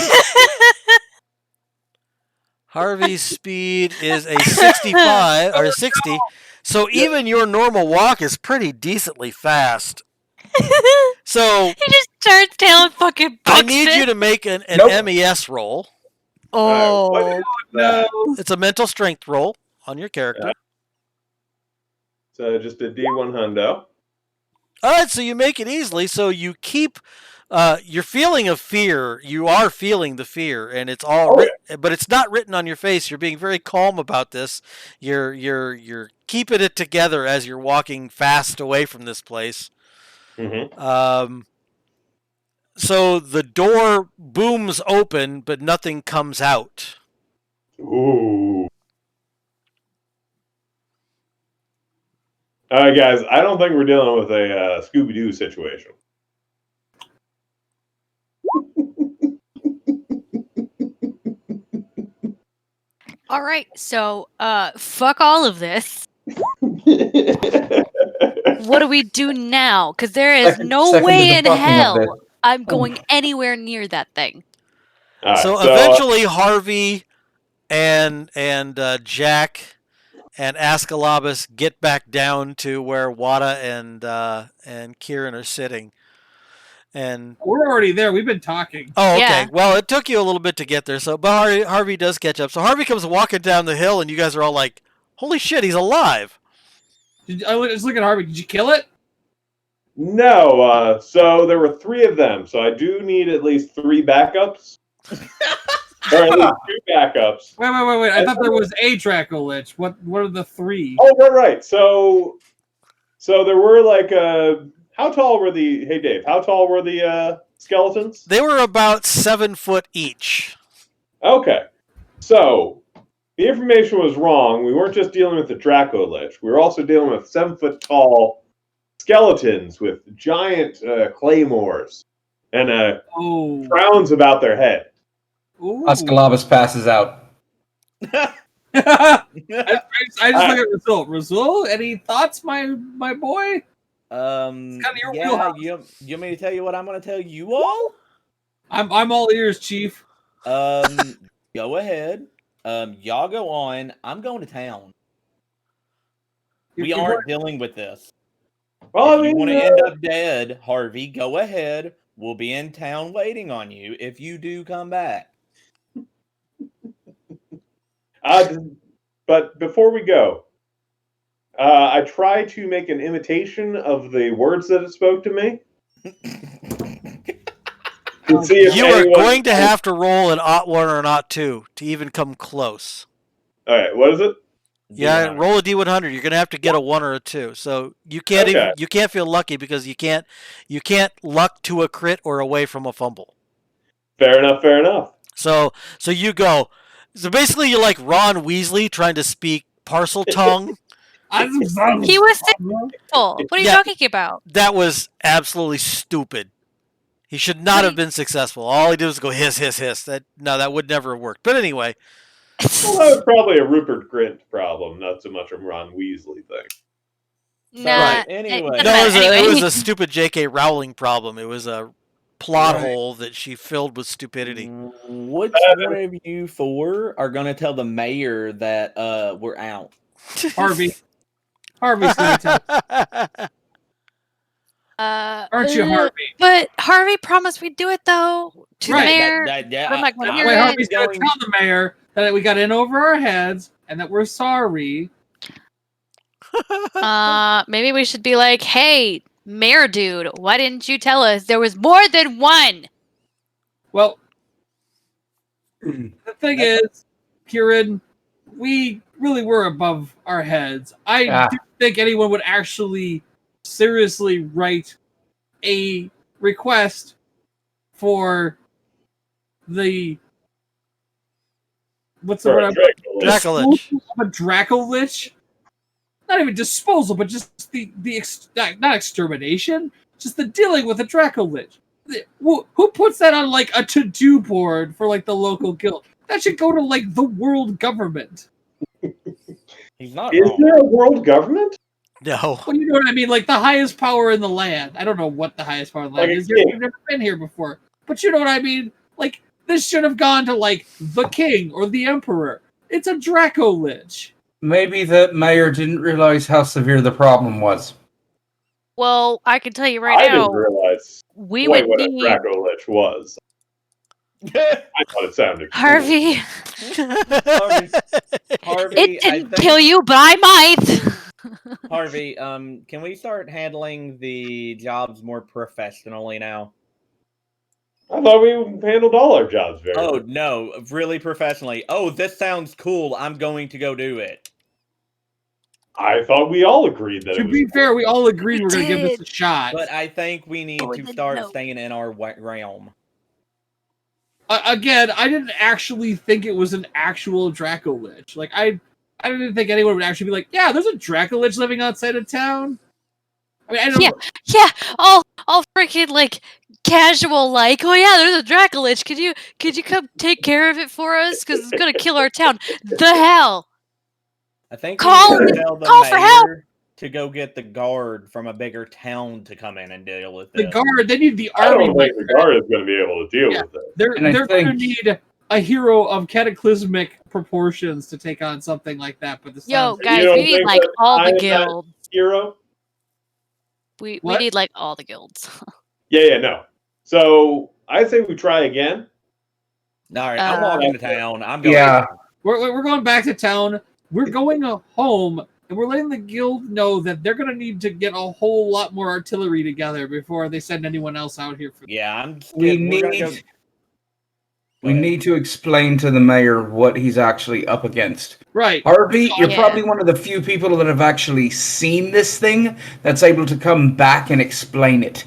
Harvey's speed is a 65 or 60. So even your normal walk is pretty decently fast. So He just turns tail and fucking I books need it. you to make an Nope. MES roll. Oh. No. It's a mental strength roll on your character. So just a D1 hundo. All right, so you make it easily. So you keep your feeling of fear. You are feeling the fear, and it's all, but it's not written on your face. You're being very calm about this. You're keeping it together as you're walking fast away from this place. Mm-hmm. So the door booms open, but nothing comes out. Ooh. All right, guys. I don't think we're dealing with a Scooby-Doo situation. All right, so fuck all of this. What do we do now? Because there is no Second way to in the fucking of hell this. I'm going anywhere near that thing. All right, So eventually, Harvey and Jack and Ascalabus get back down to where Wada and Kieran are sitting, And We're already there. We've been talking. oh, okay. Yeah. Well, it took you a little bit to get there. So, but Harvey does catch up. So Harvey comes walking down the hill, and you guys are all like, "Holy shit, he's alive!" Just look at Harvey. Did you kill it? No, so there were 3 of them, so I do need at least 3 backups. Or at least 2 backups. Wait. I thought there was a Draco-Lich. What are the 3? Oh, right. So there were like how tall were the? Hey, Dave, how tall were the skeletons? They were about 7 foot each. Okay, so the information was wrong. We weren't just dealing with the Draco-Lich. We were also dealing with 7 foot tall skeletons with giant claymores and crowns about their head. Ascalabus passes out. I just look at Razul. Razul, any thoughts, my boy? It's kinda your wheelhouse. You want me to tell you what I'm going to tell you all? I'm all ears, Chief. Go ahead. Y'all go on. I'm going to town. We aren't dealing with this. Well, If you want to end up dead, Harvey, go ahead. We'll be in town waiting on you if you do come back. But before we go, I try to make an imitation of the words that it spoke to me. You are going to have to roll an ot 1 or an ot 2 to even come close. All right, what is it? Yeah, roll a d100. You're going to have to get a 1 or a 2. So you can't you can't feel lucky because you can't luck to a crit or away from a fumble. Fair enough. So you go. So basically, you're like Ron Weasley trying to speak parcel tongue. He was successful. What are you talking about? That was absolutely stupid. He should not have been successful. All he did was go hiss, hiss, hiss. That would never have worked. But anyway. Well, that was probably a Rupert Grint problem, not so much a Ron Weasley thing. Nah. Right. Anyway. No, it was a stupid J.K. Rowling problem. It was a plot hole that she filled with stupidity. Which one of you 4 are going to tell the mayor that we're out? Harvey's gonna tell. Aren't you, Harvey? But Harvey promised we'd do it though to the mayor. I'm not going to hear it. Harvey's gonna tell the mayor that we got in over our heads and that we're sorry. Maybe we should be like, hey, mayor dude, why didn't you tell us there was more than one? Well, the thing is, Kieran, we really were above our heads. I don't think anyone would actually seriously write a request for the what's the word? Draco-Lich. A Draco-Lich? Not even disposal, but just the not extermination, just the dealing with a Draco-Lich. Who puts that on like a to-do board for like the local guild? That should go to like the world government. He's not Is wrong. there a world government? No. Well, you know what I mean? Like the highest power in the land. I don't know what the highest power in the land is. You've never been here before. But you know what I mean? Like, this should have gone to, like, the king or the emperor. It's a Draco-Lich. Maybe the mayor didn't realize how severe the problem was. Well, I can tell you right I now. didn't realize we what would a need Draco-Lich was. I thought it sounded cool. Harvey. Harvey, It didn't kill you, but I might. Harvey, can we start handling the jobs more professionally now? I thought we handled all our jobs very Oh, well. no, really professionally. Oh, this sounds cool. I'm going to go do it. I thought we all agreed that To it was be fair, we all agreed we're going to give this a shot. But I think we need Oh, to then start no. staying in our realm. Again, I didn't actually think it was an actual Draco-Lich. Like, I didn't think anyone would actually be like, yeah, there's a Draco-Lich living outside of town. I mean, I don't know. Yeah, all freaking like casual, like, oh yeah, there's a Draco-Lich. Could you come take care of it for us? Because it's gonna kill our town. The hell! I think Call- we need to tell the call for help! mayor to go get the guard from a bigger town to come in and deal with The this. guard, they need the I army. don't think the guard is going to be able to deal with it. They're And I going to think- need a hero of cataclysmic proportions to take on something like that. But the Yo, sounds- guys, don't we need think like that all the I'm that- guilds. Hero? We What? need like all the guilds. Yeah, no. So I say we try again. All right, I'm walking to town. I'm going. Yeah. We're going back to town. We're going home, and we're letting the guild know that they're going to need to get a whole lot more artillery together before they send anyone else out here. Yeah, I'm. We we're gonna need go. we ahead. need to explain to the mayor what he's actually up against. Right. Harvey, you're Yeah. probably one of the few people that have actually seen this thing that's able to come back and explain it.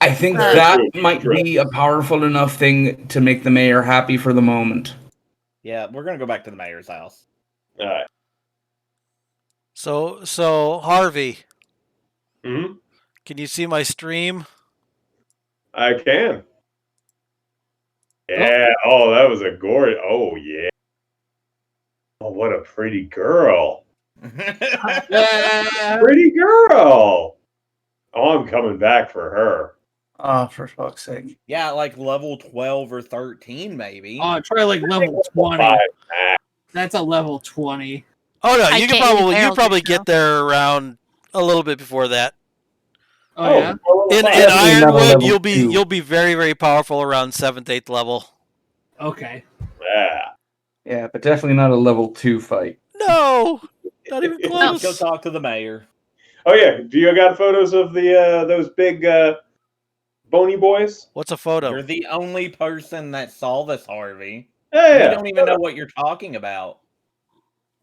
I think that might be a powerful enough thing to make the mayor happy for the moment. Yeah, we're gonna go back to the mayor's house. All right. So Harvey, Hmm. can you see my stream? I can. Yeah. Oh, that was a gorgeous. Oh, yeah. Oh, what a pretty girl. Yeah. Pretty girl. Oh, I'm coming back for her. Oh, for fuck's sake. Yeah, like level 12 or 13, maybe. Try like level 20. Five. That's a level 20. Oh no, I you can can't use probably barrel probably now. get there around a little bit before that. Oh, yeah? In Definitely not a Ironwood, level you'll 2. be very, very powerful around 7th, 8th level. Okay. Yeah. Yeah, but definitely not a level 2 fight. No, not even Let's go close. talk to the mayor. Oh yeah. Do you got photos of the those big bony boys? What's a photo? You're the only person that saw this, Harvey. Yeah. We Yeah. don't even know what you're talking about.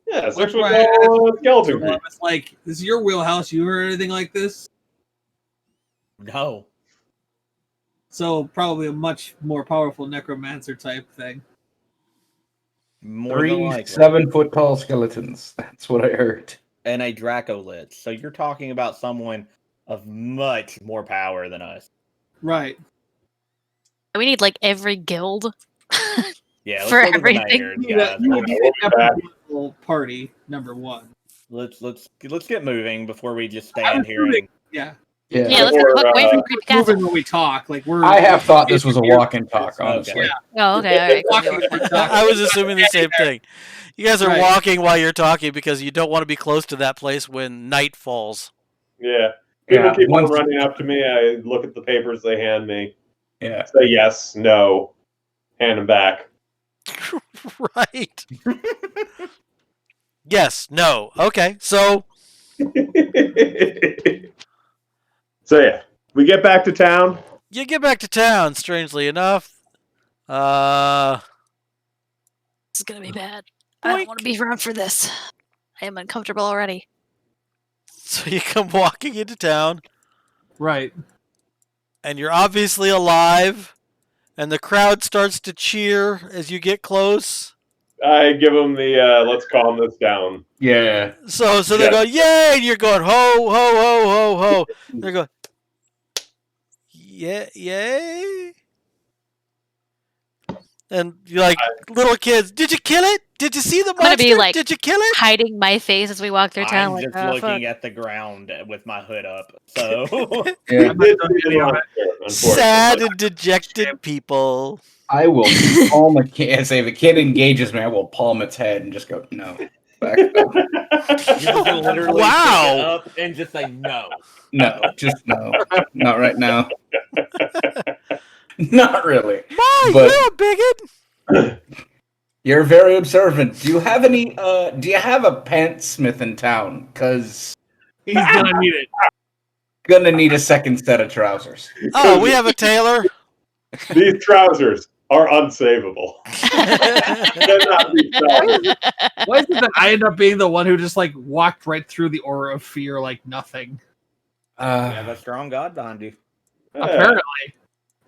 Yeah. Which Sexual one? So skeleton creep. it's like, this is your wheelhouse. You heard anything like this? No. So probably a much more powerful necromancer type thing. More than 3 likely. 7-foot tall skeletons. That's what I heard. And a Dracolich. So you're talking about someone of much more power than us. Right. We need like every guild. Yeah, let's For go to the everything. mayor, You guys. would be we'll an be back. epic party, number one. Let's get moving before we just I'm stand here and assuming- Yeah. Yeah. Yeah, let's Or, walk away from Creepy Castle. Moving when we talk. Like we're I have thought this was a walk and talk, honestly. Okay. Oh, okay, all right. Walking when we talk. I was assuming the same thing. You guys are Right. walking while you're talking because you don't want to be close to that place when night falls. Yeah. People Yeah, keep on once- running up to me. I look at the papers they hand me. Yeah. Say yes, no, hand them back. Right. Yes, no. Okay, so So yeah, we get back to town. you get back to town, strangely enough. This is gonna be bad. I Boink. don't want to be around for this. I am uncomfortable already. So you come walking into town, Right. and you're obviously alive, and the crowd starts to cheer as you get close. I give them the let's calm this down. Yeah. So they're Yeah. going, yay! And you're going, ho, ho, ho, ho, ho. They're going, yeah, yay! And you're like, little kids, did you kill it? Did you see the gonna monster? be like- Did you kill it? Hiding my face as we walk through town. I'm Like, just oh, looking fuck. at the ground with my hood up. So Yeah. I did see the monster, unfortunately. Sad and dejected people. I will palm a kid. Say if a kid engages me, I will palm its head and just go, no. Back up. you just literally Wow. pick it up and just say no. No, just no. Not right now. Not really. Ma, But- you're a bigot. You're very observant. Do you have any do you have a pantsmith in town? Cause He's gonna need it. gonna need a second set of trousers. Oh, we have a tailor. These trousers are unsavable. Cannot be salvaged. Why is it that I end up being the one who just like walked right through the aura of fear like nothing? You have a strong god behind you. Apparently.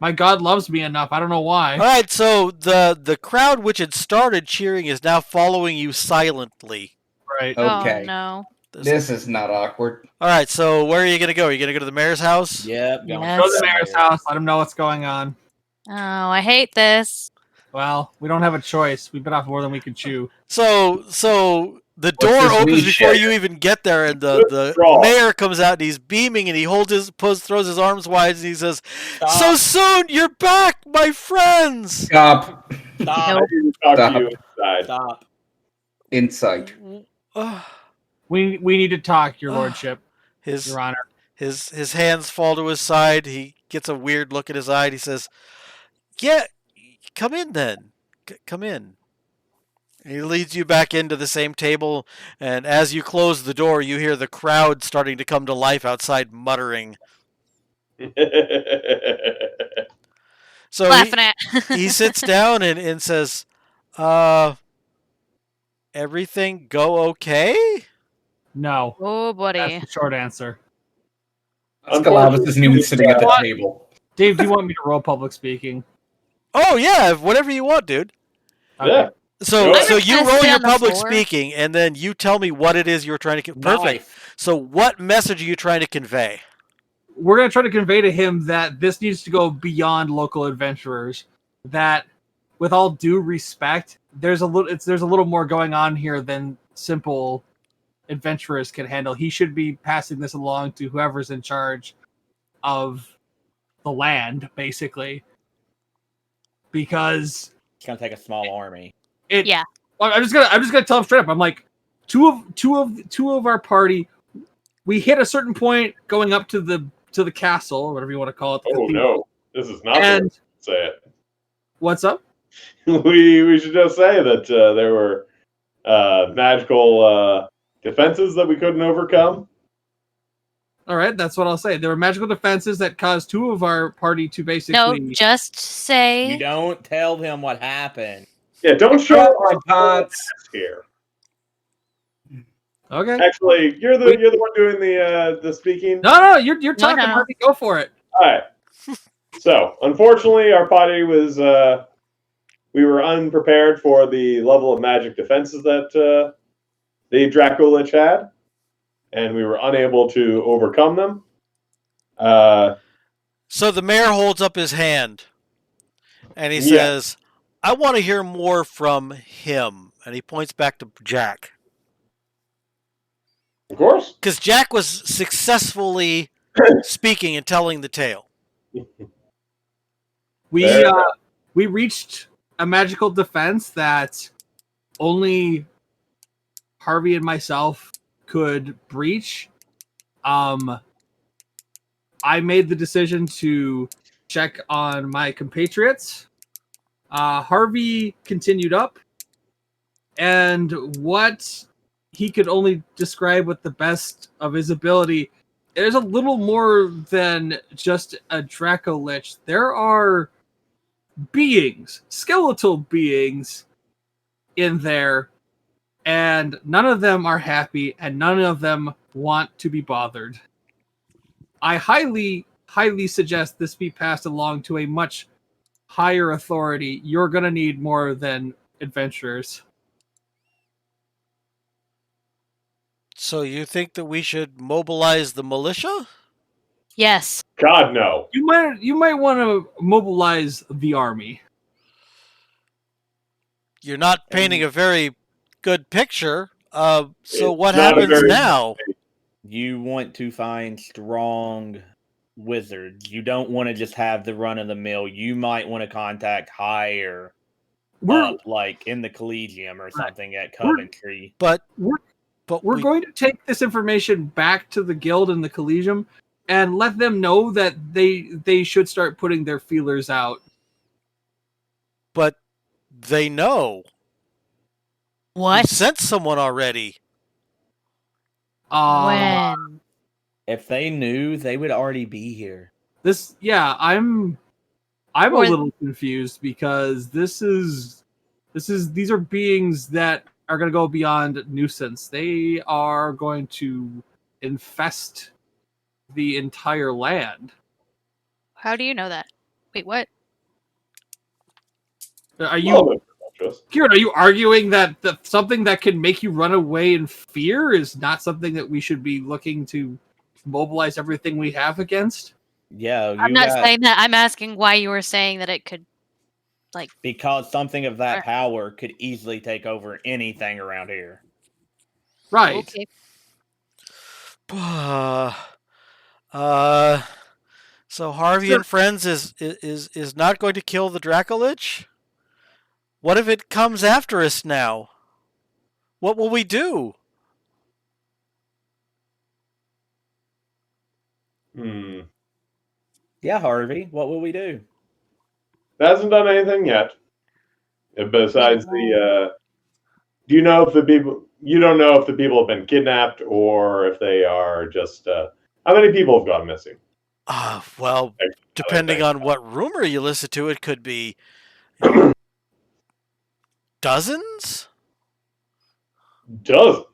My god loves me enough. I don't know why. All right, so the crowd which had started cheering is now following you silently. Right. Okay. Oh no. This is not awkward. All right, so where are you gonna go? Are you gonna go to the mayor's house? Yep. going Yes. Go to to the mayor's house. Let him know what's going on. Oh, I hate this. Well, we don't have a choice. We bit off more than we could chew. So the What's door this opens weed before shit? you even get there, and Good the straw. mayor comes out and he's beaming and he throws his arms wide and he says, Stop. "So soon, you're back, my friends." Stop. Stop. Nope. Talk Stop. to you inside. Stop. Insight. We need to talk, your lordship, his your honor. His hands fall to his side. He gets a weird look in his eye. And he says, "Yeah, come in then. Come in." And he leads you back into the same table, and as you close the door, you hear the crowd starting to come to life outside, muttering. So Laughing at. he sits down and says, everything go okay? No. Oh, buddy. That's the short answer. Escalabus isn't even sitting at the table. Dave, do you want me to roll public speaking? Oh, yeah, whatever you want, dude. Okay. Yeah. So, I'm so just you gonna roll sit your on the public floor. speaking, and then you tell me what it is you're trying to... Perfect. Nice. So what message are you trying to convey? We're going to try to convey to him that this needs to go beyond local adventurers. That, with all due respect, there's a little more going on here than simple adventurers can handle. He should be passing this along to whoever's in charge of the land, basically, because It's gonna take a small army. Yeah. I'm just gonna tell him straight up. I'm like, two of our party. We hit a certain point going up to the castle, or whatever you want to call it. the Oh cathedral. no, this is not the way And to say it. what's up? We should just say that there were magical defenses that we couldn't overcome. All right, that's what I'll say. There were magical defenses that caused two of our party to No, basically. just say. You don't tell them what happened. Yeah, don't show Shut up my pants. here. Okay. Actually, you're the one doing the speaking. No, you're talking. no. Harvey, go for it. All right. So, unfortunately, our party was we were unprepared for the level of magic defenses that the Dracolich had, and we were unable to overcome them. So the mayor holds up his hand, and he Yeah. says, I want to hear more from him. And he points back to Jack. Of course. Because Jack was successfully speaking and telling the tale. We Fair enough. we reached a magical defense that only Harvey and myself could breach. I made the decision to check on my compatriots. Harvey continued up, and what he could only describe with the best of his ability, there's a little more than just a Dracolich. There are beings, skeletal beings in there, and none of them are happy, and none of them want to be bothered. I highly suggest this be passed along to a much higher authority. You're going to need more than adventurers. So you think that we should mobilize the militia? Yes. God, no. You might want to mobilize the army. You're not painting a very good picture. So It's what not a happens very- now? You want to find strong wizards. You don't want to just have the run of the mill. You might want to contact higher We're up, like in the Collegium or something at Coventry. But we're we- going to take this information back to the guild and the Collegium and let them know that they should start putting their feelers out. but they know. What? You sent someone already. When? If they knew, they would already be here. I'm a Or- little confused because these are beings that are going to go beyond nuisance. They are going to infest the entire land. How do you know that? Wait, what? Are you, Well, just- Kieran? Are you arguing that something that can make you run away in fear is not something that we should be looking to mobilize everything we have against? Yeah, I'm not saying that. I'm asking why you were saying that it could. because something of that Or- power could easily take over anything around here. Right. Okay. So Harvey and Friends is not going to kill the Dracolich? What if it comes after us now? What will we do? Hmm. Yeah, Harvey. What will we do? Hasn't done anything yet. Besides the, do you know if the people? You don't know if the people have been kidnapped or if they are just. How many people have gone missing? Well, Like, depending on what rumor you listen to, it could be, you know, dozens. Dozens.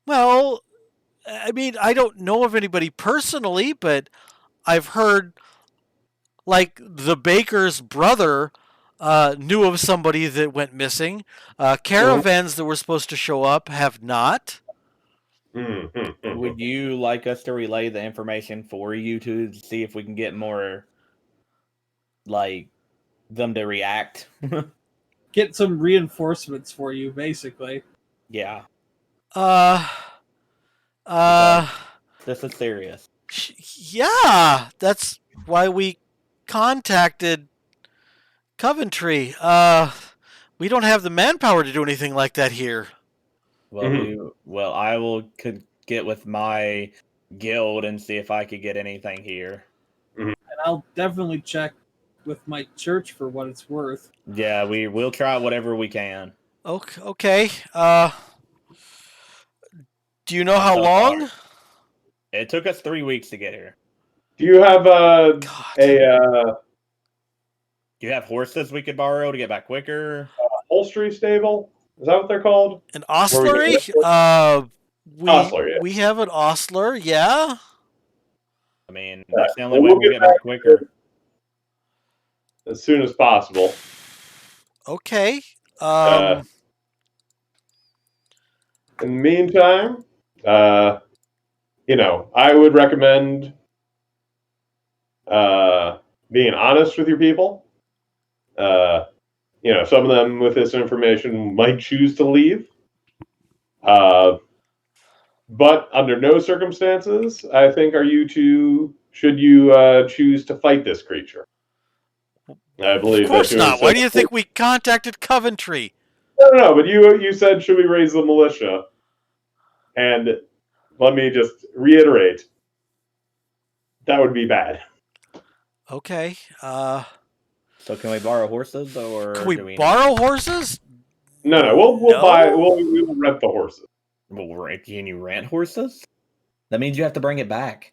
Well, I mean, I don't know of anybody personally, but I've heard, like, the baker's brother knew of somebody that went missing. Caravans that were supposed to show up have not. Would you like us to relay the information for you to see if we can get more, like, them to react? Get some reinforcements for you, basically. Yeah. This is serious. Yeah, that's why we contacted Coventry. We don't have the manpower to do anything like that here. Well, I will get with my guild and see if I could get anything here. And I'll definitely check with my church for what it's worth. Yeah, we'll try whatever we can. Okay. Do you know how long? It took us 3 weeks to get here. Do you have Do you have horses we could borrow to get back quicker? upholstery stable? Is that what they're called? An ostlery? We have an ostler, yeah. I mean, that's the only way we'll get back quicker. As soon as possible. Okay. In the meantime, I would recommend being honest with your people. Some of them with this information might choose to leave. But under no circumstances, I think, should you choose to fight this creature. I believe. Of course not. Why do you think we contacted Coventry? No, but you said, should we raise the militia? And let me just reiterate, that would be bad. Okay. So can we borrow horses, or can we borrow horses? No. We'll rent the horses. Well, can you rent horses? That means you have to bring it back.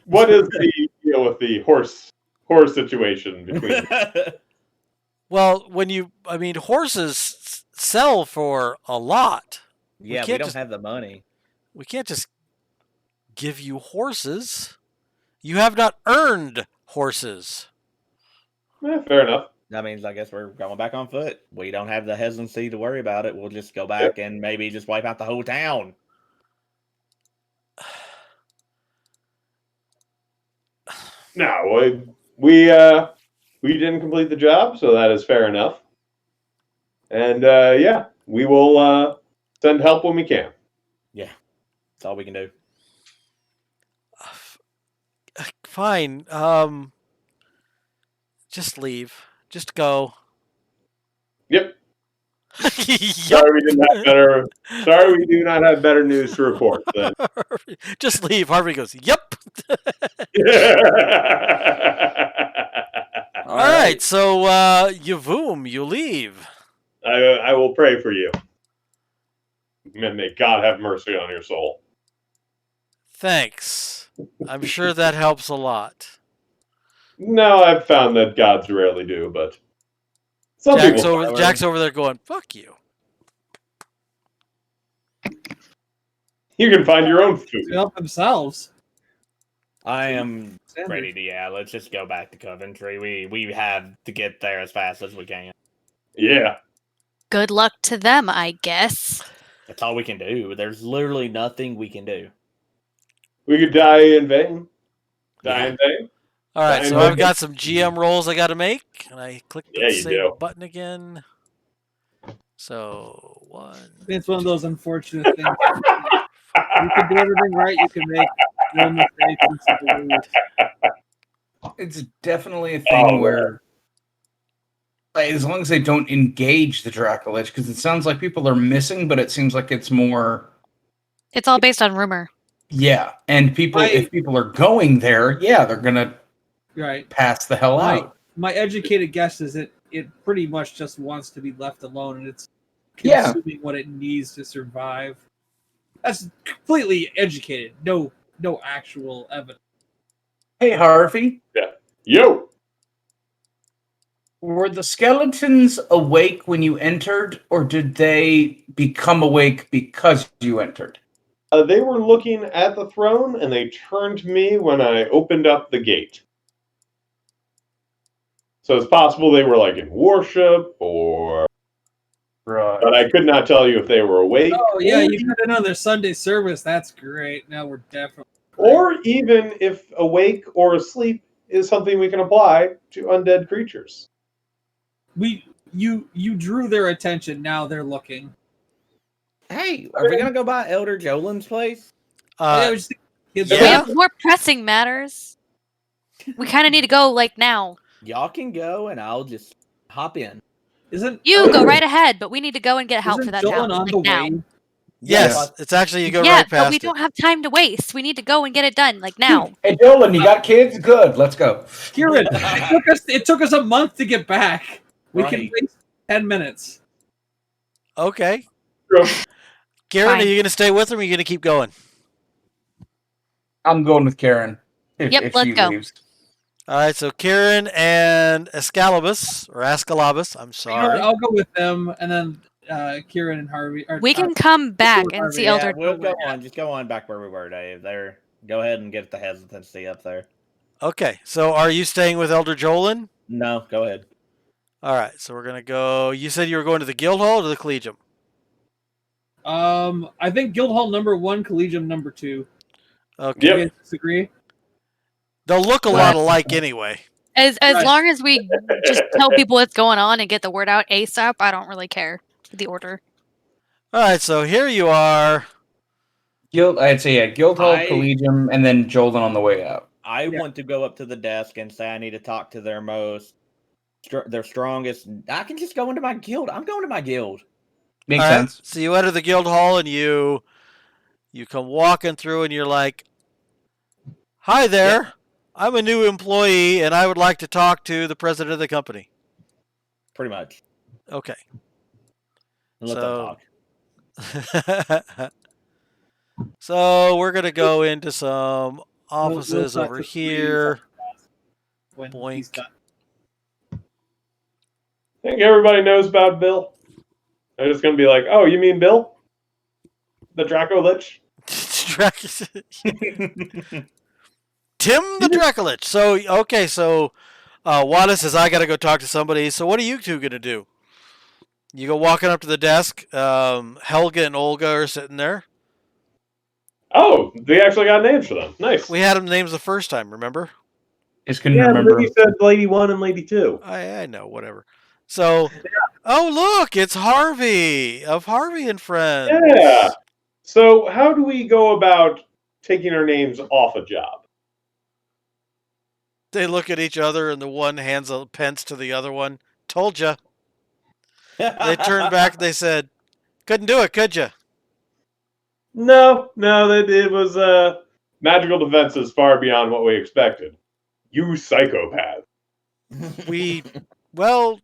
What is the deal with the horse situation between? Well, horses sell for a lot. Yeah, we don't have the money. We can't just give you horses. You have not earned horses. Fair enough. That means I guess we're going back on foot. We don't have the hesitancy to worry about it. We'll just go back and maybe just wipe out the whole town. No, we didn't complete the job, so that is fair enough. And we will send help when we can. Yeah, that's all we can do. Fine. Just leave. Just go. Yep. Yep. Sorry we do not have better news to report. Then. Just leave. Harvey goes, yep. All right, so you leave. I will pray for you. And may God have mercy on your soul. Thanks. I'm sure that helps a lot. No, I've found that gods rarely do, but Jack's over there going, fuck you. You can find your own food. Help themselves. I am ready to, let's just go back to Coventry. We have to get there as fast as we can. Yeah. Good luck to them, I guess. That's all we can do. There's literally nothing we can do. We could die in vain. Die in vain. All right, so I've got some GM rolls I got to make, and I click the save button again. So, it's one of those unfortunate things. You can do everything right. You can make no mistakes and simply lose. It's definitely a thing where as long as they don't engage the Dracolich, because it sounds like people are missing, but it seems like it's more. It's all based on rumor. Yeah, and if people are going there, yeah, they're gonna Right. pass the hell out. My educated guess is it pretty much just wants to be left alone, and it's Yeah. consuming what it needs to survive. That's completely educated. No actual evidence. Hey, Harvey, Yo! were the skeletons awake when you entered, or did they become awake because you entered? They were looking at the throne, and they turned to me when I opened up the gate. So it's possible they were like in worship, or... Right. But I could not tell you if they were awake. Oh yeah, you got another Sunday service. That's great. Now we're definitely. Or even if awake or asleep is something we can apply to undead creatures. You drew their attention. Now they're looking. Hey, are we gonna go by Elder Jolin's place? We have more pressing matters. We kind of need to go like now. Y'all can go, and I'll just hop in. You go right ahead, but we need to go and get help for that Jolin town on like the now. way? Yes, it's actually you go Yeah, right past but we don't have time to waste. We need to go and get it done like now. Hey, Dolan, you got kids? Good, let's go. Kieran, it took us a month to get back. We can Right. waste 10 minutes. Okay. True. Karen, Fine. are you going to stay with him or are you going to keep going? I'm going with Karen. Yep, if let's she go. leaves. All right, so Karen and Ascalabus, I'm sorry. I'll go with them, and then Kieran and Harvey. We can come back and see Yeah, Elder we'll go Jolan. on. Just go on back where we were, Dave. There. Go ahead and get the hesitancy up there. Okay, so are you staying with Elder Jolan? No, go ahead. All right, so we're going to go. You said you were going to the Guildhall or the Collegium? I think Guildhall number 1, Collegium number 2. Okay. Yep. You guys disagree? They'll look a lot alike anyway. As Right. long as we just tell people what's going on and get the word out ASAP, I don't really care the order. All right, so here you are. I'd say Guildhall, I- Collegium, and then Jolan on the way out. I want to go up to the desk and say I need to talk to their their strongest. I can just go into my guild. I'm going to my guild. Makes All right, sense. so you enter the Guildhall and you come walking through and you're like, "Hi there. I'm a new employee and I would like to talk to the president of the company." Pretty much. Okay. And let So- them talk. So we're going to go into some We'll offices talk over to here. When Boink. he's done. I think everybody knows about Bill. They're just going to be like, oh, you mean Bill? The Draco Lich? Tim the Dracolich. So, okay, so Wada says, I got to go talk to somebody. So what are you two going to do? You go walking up to the desk. Helga and Olga are sitting there. Oh, they actually got names for them. Nice. We had them names the first time, remember? Just couldn't yeah, remember. but you said Lady 1 and Lady 2. I know, whatever. So, oh, look, it's Harvey of Harvey and Friends. Yeah. So how do we go about taking our names off a job? They look at each other and the one hands a pence to the other one. Told ya. They turned back. They said, couldn't do it, could ya? No, it was magical defenses far beyond what we expected. You psychopath. Well,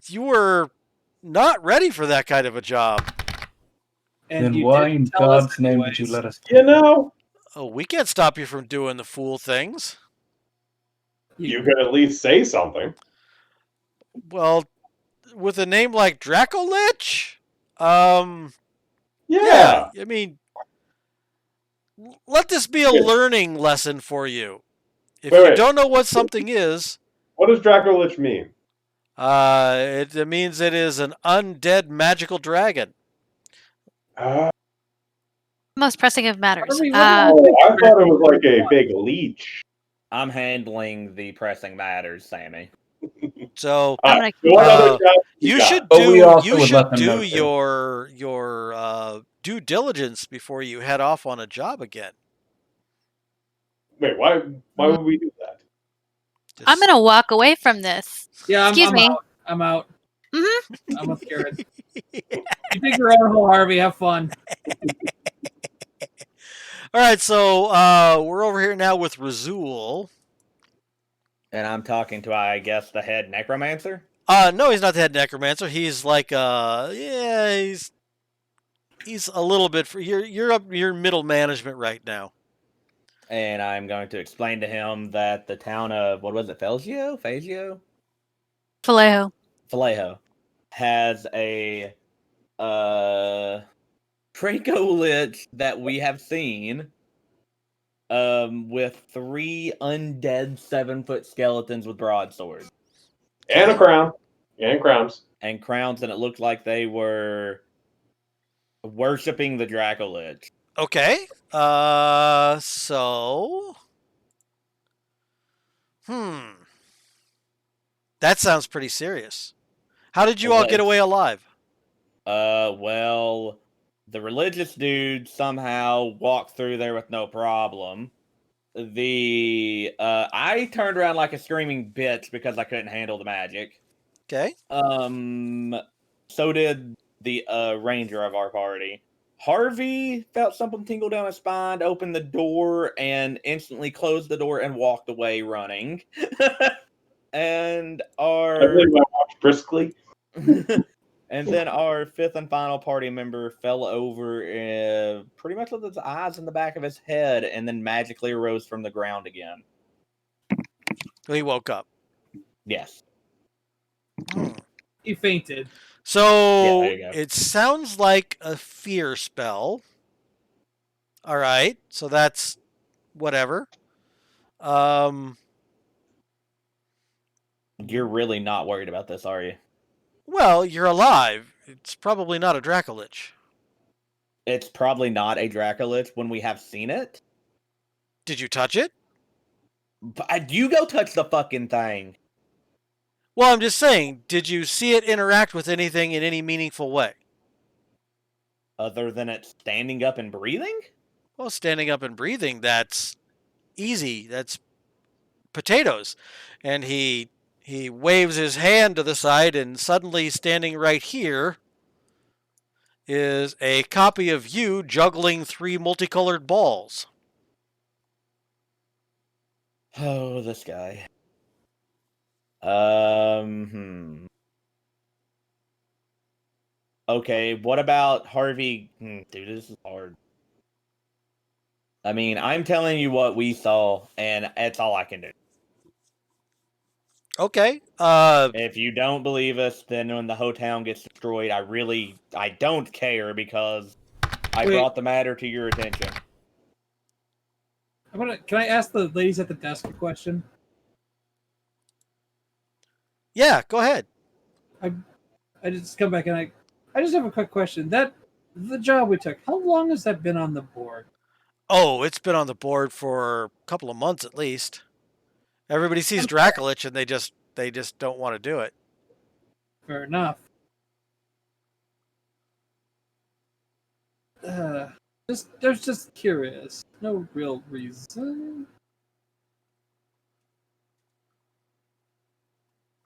you were not ready for that kind of a job. And Then you why didn't in tell us God's name did you anyways. let us? You know, Oh, we can't stop you from doing the fool things. you could at least say something. Well, with a name like Dracolich, Yeah. I mean, let this be a learning lesson for you. If you Wait. don't know what something is, What does Draco Lich mean? it means it is an undead magical dragon. Most pressing of matters. Harvey, I thought it was like a big leech. I'm handling the pressing matters, Sammy. So I'm gonna What other job you got? should But we do also would let them do know, too. your due diligence before you head off on a job again. Wait, why would we do that? I'm Just- gonna walk away from this. Yeah, Excuse me. out. I'm out. Mhm. I'm with Karen. You dig your own hole, Harvey. Have fun. All right, so we're over here now with Razul. And I'm talking to, I guess, the head necromancer. No, he's not the head necromancer. He's like, he's a little bit. You're middle management right now. And I'm going to explain to him that the town of, what was it, Fazio? Vallejo. Vallejo has a Draco Lich that we have seen with 3 undead 7-foot skeletons with broadswords. And a crown. And crowns. And crowns, and it looked like they were worshipping the Draco Lich. Okay. So. That sounds pretty serious. How did you all get away alive? Well, the religious dude somehow walked through there with no problem. I turned around like a screaming bitch because I couldn't handle the magic. Okay. So did the ranger of our party. Harvey felt something tingle down his spine, opened the door, and instantly closed the door and walked away running. And I believe I walked briskly. and then our 5th and final party member fell over pretty much with his eyes in the back of his head and then magically arose from the ground again. He woke up. Yes. He fainted. So Yeah, there you go. it sounds like a fear spell. All right. So that's whatever. You're really not worried about this, are you? Well, you're alive. It's probably not a Dracolich. It's probably not a Dracolich when we have seen it. Did you touch it? But you go touch the fucking thing. Well, I'm just saying, did you see it interact with anything in any meaningful way? Other than it standing up and breathing? Well, standing up and breathing, that's easy. That's potatoes. And he waves his hand to the side, and suddenly standing right here is a copy of you juggling 3 multicolored balls. Oh, this guy. Okay, what about Harvey? Dude, this is hard. I mean, I'm telling you what we saw, and that's all I can do. Okay. If you don't believe us, then when the whole town gets destroyed, I don't care because I brought the matter to your attention. Can I ask the ladies at the desk a question? Yeah, go ahead. I just come back and I just have a quick question. The job we took, how long has that been on the board? Oh, it's been on the board for a couple of months at least. Everybody sees Dracolich and they just don't want to do it. Fair enough. Just curious. No real reason.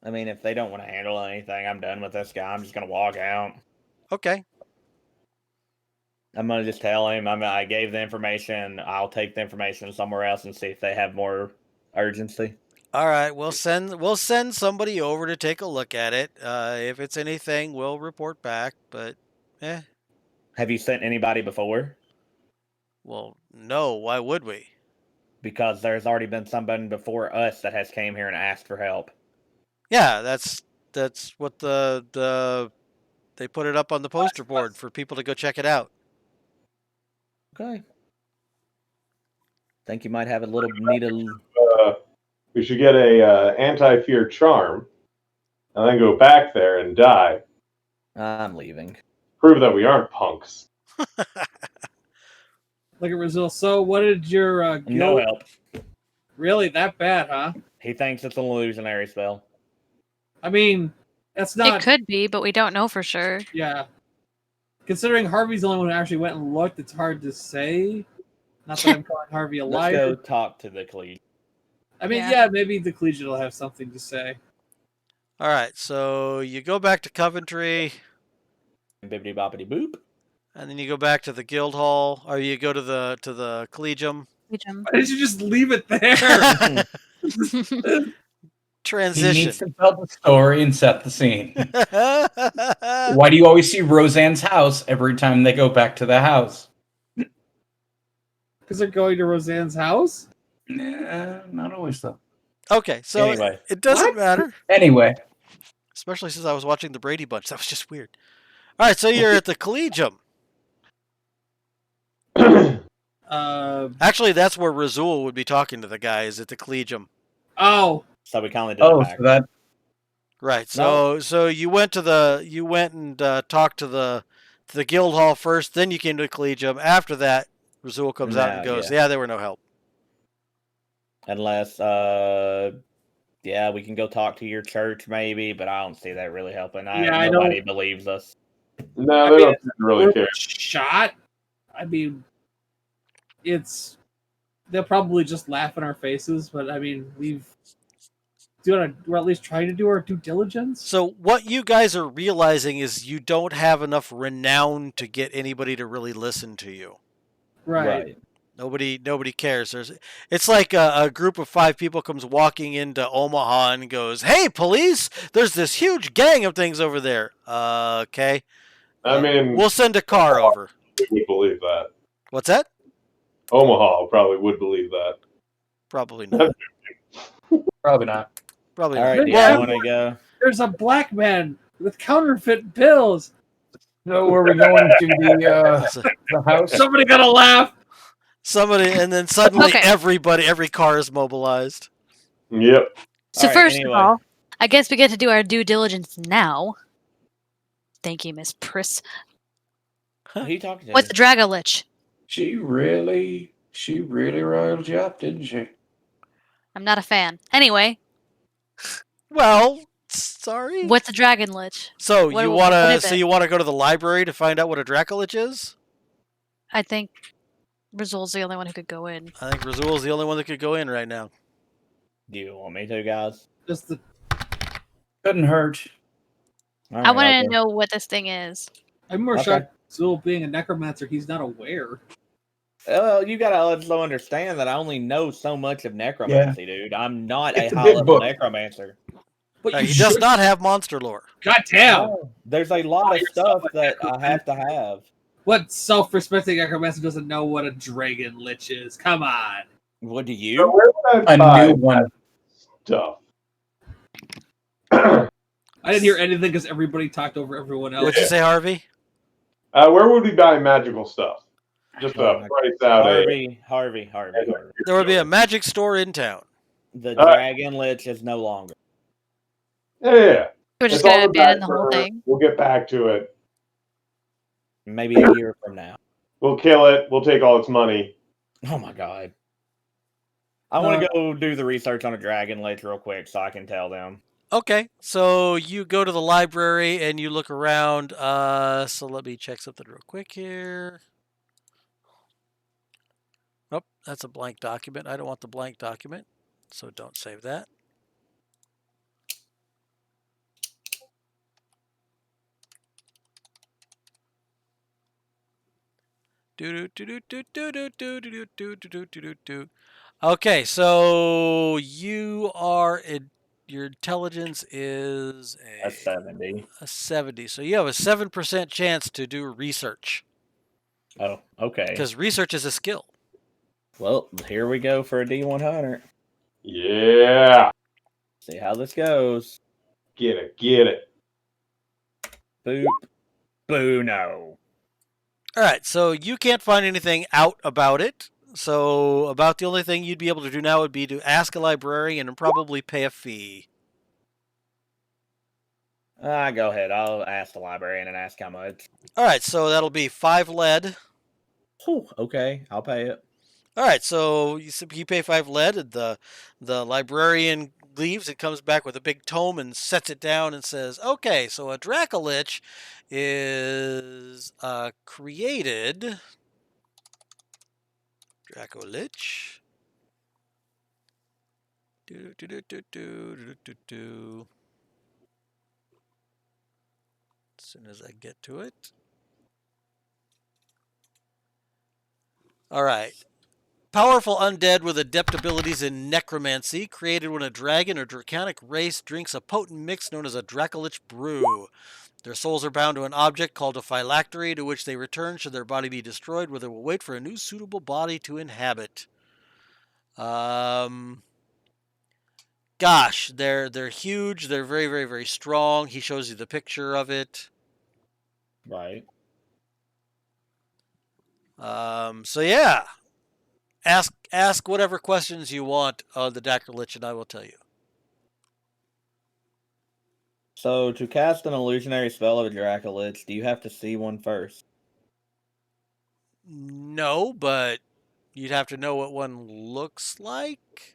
I mean, if they don't want to handle anything, I'm done with this guy. I'm just going to walk out. Okay. I'm going to just tell him I gave the information. I'll take the information somewhere else and see if they have more urgency. All right, we'll send somebody over to take a look at it. If it's anything, we'll report back, but Have you sent anybody before? Well, no, why would we? Because there's already been somebody before us that has came here and asked for help. Yeah, that's what they put it up on the poster board for people to go check it out. Okay. Think you might have a little need We should get a anti-fear charm, and then go back there and die. I'm leaving. Prove that we aren't punks. Look at Brazil. So, what did your No help. Really that bad, huh? He thinks it's an illusionary spell. I mean, that's not. It could be, but we don't know for sure. Yeah. Considering Harvey's the only one who actually went and looked, it's hard to say. Not that I'm calling Harvey a Let's liar. go talk to the colleague. I mean, Yeah. yeah, maybe the Collegiate will have something to say. All right, so you go back to Coventry, Bibbidi boppity boop. and then you go back to the guild hall, or you go to the collegium. Why did you just leave it there? He Transition. needs to tell the story and set the scene. Why do you always see Roseanne's house every time they go back to the house? Because they're going to Roseanne's house? Nah, not always though. Okay, so Anyway. it doesn't What? matter, Anyway, especially since I was watching the Brady Bunch. That was just weird. All right, so you're at the collegium. Actually, that's where Razul would be talking to the guys at the collegium. Oh. So we kind of did it back. so that Right. So you went and talked to the guild hall first, then you came to the collegium. After that, Razul comes out and goes, "Yeah, there were no help." Unless, yeah, we can go talk to your church maybe, but I don't see that really helping. I Nobody don't- believes us. No, I they mean, don't really we're care. shot. I mean, they'll probably just laugh in our faces, but I mean, we're at least trying to do our due diligence. So what you guys are realizing is you don't have enough renown to get anybody to really listen to you. Right. Nobody cares. It's like a group of 5 people comes walking into Omaha and goes, "Hey, police! There's this huge gang of things over there." Okay. I mean, We'll send a car over. we would believe that. What's that? Omaha probably would believe that. Probably not. probably not. Probably All not. right, do you Yeah. want to go? There's a black man with counterfeit bills. So are we going to the house? Somebody gotta laugh. Somebody, and then suddenly Okay. every car is mobilized. Yep. So All right, first anyway. of all, I guess we get to do our due diligence now. Thank you, Miss Priss. Who are you talking to? What's the Dragolich? She really riled you up, didn't she? I'm not a fan. Anyway, Well, sorry. what's a Dragon Lich? So what- you what wanna is it? you wanna go to the library to find out what a Dracolich is? I think Rizul's the only one who could go in. I think Razul's the only one that could go in right now. Do you want me to, guys? Just the Couldn't hurt. All I right, want I'll to go. know what this thing is. I'm more Okay. shocked. Zul being a necromancer, he's not aware. Well, you gotta also understand that I only know so much of necromancy, dude. I'm not It's a a high big level book. necromancer. But you He does should- not have monster lore. God damn! No, there's a lot of stuff that I have to have. What self-respecting necromancer doesn't know what a dragon lich is? Come on. What do So you? where would I A buy new one. stuff? I didn't hear anything because everybody talked over everyone else. What'd you say, Harvey? Where would we buy magical stuff? Just Oh a my- price out Harvey. There would be a magic store in town. The All right. Dragon Lich is no longer. Yeah. We're just It's on gonna the abandon back the whole burner. thing. We'll get back to it. Maybe a year from now. We'll kill it. We'll take all its money. Oh my god. I want to go do the research on a Dragon Lich real quick so I can tell them. Okay, so you go to the library and you look around. So let me check something real quick here. Oh, that's a blank document. I don't want the blank document, so don't save that. Okay, so you are your intelligence is A 70. a 70. So you have a 7% chance to do research Oh, okay. because research is a skill. Well, here we go for a D100. Yeah. See how this goes. Get it. Get it. Boop. Boo, no. All right, so you can't find anything out about it. So about the only thing you'd be able to do now would be to ask a librarian and probably pay a fee. Go ahead. I'll ask the librarian and ask how much. All right, so that'll be 5 lead. Whew, okay, I'll pay it. All right, so you pay 5 lead, and the librarian leaves and comes back with a big tome and sets it down and says, "Okay, so a Dracolich is created." Dracolich. As soon as I get to it. All right. Powerful undead with adept abilities in necromancy, created when a dragon or draconic race drinks a potent mix known as a Dracolich brew. Their souls are bound to an object called a phylactery, to which they return should their body be destroyed, where they will wait for a new suitable body to inhabit. Gosh, they're huge. They're very, very, very strong. He shows you the picture of it. Right. So yeah, ask whatever questions you want of the Dracolich, and I will tell you. So, to cast an illusionary spell of a Dracolich, do you have to see one first? No, but you'd have to know what one looks like.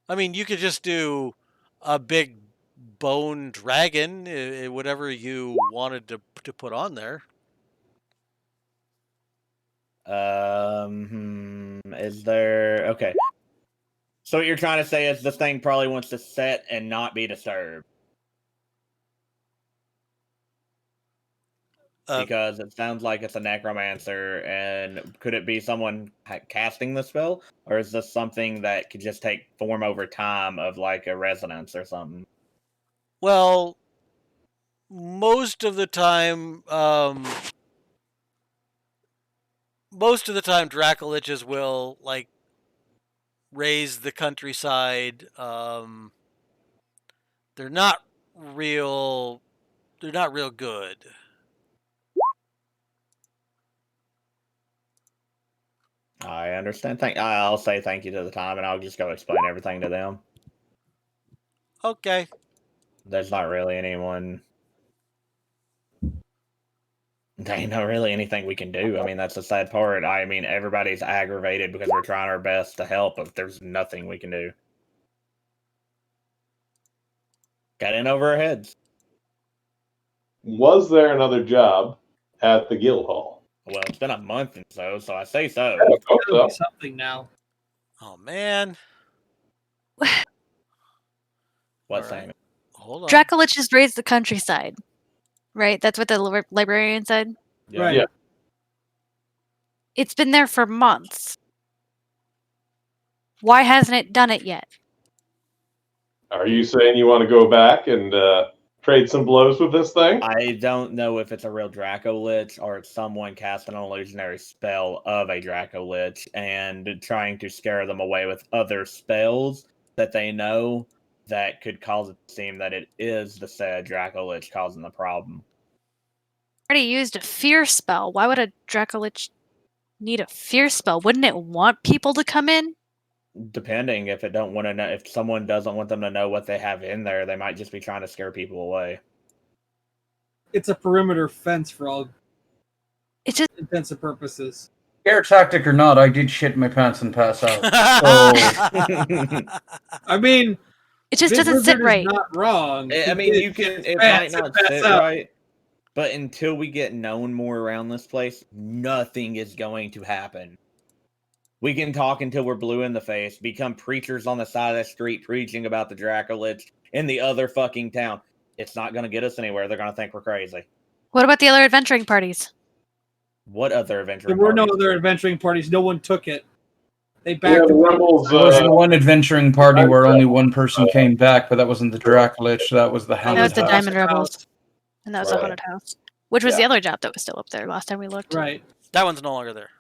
I mean, you could just do a big bone dragon, whatever you wanted to put on there. Is there... Okay. So what you're trying to say is this thing probably wants to set and not be disturbed. Because it sounds like it's a necromancer, and could it be someone casting the spell? Or is this something that could just take form over time of like a resonance or something? Well, most of the time, Dracoliches will like raise the countryside. They're not real good. I understand. I'll say thank you to the time, and I'll just go explain everything to them. Okay. There's not really anyone... There ain't not really anything we can do. I mean, that's the sad part. I mean, everybody's aggravated because we're trying our best to help, but there's nothing we can do. Got in over our heads. Was there another job at the guild hall? Well, it's been a month and so I say so. I hope It'll be so. something now. Oh man. What's All right. Simon? Hold on. Dracoliches raised the countryside, right? That's what the librarian said. Right. Yeah. It's been there for months. Why hasn't it done it yet? Are you saying you want to go back and trade some blows with this thing? I don't know if it's a real Dracolich or it's someone casting an illusionary spell of a Dracolich and trying to scare them away with other spells that they know that could cause it to seem that it is the said Dracolich causing the problem. Already used a fear spell. Why would a Dracolich need a fear spell? Wouldn't it want people to come in? Depending if it don't want to know, if someone doesn't want them to know what they have in there, they might just be trying to scare people away. It's a perimeter fence for all It just intents and purposes. Scare tactic or not, I did shit my pants and pass out. I mean, it just Big doesn't sit Wizard is right. not wrong. I mean, you can. It might not sit right, but until we get known more around this place, nothing is going to happen. We can talk until we're blue in the face, become preachers on the side of the street preaching about the Dracolich in the other fucking town. It's not going to get us anywhere. They're going to think we're crazy. What about the other adventuring parties? What other adventure? There were no other adventuring parties. No one took it. They Yeah, backed the away. rebels. There was the one adventuring party where only one person came back, but that wasn't the Dracolich, that was the That Hounded was the House. Diamond Rebels. And that was a Right. haunted house. Which was Yeah. the other job that was still up there last time we looked. Right, That one's no longer there.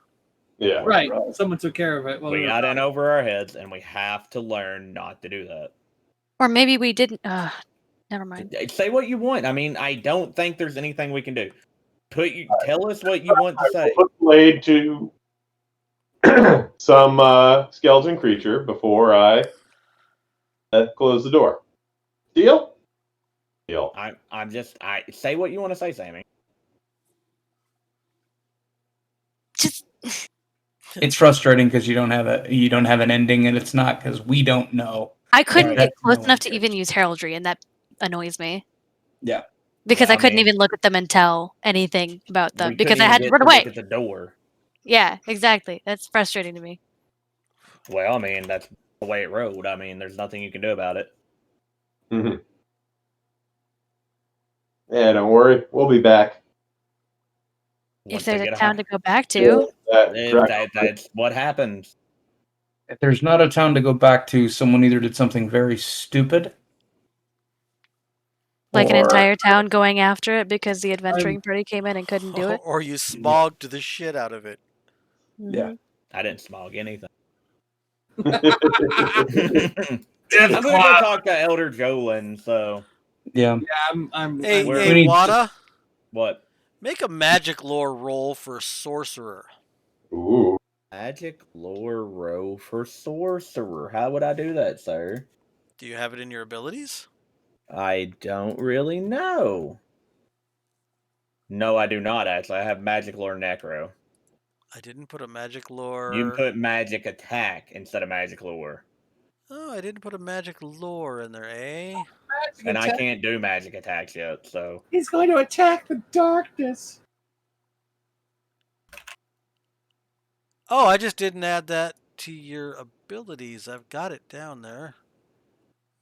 Yeah. right. Someone took care of it. Well, We got in over our heads, and we have to learn not to do that. Or maybe we didn't. Never mind. Say what you want. I mean, I don't think there's anything we can do. Tell us what you want to say. Put blade to some skeleton creature before I close the door. Deal? Deal. I'm just. Say what you want to say, Sammy. Just It's frustrating because you don't have an ending, and it's not because we don't know. I couldn't Right. get close No enough one to even use heraldry, and that annoys me. Yeah. Because Well, I couldn't I mean- even look at them and tell anything about them We because couldn't I even had to get run look away. at the door. Yeah, exactly. That's frustrating to me. Well, I mean, that's the way it rolled. I mean, there's nothing you can do about it. Mhm. Yeah, don't worry. We'll be back. If Once there's they a get town to go back to. that's what happens. If there's not a town to go back to, someone either did something very stupid, Like an or entire town going after it because the adventuring party came in and couldn't do it. Or you smogged the shit out of it. Yeah. I didn't smog anything. Death I'm gonna go cloud. talk to Elder Jolin. So yeah. Hey, Where- hey, we need to- Wada, what? make a magic lore roll for sorcerer. Ooh. Magic lore row for sorcerer. How would I do that, sir? Do you have it in your abilities? I don't really know. No, I do not actually. I have magic lore necro. I didn't put a magic lore. You put magic attack instead of magic lore. Oh, I didn't put a magic lore in there, eh? And I can't do magic attacks yet, so He's going to attack the darkness. Oh, I just didn't add that to your abilities. I've got it down there.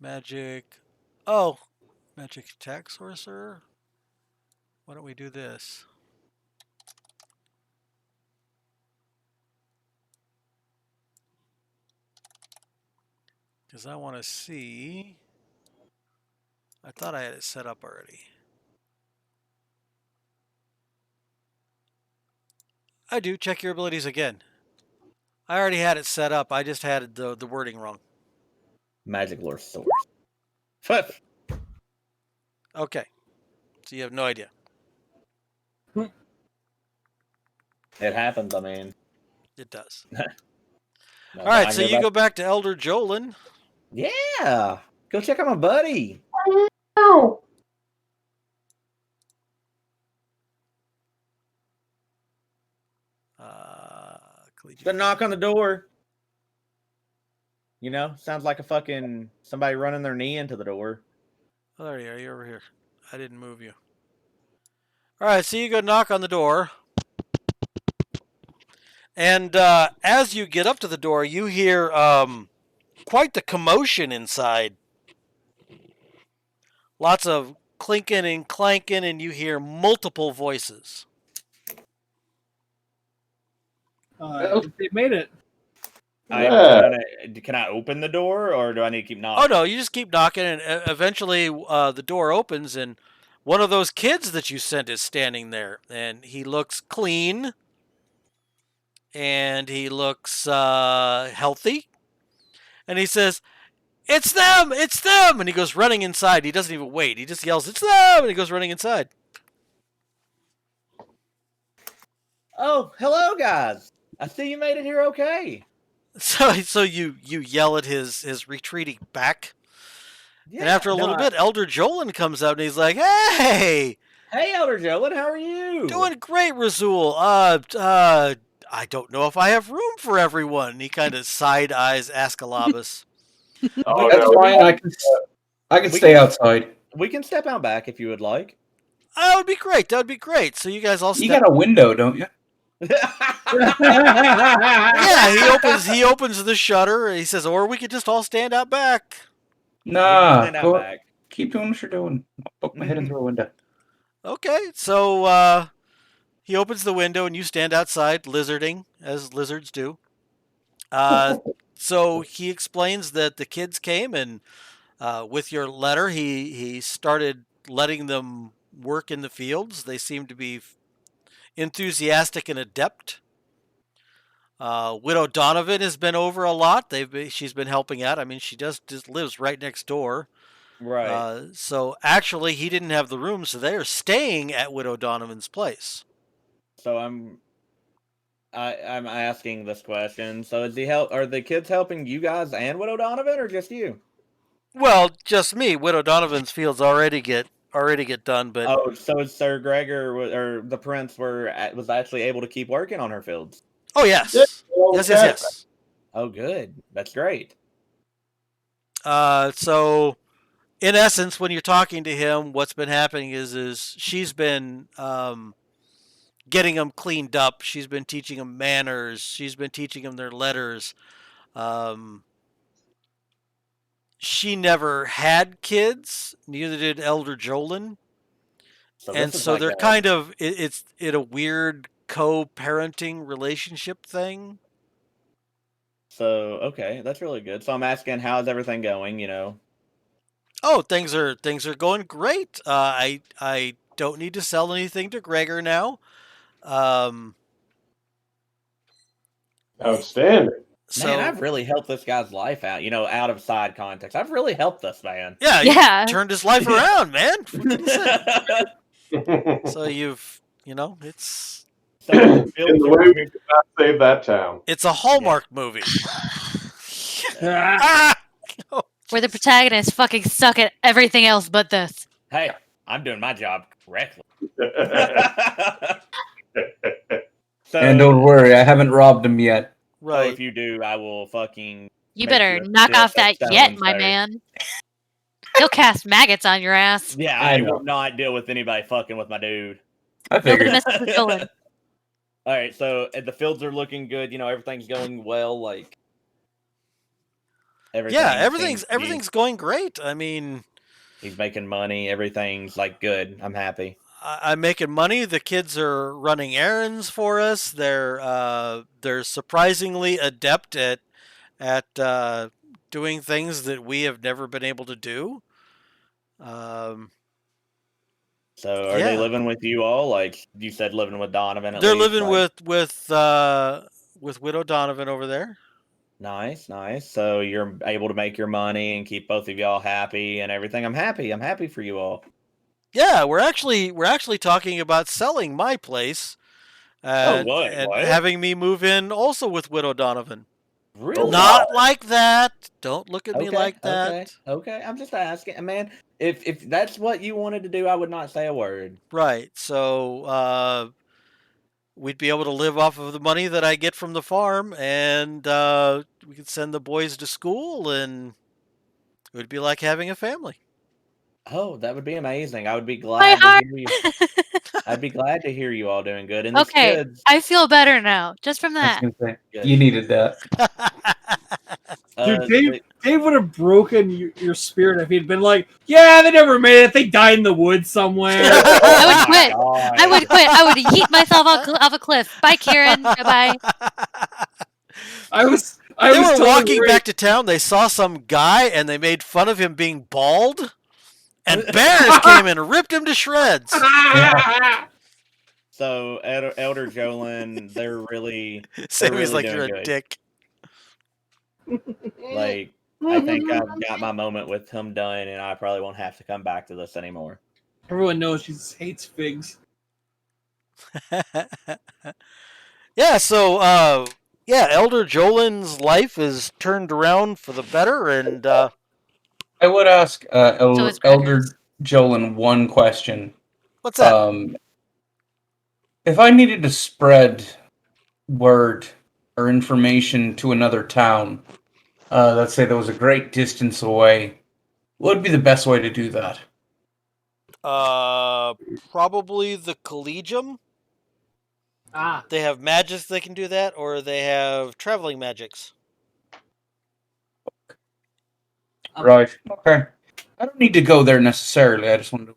Magic. Oh, magic attack sorcerer. Why don't we do this? Because I want to see. I thought I had it set up already. I do. Check your abilities again. I already had it set up. I just had the wording wrong. magic lore source. Okay. So you have no idea. It happens, I mean. It does. No, All right, I so go you back- go back to Elder Jolin. Yeah. Go check out my buddy. Collegiate. The knock on the door. You know, sounds like a fucking somebody running their knee into the door. Oh, there you are. You're over here. I didn't move you. All right, so you go knock on the door. And as you get up to the door, you hear quite the commotion inside. Lots of clinking and clanking, and you hear multiple voices. They made it. Can I open the door, or do I need to keep knocking? Oh, no, you just keep knocking, and eventually the door opens, and one of those kids that you sent is standing there. And he looks clean, and he looks healthy. And he says, "It's them! It's them!" And he goes running inside. He doesn't even wait. He just yells, "It's them!" And he goes running inside. Oh, hello, guys. I see you made it here okay. So you yell at his retreating back. Yeah, And after a little bit, Elder Jolin comes out and he's like, "Hey! Hey, Elder Jolin, how are you? Doing great, Razul. I don't know if I have room for everyone." And he kind of side eyes Ascalabus. Oh, That's no. fine. I can stay outside. We can step out back if you would like. That would be great. That would be great. So you guys all You step. got a window, don't you? Yeah, he opens the shutter. And he says, "Or we could just all stand out back." Nah. Stand out back. Keep doing what you're doing. I'll poke my head in through a window. Okay, so he opens the window and you stand outside, lizarding as lizards do. So he explains that the kids came and with your letter, he started letting them work in the fields. They seem to be enthusiastic and adept. Widow Donovan has been over a lot. She's been helping out. I mean, she just lives right next door. Right. So actually, he didn't have the room, so they're staying at Widow Donovan's place. So I'm asking this question. So are the kids helping you guys and Widow Donovan, or just you? Well, just me. Widow Donovan's fields already get done, but Oh, so Sir Gregor or the prince was actually able to keep working on her fields. oh yes, Yeah, yes. Oh, good. That's great. So in essence, when you're talking to him, what's been happening is she's been getting them cleaned up. She's been teaching them manners. She's been teaching them their letters. she never had kids. Neither did Elder Jolin. So And this is so like they're a, kind of it's in a weird co-parenting relationship thing. so okay, that's really good. So I'm asking, how's everything going? Oh, things are going great. I don't need to sell anything to Gregor now. Um, Outstanding. so Man, I've really helped this guy's life out. Out of side context, I've really helped this man. yeah, you Yeah. turned his life around, man. What can you say? In So you've it's So the the fields are way we looking. did not save that town. it's a Hallmark movie. Ah, Ah! Oh, Where the jeez. protagonists fucking suck at everything else but this. Hey, I'm doing my job correctly. So, And don't worry, I haven't robbed him yet. so Right. if you do, I will fucking. You make better a knock still off a that stone, yet, my sir. man. He'll cast maggots on your ass. Yeah, I I know. will not deal with anybody fucking with my dude. I Nobody figured. messes with Dolan. All right, so the fields are looking good. Everything's going well. Like everything. Yeah, seems to be- everything's going great. I mean, He's making money. Everything's like good. I'm happy. I'm making money. The kids are running errands for us. They're surprisingly adept at doing things that we have never been able to do. So are they Yeah. living with you all? Like you said, living with Donovan. At They're least, living like, with Widow Donovan over there. Nice, nice. So you're able to make your money and keep both of y'all happy and everything. I'm happy. I'm happy for you all. Yeah, we're actually talking about selling my place and what? What? having me move in also with Widow Donovan. Really? Not like that. Don't look at me like that. Okay. Okay. I'm just asking, man. If that's what you wanted to do, I would not say a word. Right. So we'd be able to live off of the money that I get from the farm, and we could send the boys to school, and it would be like having a family. Oh, that would be amazing. I would be My glad to heart. hear you. I'd be glad to hear you all doing good. And these Okay, kids, I feel better now, just from I was that. gonna say, Good. you needed that. dude, Dave would have broken your spirit if he'd been like, "Yeah, they never made it. They died in the woods somewhere." I would Oh quit. my I would quit. I would yeet myself off a cliff. Bye, Kieran. Bye. I was They were telling walking Ray- back to town. They saw some guy, and they made fun of him being bald. And bears came and ripped him to shreds. So Elder Jolin, they're really Sammy's like, doing you're a good. dick. Like I think I've got my moment with him done, and I probably won't have to come back to this anymore. Everyone knows she hates figs. Yeah, so Elder Jolin's life is turned around for the better, and I would ask So is Elder Gregor's. Jolin one question. what's that? If I needed to spread word or information to another town, let's say that was a great distance away, what would be the best way to do that? Probably the Collegium. Ah, They have magics that can do that, or they have traveling magics. Right. Okay. I don't need to go there necessarily. I just wanted to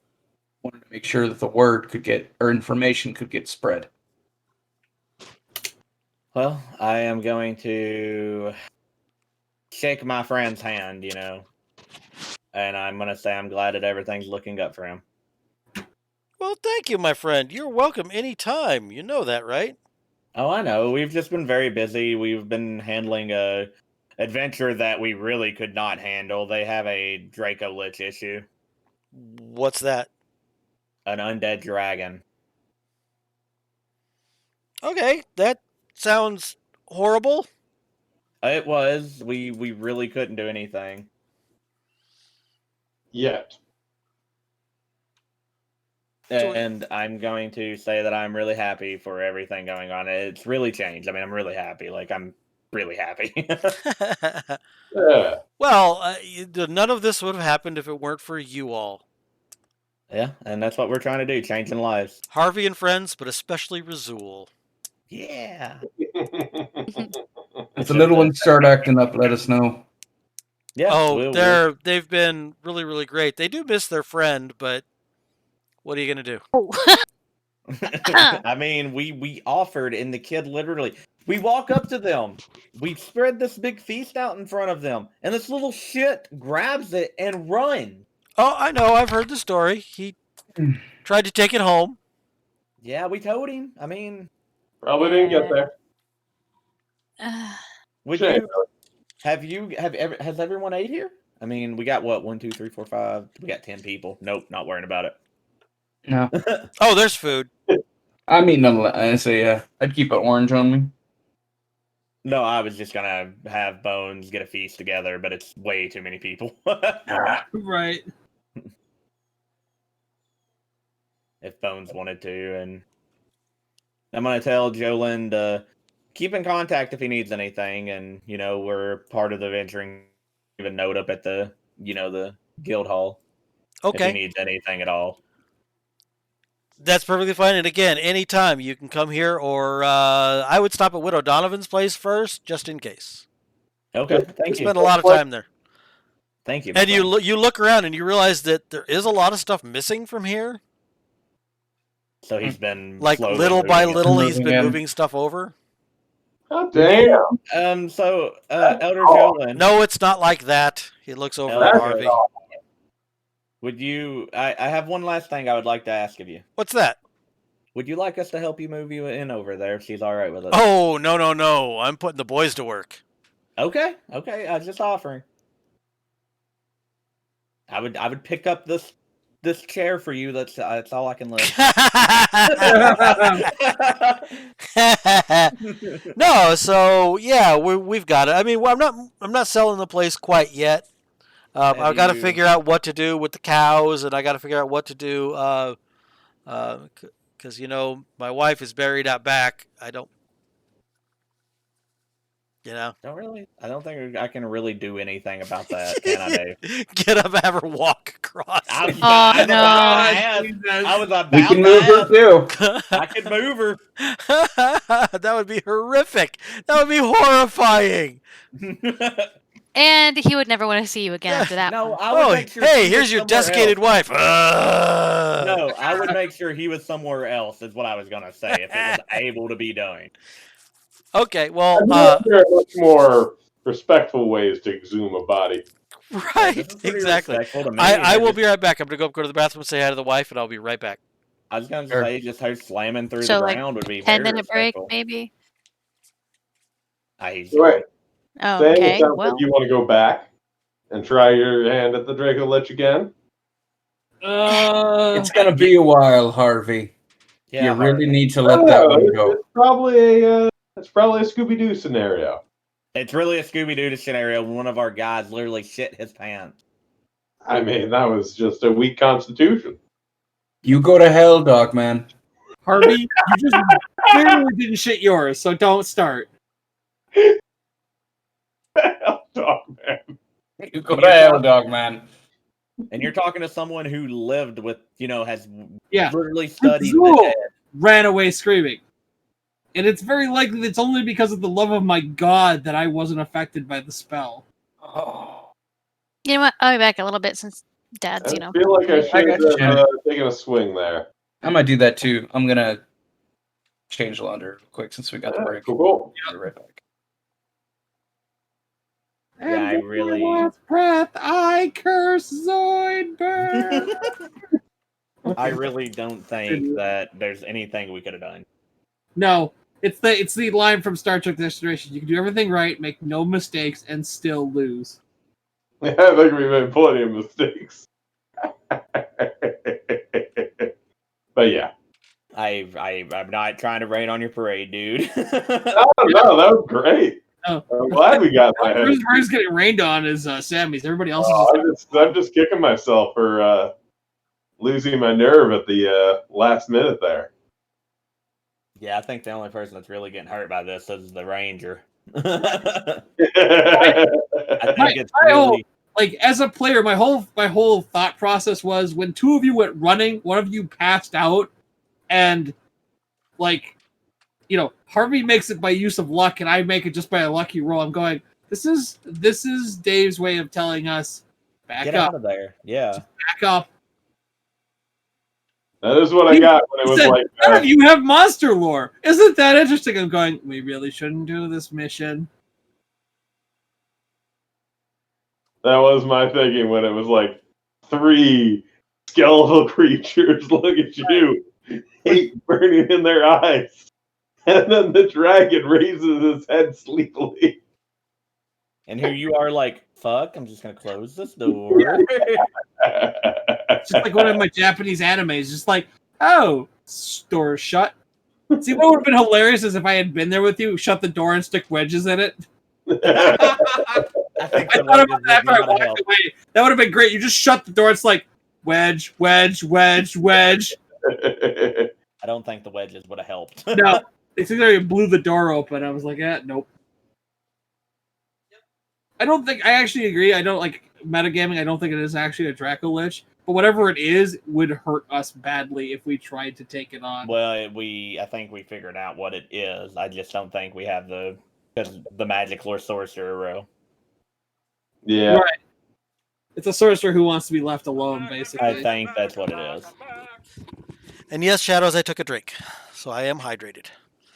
make sure that the word could get or information could get spread. Well, I am going to shake my friend's hand, and I'm going to say I'm glad that everything's looking up for him. Well, thank you, my friend. You're welcome anytime. You know that, right? Oh, I know. We've just been very busy. We've been handling a adventure that we really could not handle. They have a Draco Lich issue, What's that? an undead dragon. Okay, that sounds horrible. It was. We really couldn't do anything. Yet. And I'm going to say that I'm really happy for everything going on. It's really changed. I mean, I'm really happy. Like, I'm really happy. Yeah. Well, none of this would have happened if it weren't for you all. Yeah, and that's what we're trying to do, changing lives. Harvey and friends, but especially Razul. Yeah. If the little ones start acting up, let us know. Yeah. Oh, they've been really, really great. They do miss their friend, but what are you gonna do? I mean, we offered, and the kid literally. We walk up to them. We spread this big feast out in front of them, and this little shit grabs it and runs. Oh, I know. I've heard the story. He tried to take it home. Yeah, we told him. I mean, Probably didn't get there. would Shame. has everyone ate here? I mean, we got what 1, 2, 3, 4, 5. We got 10 people. Nope, not worrying about it. No. Oh, there's food. I mean, I say, I'd keep an orange on me. No, I was just gonna have Bones get a feast together, but it's way too many people. Right. If Bones wanted to, and I'm gonna tell Jolyn to keep in contact if he needs anything, and we're part of the venturing. Even note up at the the guild hall if he Okay, needs anything at all. that's perfectly fine. And again, anytime you can come here, or I would stop at Widow Donovan's place first, just in case. Okay, We thank you. spend a lot of time there. Thank you. And you look around and you realize that there is a lot of stuff missing from here. So he's been Like slowly little by moving it. little, he's Moving been in. moving stuff over. Oh, damn. So Elder Jolyn, No, it's not like that. He looks over No, at that's Harvey. would you? I have one last thing I would like to ask of you. What's that? Would you like us to help you move you in over there if she's all right with it? Oh, no. I'm putting the boys to work. Okay. I was just offering. I would pick up this chair for you. That's all I can lift. No, so yeah, we've got it. I mean, I'm not selling the place quite yet. I've got to figure out what to do with the cows, and I got to figure out what to do because my wife is buried out back. I don't. I don't think I can really do anything about that, can I, Dave? Get up and have her walk across. I was Oh, no. I was about We can move her too. I could move her. That would be horrific. That would be horrifying. And he would never want to see you again after that. No, one. I would Oh, make sure. hey, he here's was your somewhere desiccated else. wife. No, I would make sure he was somewhere else. Is what I was gonna say if it was able to be done. Okay, well, There are much more respectful ways to exhume a body. right, This is pretty exactly. respectful to me. I will just- be right back. I'm gonna go to the bathroom, say hi to the wife, and I'll be right back. I was gonna Sure. say just her slamming through So, the like, ground would be 10-minute very break, respectful. maybe. I hate Wait, Oh, saying okay. it sounds Well, like you want to go back and try your hand at the Draco Lich again. It's gonna be a while, Harvey. Yeah, You really Harvey. need to let that one go. It's probably a Scooby-Doo scenario. It's really a Scooby-Doo scenario. One of our guys literally shit his pants. I mean, that was just a weak constitution. You go to hell, dog man. Harvey, you just clearly didn't shit yours, so don't start. Hell, dog man. You go to hell, dog man. And you're talking to someone who lived with, has Yeah. literally studied Zool the dead. ran away screaming. And it's very likely that it's only because of the love of my god that I wasn't affected by the spell. Oh. you know what? I'll be back a little bit since Dad's, I feel like I I should got you. have taken a swing there. I might do that too. I'm gonna change launder real quick since we got the break. Cool. I'll be right back. Yeah, I And with really- my last breath, I curse Zoidberg. I really don't think that there's anything we could have done. No, it's the line from Star Trek: Next Generation. You can do everything right, make no mistakes, and still lose. I think we made plenty of mistakes. But yeah. I'm not trying to rain on your parade, dude. No, that was great. Oh. I'm glad we got my head. Who's getting rained on is Sammy's. Everybody else is just I'm just kicking myself for losing my nerve at the last minute there. Yeah, I think the only person that's really getting hurt by this is the ranger. I think it's really. like as a player, my whole thought process was when two of you went running, one of you passed out, and Harvey makes it by use of luck, and I make it just by a lucky roll. I'm going, This is Dave's way of telling us, back Get up, out of there. Yeah. back up. That is what I got when it was Said, like. none of you have monster lore. Isn't that interesting? I'm going, we really shouldn't do this mission. That was my thinking when it was like 3 skeletal creatures look at you, hate burning in their eyes, and then the dragon raises his head sleepily. And here you are like, fuck, I'm just going to close this door. It's just like one of my Japanese animes. Just like, oh, door shut. See, what would have been hilarious is if I had been there with you, shut the door and stick wedges in it. I think I the thought about wedges that after I would not help. walked away. That would have been great. You just shut the door. It's like, wedge, wedge, wedge, wedge. I don't think the wedges would have helped. No, they think they blew the door open. I was like, nope. I actually agree. I don't like metagaming. I don't think it is actually a Draco Lich, but whatever it is would hurt us badly if we tried to take it on. Well, I think we figured out what it is. I just don't think we have the magic lore sorcerer row. Yeah. Right. It's a sorcerer who wants to be left alone, basically. I think that's what it is. And yes, Shadows, I took a drink, so I am hydrated.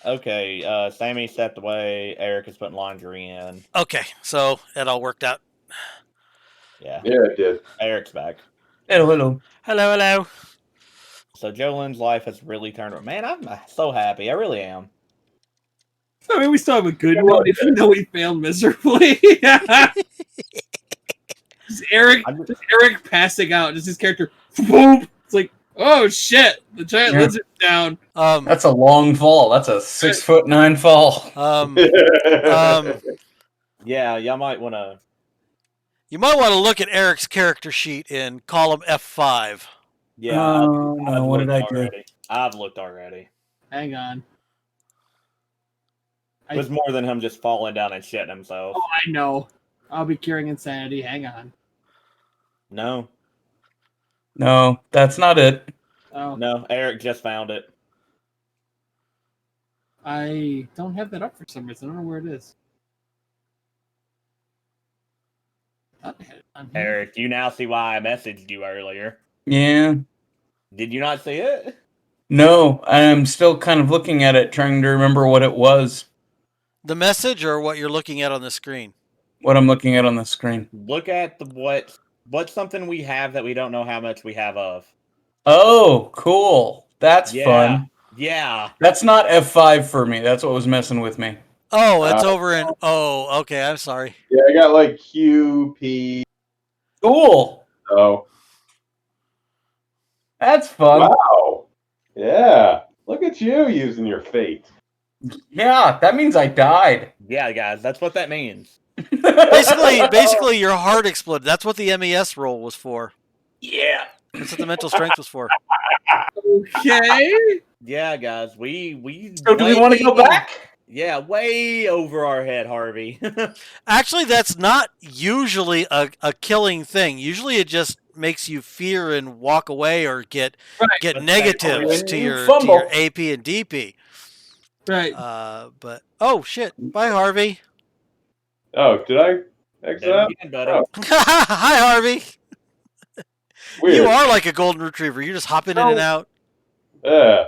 Okay, Sammy stepped away. Eric is putting laundry in. Okay, so it all worked out. Yeah. Yeah, it did. Eric's back. Hello. Hello. So Jolene's life has really turned around. Man, I'm so happy. I really am. I mean, we still have a good one, even though we failed miserably. just Eric passing out. Just his character, boom. It's like, oh shit, the giant lizard's down. That's a long fall. That's a 6'9" fall. Yeah, y'all might want to. You might want to look at Eric's character sheet in column F5. Yeah. Oh, no, what did I do? I've looked already. Hang on. It was more than him just falling down and shitting himself. Oh, I know. I'll be curing insanity. Hang on. No. No, that's not it. Oh, No, Eric just found it. I don't have that up for some reason. I don't know where it is. I thought I had it on here. Eric, you now see why I messaged you earlier. Yeah. Did you not see it? No, I'm still kind of looking at it, trying to remember what it was. The message or what you're looking at on the screen? What I'm looking at on the screen. Look at what's something we have that we don't know how much we have of. Oh, cool. That's Yeah. fun. Yeah. That's not F5 for me. That's what was messing with me. Oh, it's over in... Oh, okay, I'm sorry. Yeah, I got like Q, P. Cool. Oh. That's fun. Wow. Yeah. Look at you using your fate. Yeah, that means I died. Yeah, guys, that's what that means. Basically, your heart exploded. That's what the MES roll was for. Yeah. That's what the mental strength was for. Okay. Yeah, guys, we So do we want to go back? Yeah, way over our head, Harvey. Actually, that's not usually a killing thing. Usually it just makes you fear and walk away or get But negatives when to you your fumble. AP and DP. Right. But oh shit. Bye, Harvey. Oh, did I exit out? Again, buddy. Oh, Hi, Harvey. weird. You are like a golden retriever. You're just hopping in and out. Yeah.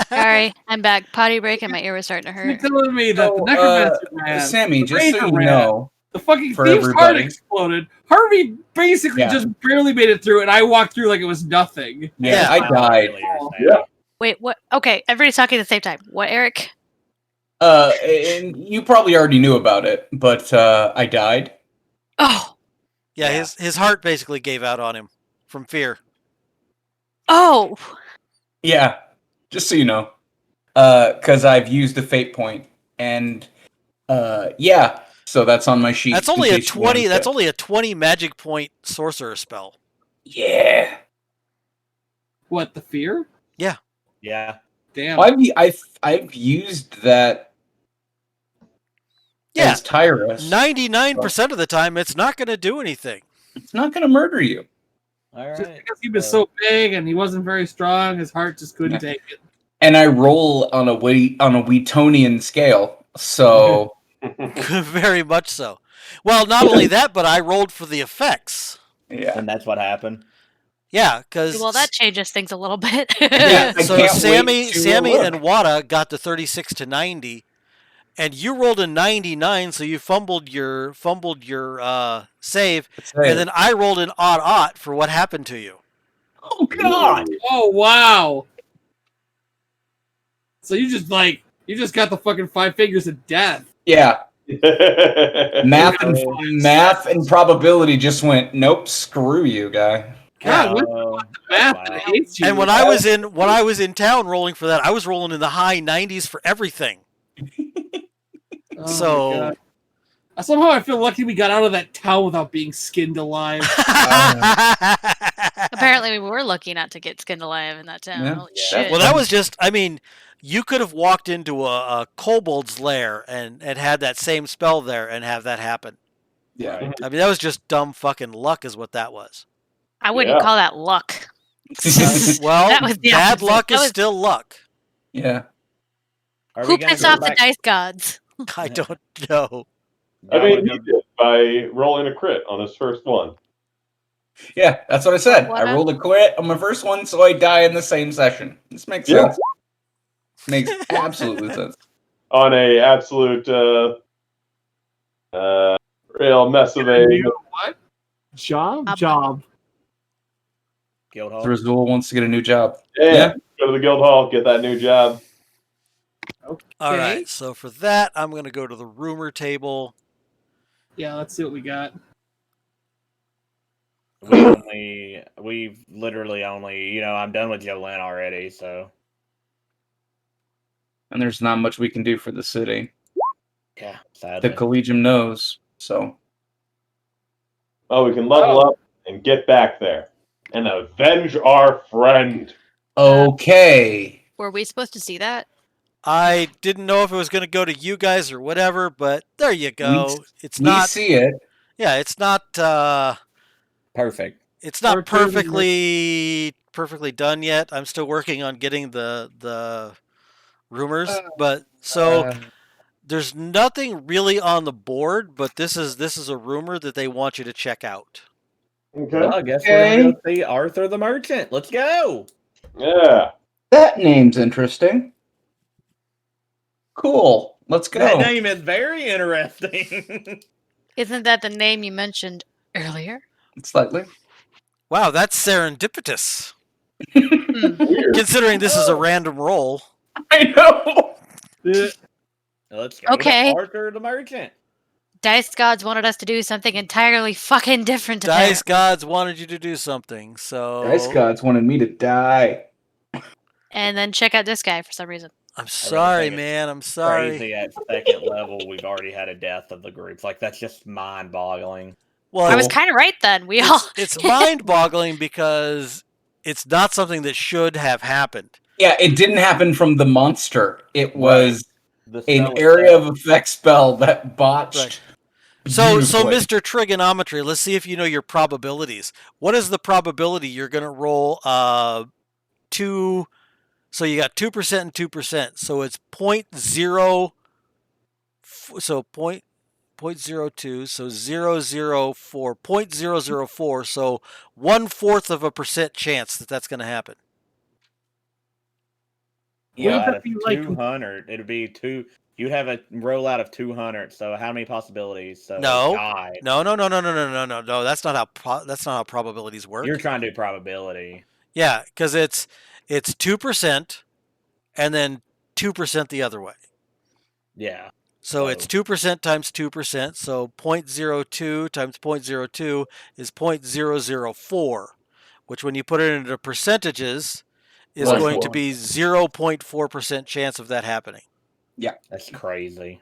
Sorry, I'm back. Potty break and my ear was starting to You're hurt. telling me that the necromancer ran, Sammy, the just so ranger you ran, know, the fucking for thief's heart everybody. exploded. Harvey basically Yeah. just barely made it through, and I walked through like it was nothing. yeah, I died. Yeah. Wait, what? Okay, everybody's talking at the same time. What, Eric? And you probably already knew about it, but I died. Oh, Yeah, Yeah. his heart basically gave out on him from fear. oh. Yeah, just so you know, because I've used the fate point, and yeah, so that's on my sheet. That's in only a case you wanted 20. That's to- only a 20 magic point sorcerer spell. Yeah. What, the fear? Yeah. Damn. I've used that Yeah, as Tyrus. 99% of the time, it's not going to do anything. It's not going to murder you. All Just right. because he was so big and he wasn't very strong, his heart just couldn't take it. And I roll on a Wheatonian scale, so Very much so. Well, not only that, but I rolled for the effects. Yeah. And that's what happened. Yeah, because Well, that changes things a little bit. Yeah, I so can't Sammy, wait to Sammy, look. and Wada got the 36 to 90, and you rolled a 99, so you fumbled your save, and then I rolled an odd for what happened to you. Oh God! Oh wow! So you just got the fucking 5 fingers of death. Yeah, math and probability just went. Nope, screw you, guy. God, what Oh, the math wow. that hates you? And when I was in town rolling for that, I was rolling in the high 90s for everything. Oh So- my God. Somehow I feel lucky we got out of that town without being skinned alive. Apparently, we were lucky not to get skinned alive in that town. Yeah. Holy Yeah. shit. Well, that was just, I mean, you could have walked into a kobold's lair and had that same spell there and have that happen. Yeah. Right. I mean, that was just dumb fucking luck is what that was. I wouldn't Yeah. call that luck. Well, That was the bad opposite. luck That is was- still luck. Yeah. Are Who we gonna pissed go off the back? dice gods? I don't know. I Y'all mean, wanna he go- did by rolling a crit on his first one. Yeah, that's what I said. What I rolled a crit on my first one, so I die in the same session. This makes Yeah. sense. Makes absolutely sense. On a absolute real mess of a. What? Job? Um, Job. Guild Hall? Rizul wants to get a new job. Yeah, go to the guild hall, get that new job. All Okay. right, so for that, I'm going to go to the rumor table. Yeah, let's see what we got. We've literally only, I'm done with Jolene already, so. And there's not much we can do for the city. Yeah, The sadly. Collegium knows, so. Oh, we can level up and get back there and avenge our friend. Okay. Were we supposed to see that? I didn't know if it was going to go to you guys or whatever, but there you go. It's We not. see it. Yeah, it's not. Perfect. It's not Arthur, perfectly done yet. I'm still working on getting the rumors, but so there's nothing really on the board. But this is a rumor that they want you to check out. Okay. Well, I guess we're gonna go see Arthur the Merchant. Let's go. Yeah. That name's interesting. Cool. Let's go. That name is very interesting. Isn't that the name you mentioned earlier? Slightly. Wow, that's serendipitous. Weird. Considering this is a random roll. I know. Let's go Okay. to Arthur the Merchant. Dice gods wanted us to do something entirely fucking different. Dice gods wanted you to do something, so Dice gods wanted me to die. And then check out this guy for some reason. I'm sorry, think it's man. I'm sorry. Crazy at second level, we've already had a death of the group. Like, that's just mind-boggling. Well, I was kind of right then. We all. it's mind-boggling because it's not something that should have happened. Yeah, it didn't happen from the monster. It was The an spell area itself. of effect spell that botched. Right. So beautifully. Mr. Trigonometry, let's see if you know your probabilities. What is the probability you're going to roll 2? So you got 2% and 2%. So it's 0.0. So 0.02. So 0.004. 0.004. So 1/4% chance that that's going to happen. Yeah, Wouldn't out that of be like- 200, it'd be 2. You'd have a roll out of 200. So how many possibilities? So No. die. No. That's not how probabilities work. You're trying to do probability. Yeah, because it's 2% and then 2% the other way. Yeah. So it's 2% times 2%. So 0.02 times 0.02 is 0.004, which when you put it into percentages is One going four. to be 0.4% chance of that happening. That's crazy.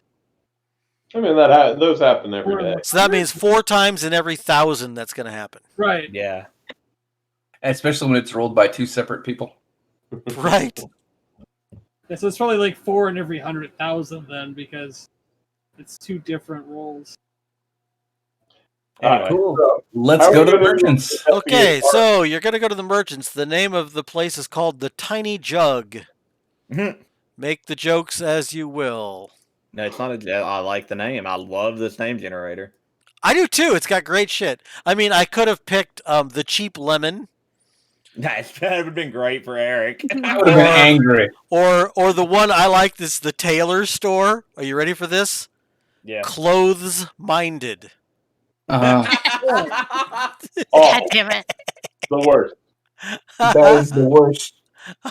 I mean, those happen every day. So that means 4 times in every 1,000 that's going to happen. Right. Yeah. Especially when it's rolled by two separate people. Right. Yeah, so it's probably like 4 in every 100,000 then, because it's 2 different rolls. Anyway, Cool. Let's How go are to we the gonna do merchants. Okay, so you're going to go to the merchants. The name of the place is called the Tiny Jug. Mhm. Make the jokes as you will. No, it's not. I like the name. I love this name generator. I do too. It's got great shit. I mean, I could have picked the cheap lemon. That would have been great for Eric. I would have been angry. Or the one I like is the tailor store. Are you ready for this? Yeah. Clothes Minded. Uh, Oh, God damn it. the worst. that is the worst.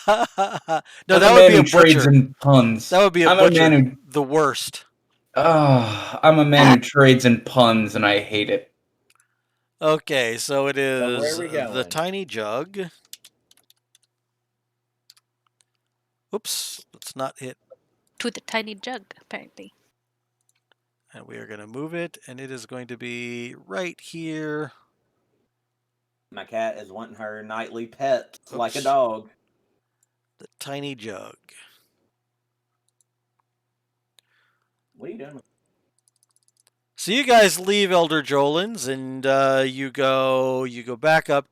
No, I'm that a would man be a who trades butcher. in puns. That would be a I'm butcher. a man who. The worst. I'm a man who trades in puns, and I hate it. Okay, so it So where is are we the going? tiny jug. Oops, let's not hit. To the tiny jug, apparently. And we are going to move it, and it is going to be right here. My cat is wanting her nightly pet like a Oops. dog. The tiny jug. What are you doing? So you guys leave Elder Jolin's, and you go back up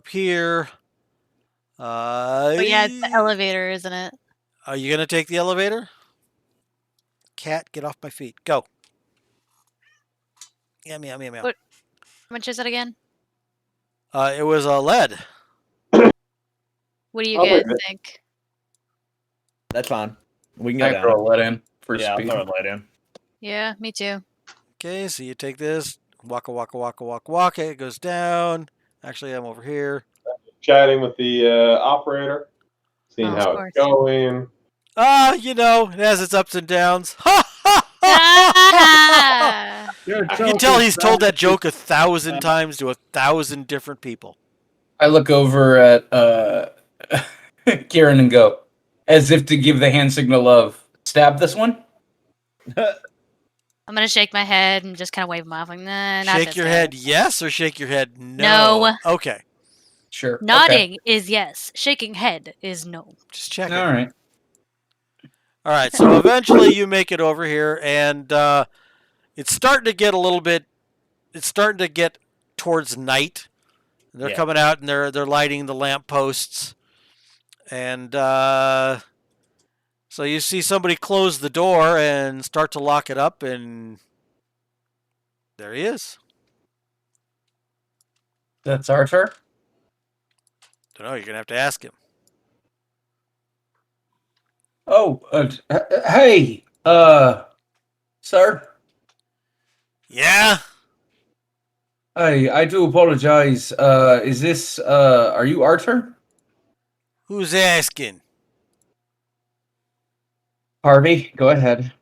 here. Oh yeah, it's the elevator, isn't it? Are you gonna take the elevator? Cat, get off my feet. Go. Meow, meow, meow, meow. What? How much is it again? It was a lead. What do you I'll guys leave it. think? That's fine. We can go I down. throw a let in for Yeah, I'll speed. throw it later. Yeah, me too. Okay, so you take this. Waka, waka, waka, waka, waka. It goes down. Actually, I'm over here. Chatting with the operator, seeing Oh, of how course. it's going. You know, it has its ups and downs. Ha ha ha! Ah! Your You joke tell is he's told that bad. joke 1,000 times to 1,000 different people. I look over at Kieran and go, as if to give the hand signal of stab this one. I'm gonna shake my head and just kind of wave them off, like, nah, not Shake this your guy. head yes or shake your head no? No. Okay, Sure. Okay. Nodding is yes. Shaking head is no. just checking. All right. All right, so eventually you make it over here, and it's starting to get a little bit. It's starting to get towards night. They're Yeah. coming out and they're lighting the lamp posts, and so you see somebody close the door and start to lock it up, and there he is. That's Arthur. Don't know. You're gonna have to ask him. Oh, hey, sir. Yeah. I do apologize. Is this are you Arthur? Who's asking? Harvey, go ahead.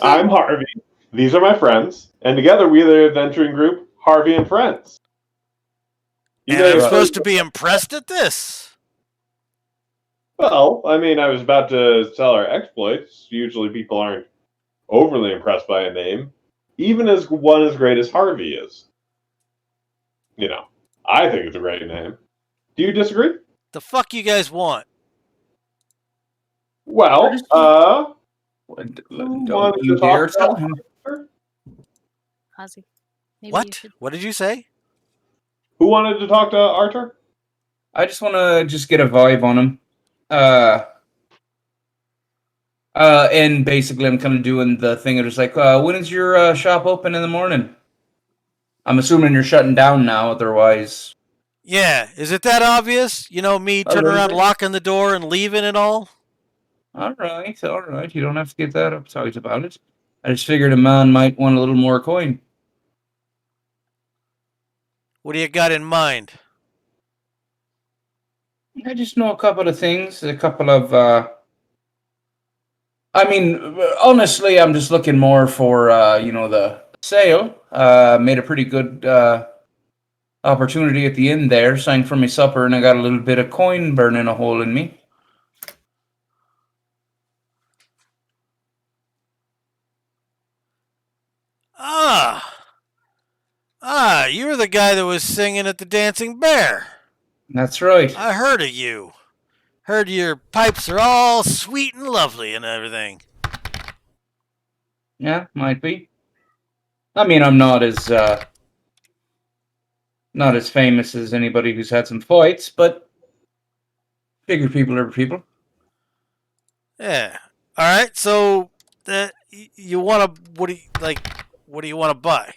I'm Harvey. These are my friends, and together we are the adventuring group Harvey and Friends. You And may I'm have supposed to heard- be impressed at this. Well, I mean, I was about to tell our exploits. Usually, people aren't overly impressed by a name, even as one as great as Harvey is. You know, I think it's a great name. Do you disagree? The fuck you guys want? Well, Don't wanted you to talk dare tell about him. Arthur? Ozzy. Maybe you What? should- What did you say? Who wanted to talk to Arthur? I just want to just get a vibe on him. And basically, I'm kind of doing the thing of just like, when is your shop open in the morning? I'm assuming you're shutting down now, otherwise. Yeah, is it that obvious? You know, me A turning little around, bit. locking the door, and leaving and all? All right. You don't have to get that uptight about it. I just figured a man might want a little more coin. What do you got in mind? I just know a couple of things. A couple of. I mean, honestly, I'm just looking more for the sale. Made a pretty good opportunity at the end there. Sang for me supper, and I got a little bit of coin burning a hole in me. You were the guy that was singing at the Dancing Bear. That's right. I heard of you. Heard your pipes are all sweet and lovely and everything. Yeah, might be. I mean, I'm not as famous as anybody who's had some fights, but figure people are people. Yeah. All right, so you want to? What do you like? What do you want to buy?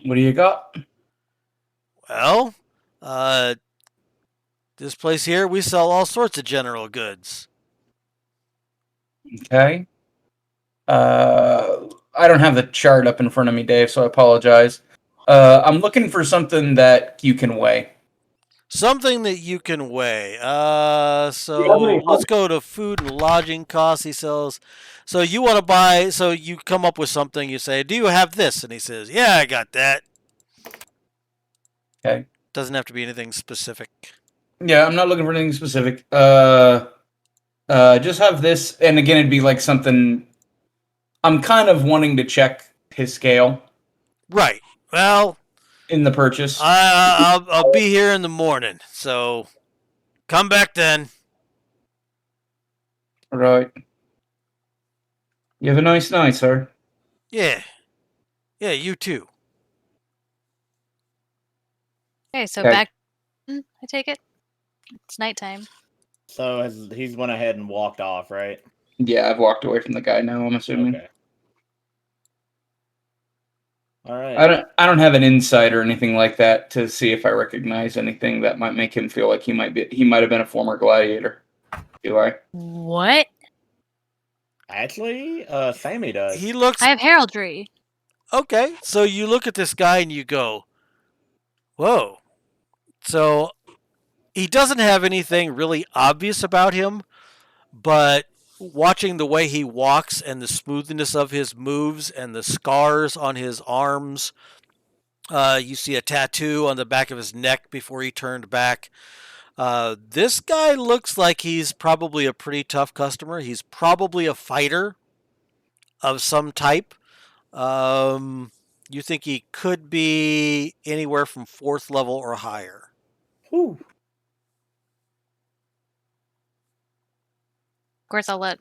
What do you got? Well, this place here, we sell all sorts of general goods. Okay. I don't have the chart up in front of me, Dave, so I apologize. I'm looking for something that you can weigh. Something that you can weigh. So You have any let's go to food and lodging costs. He sells. So you want to buy? So you come up with something. You say, "Do you have this?" And he says, "Yeah, I got that." Okay. Doesn't have to be anything specific. Yeah, I'm not looking for anything specific. Just have this, and again, it'd be like something. I'm kind of wanting to check his scale Right. Well, in the purchase. I'll be here in the morning. So come back then. Right. You have a nice night, sir. Yeah. Yeah. You too. Okay, so Okay. back. I take it. It's nighttime. So he's went ahead and walked off, right? Yeah, I've walked away from the guy now. I'm assuming. Okay. All right. I don't have an insight or anything like that to see if I recognize anything that might make him feel like he might have been a former gladiator. Do I? What? Actually, Sammy does. He looks I have heraldry. okay. So you look at this guy and you go, "Whoa." So he doesn't have anything really obvious about him, but watching the way he walks and the smoothness of his moves and the scars on his arms, you see a tattoo on the back of his neck before he turned back. This guy looks like he's probably a pretty tough customer. He's probably a fighter of some type. You think he could be anywhere from 4th level or higher. Whew. Of course, I'll let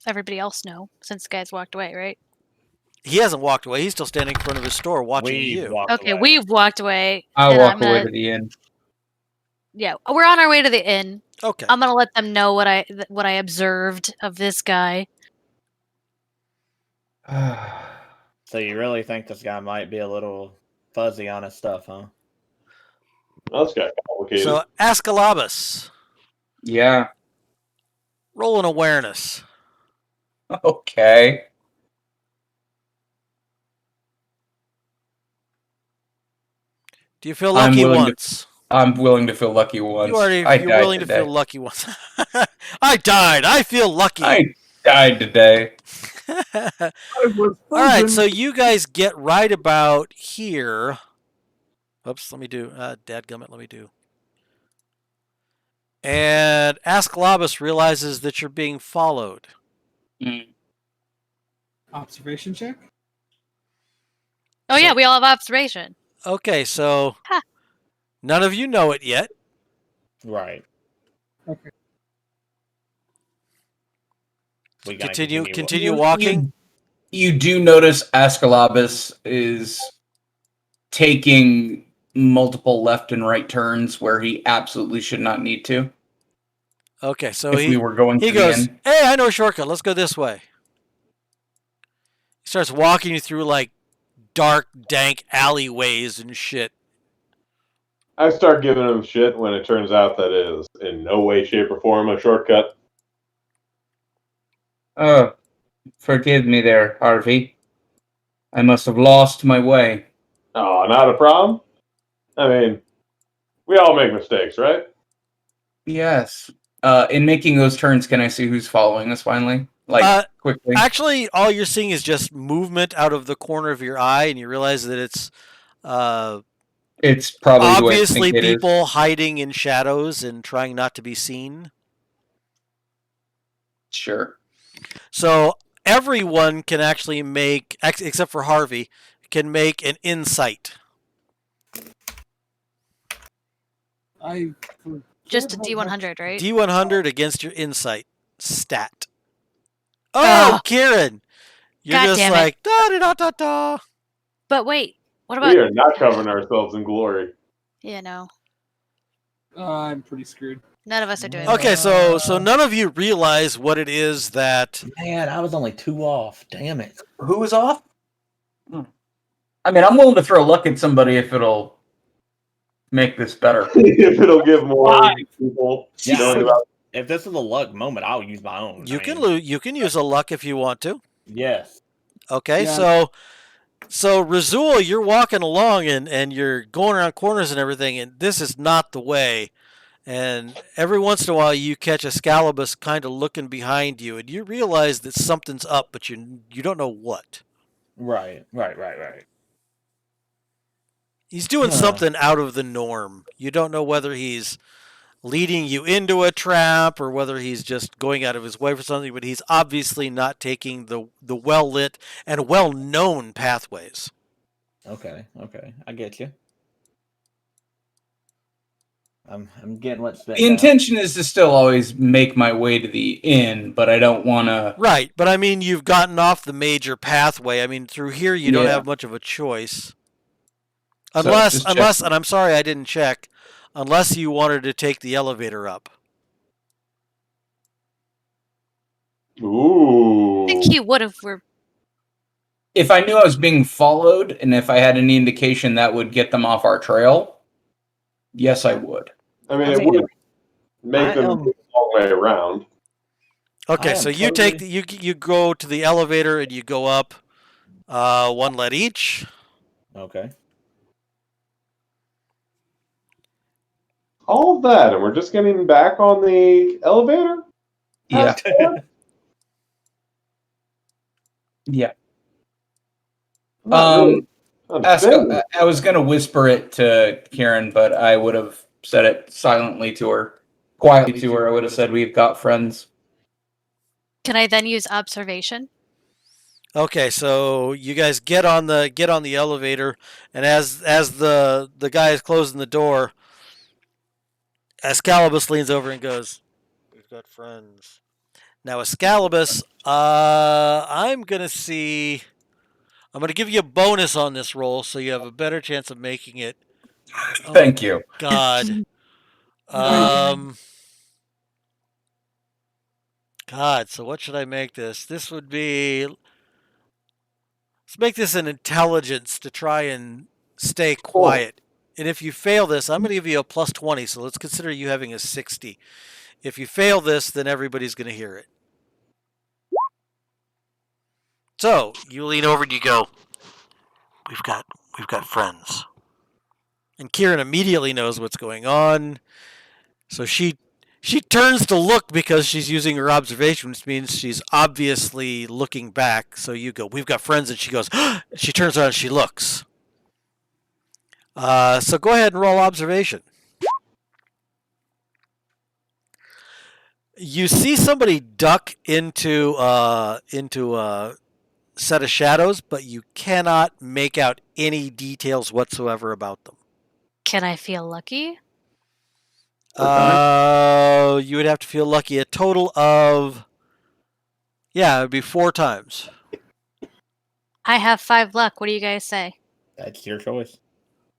everybody else know since the guy's walked away, right? He hasn't walked away. He's still standing in front of his store watching We you. walked Okay, away. we've walked away. I'll and walk I'm gonna, away to the inn. Yeah, we're on our way to the inn. Okay. I'm gonna let them know what I observed of this guy. So you really think this guy might be a little fuzzy on his stuff, huh? That's got complicated. So Ascalabus, Yeah. roll an awareness. Okay. Do you feel I'm lucky willing to- once? I'm willing to feel lucky once. You're I died willing to today. feel lucky once. I died. I feel lucky. I died today. I was All right, frozen. so you guys get right about here. Oops, let me do. Dadgummit, let me do. And Ascalabus realizes that you're being followed. Mm. Observation check. Oh yeah, we all have observation. Okay, so Ha. none of you know it yet. Right. Okay. We gotta Continue walking. You do notice Ascalabus is taking multiple left and right turns where he absolutely should not need to. Okay, so If we were going he to the goes, inn. "Hey, I know a shortcut. Let's go this way." He starts walking you through like dark, dank alleyways and shit. I start giving him shit when it turns out that it is in no way, shape, or form a shortcut. Oh, forgive me there, Harvey. I must have lost my way. Oh, not a problem. I mean, we all make mistakes, right? Yes. In making those turns, can I see who's following us finally? Quickly. Actually, all you're seeing is just movement out of the corner of your eye, and you realize that it's It's probably who I obviously think it is. people hiding in shadows and trying not to be seen. Sure. So everyone can actually make, except for Harvey, can make an insight. Just a D100, right? D100 against your insight stat. Oh, Ah. Kieran! You're God just damn it. like, da da da da da. But wait, what We about? are not covering ourselves in glory. Yeah, no. I'm pretty screwed. None of us are doing Okay, that. so none of you realize what it is that. Man, I was only 2 off. Damn it. Who was off? I mean, I'm willing to throw luck at somebody if it'll make this better. If it'll give more people Yeah, knowing about. if this is a luck moment, I'll use my own. You I can mean, you can use a luck if you want to. Yes. Okay, Yeah. so Razul, you're walking along and you're going around corners and everything, and this is not the way. And every once in a while, you catch a Scalibus kind of looking behind you, and you realize that something's up, but you don't know what. Right. He's doing Huh. something out of the norm. You don't know whether he's leading you into a trap or whether he's just going out of his way for something, but he's obviously not taking the well lit and well known pathways. Okay. I get you. I'm getting what's The intention is to still always make my way to the inn, but I don't want to. Right, but I mean, you've gotten off the major pathway. I mean, through here you don't Yeah. have much of a choice. So Unless, just check. and I'm sorry I didn't check, unless you wanted to take the elevator up. Ooh. I think he would if we're. If I knew I was being followed, and if I had any indication that would get them off our trail, yes, I would. I mean, I it mean, would make them go a long way around. Okay, I so am you totally- take you go to the elevator and you go up, one lead each. Okay. All of that, and we're just getting back on the elevator? Yeah. Yeah. Not really understanding. I was going to whisper it to Karen, but I would have said it silently to her, quietly to her. I would have said, "We've got friends." Can I then use observation? Okay, so you guys get on the elevator, and as the guy is closing the door, Ascalibus leans over and goes, "We've got friends." Now, Ascalibus, I'm gonna give you a bonus on this roll, so you have a better chance of making it. Oh, Thank you. God. God, so what should I make this? This would be. Let's make this an intelligence to try and stay quiet. And if you fail this, I'm going to give you a plus 20, so let's consider you having a 60. If you fail this, then everybody's going to hear it. So, you lean over and you go, We've got friends. And Kieran immediately knows what's going on. So she turns to look because she's using her observation, which means she's obviously looking back. So you go, "We've got friends," and she goes, she turns around and she looks. So go ahead and roll observation. You see somebody duck into a set of shadows, but you cannot make out any details whatsoever about them. Can I feel lucky? You would have to feel lucky. A total of, it would be 4 times. I have 5 luck. What do you guys say? That's your choice.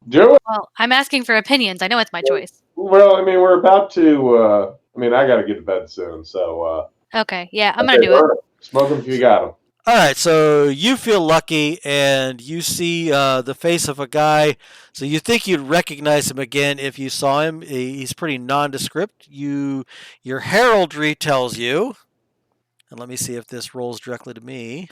Do it. Well, I'm asking for opinions. I know it's my choice. Well, I mean, we're about to. I mean, I got to get to bed soon, so. Okay, yeah, I'm gonna do it. burn 'em. Smoke them if you got them. All right, so you feel lucky, and you see the face of a guy. So you think you'd recognize him again if you saw him. He's pretty nondescript. Your heraldry tells you, and let me see if this rolls directly to me.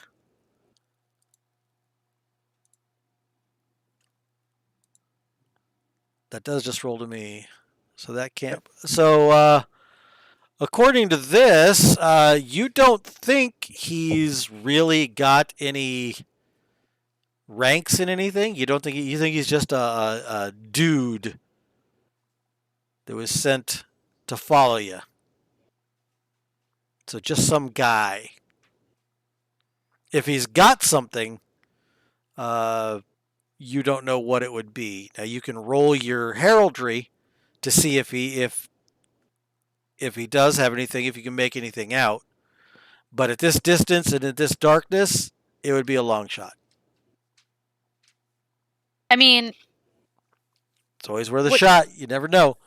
That does just roll to me, so that can't. So according to this, you don't think he's really got any ranks in anything. You don't think you think he's just a dude that was sent to follow you. So just some guy. If he's got something, you don't know what it would be. Now you can roll your heraldry to see if he does have anything, if you can make anything out. But at this distance and at this darkness, it would be a long shot. I mean, It's always worth a shot. You never know.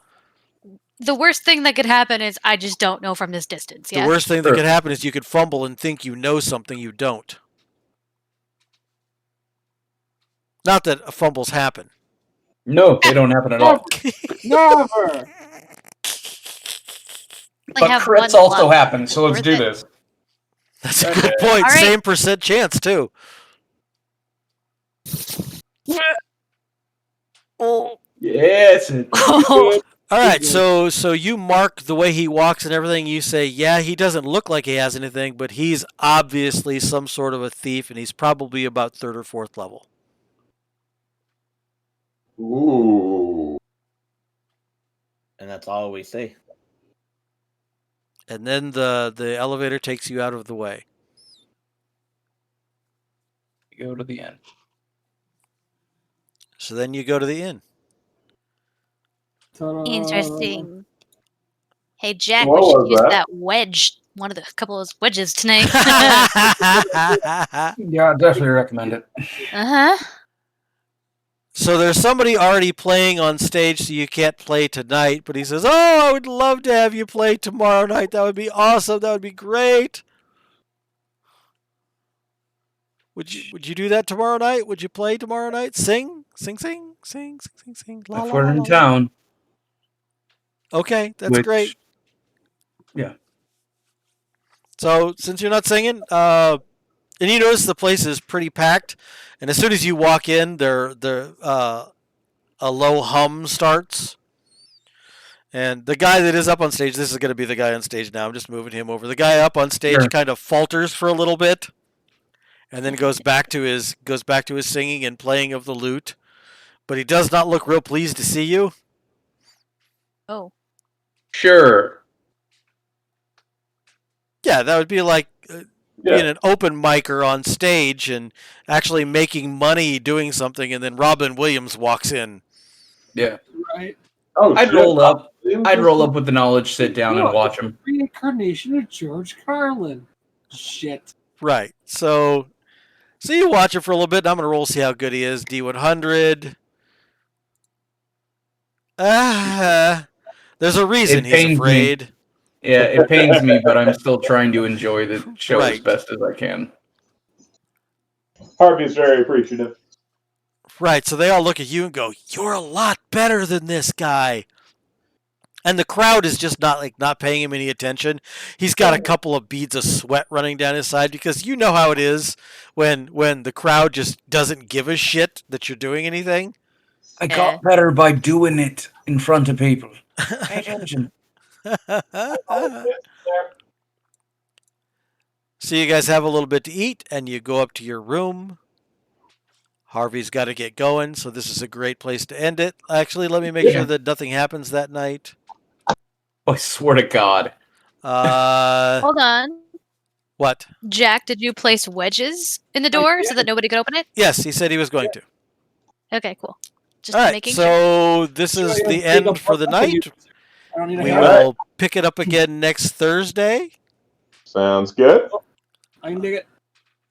The worst thing that could happen is I just don't know from this distance. The Yeah. worst thing that Sure. could happen is you could fumble and think you know something you don't. Not that fumbles happen. No, they don't happen at all. Never. I But have crits one also luck. happen, so let's Worth do it. this. That's a Okay. good point. All right. Same percent chance too. Yes. Oh, All right, so you mark the way he walks and everything. You say, yeah, he doesn't look like he has anything, but he's obviously some sort of a thief, and he's probably about 3rd or 4th level. Ooh. And that's all we see. And then the elevator takes you out of the way. Go to the end. So then you go to the inn. Ta-da. interesting. Hey Jack, What we should was use that? that wedge. One of the couple of those wedges tonight. Yeah, I definitely recommend it. Uh-huh. So there's somebody already playing on stage, so you can't play tonight. But he says, "Oh, I would love to have you play tomorrow night. That would be awesome. That would be great." Would you do that tomorrow night? Would you play tomorrow night? Sing. La, If la, we're la, in la. town, Okay, that's which, great. Yeah. So since you're not singing, and you notice the place is pretty packed, and as soon as you walk in, a low hum starts. And the guy that is up on stage, this is going to be the guy on stage now. I'm just moving him over. The guy up on stage Sure. kind of falters for a little bit, and then goes back to his singing and playing of the lute. But he does not look real pleased to see you. Oh. Sure. Yeah, that would be like Yeah. being an open micer on stage and actually making money doing something, and then Robin Williams walks in. Yeah. Right. Oh, I'd shit. roll up. I'd roll up with the knowledge, sit down, and watch him. Reincarnation of George Carlin. Shit. Right. So you watch it for a little bit, and I'm going to roll see how good he is. D100. There's a reason It he's pains me. afraid. Yeah, it pains me, but I'm still trying to enjoy the show as Right. best as I can. Harvey's very appreciative. Right, so they all look at you and go, "You're a lot better than this guy." And the crowd is just not paying him any attention. He's got a couple of beads of sweat running down his side because you know how it is when the crowd just doesn't give a shit that you're doing anything. I got better by doing it in front of people. Pay attention. So you guys have a little bit to eat, and you go up to your room. Harvey's got to get going, so this is a great place to end it. Actually, let me make sure that nothing happens that night. I swear to God. Hold on. What? Jack, did you place wedges in the door so that nobody could open it? Yes, he said he was going to. Okay, cool. Just All right, making sure. so this is the end for the night. I don't need We a will pick it up again next Thursday. Sounds good. I can dig it.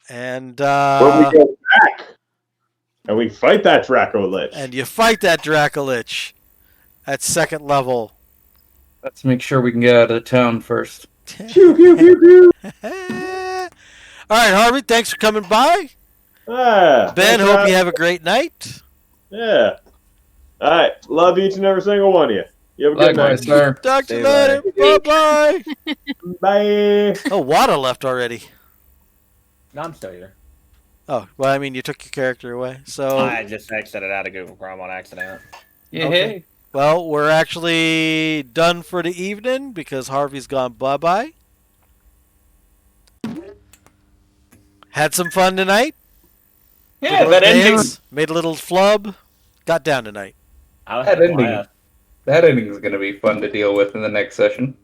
And When we go back and we fight that Draco Lich. and you fight that Dracolich at 2nd level. Let's make sure we can get out of the town first. Pew, pew, pew, pew. All right, Harvey, thanks for coming by. Ah, Ben, thanks, hope Rob. you have a great night. Yeah. All right. Love each and every single one of you. You have a good Likewise, night. sir. Talk to See you you later. Bye-bye. Bye. Oh, Wada left already. No, I'm still here. Oh, well, I mean, you took your character away. So, I just exited out of Google Chrome on accident. Yeah. Okay. Well, we're actually done for the evening because Harvey's gone bye-bye. Had some fun tonight. Yeah, that ending. Made a little flub. Got down tonight. I That had a ending. blast. That ending is going to be fun to deal with in the next session.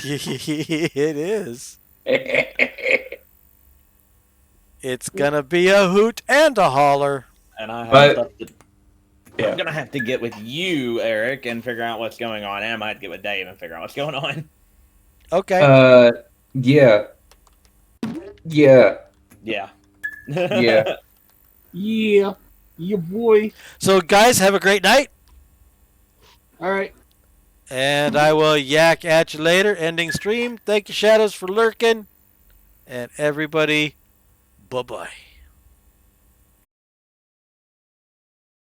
It is. It's gonna be a hoot and a holler. And I have But- stuff to... Yeah. I'm gonna have to get with you, Eric, and figure out what's going on. And I might get with Dave and figure out what's going on. Okay. Yeah. Yeah. Yeah. Yeah. Yeah. Yeah, boy. So, guys, have a great night. All right. And I will yak at you later. Ending stream. Thank you, Shadows, for lurking. And everybody, bye-bye.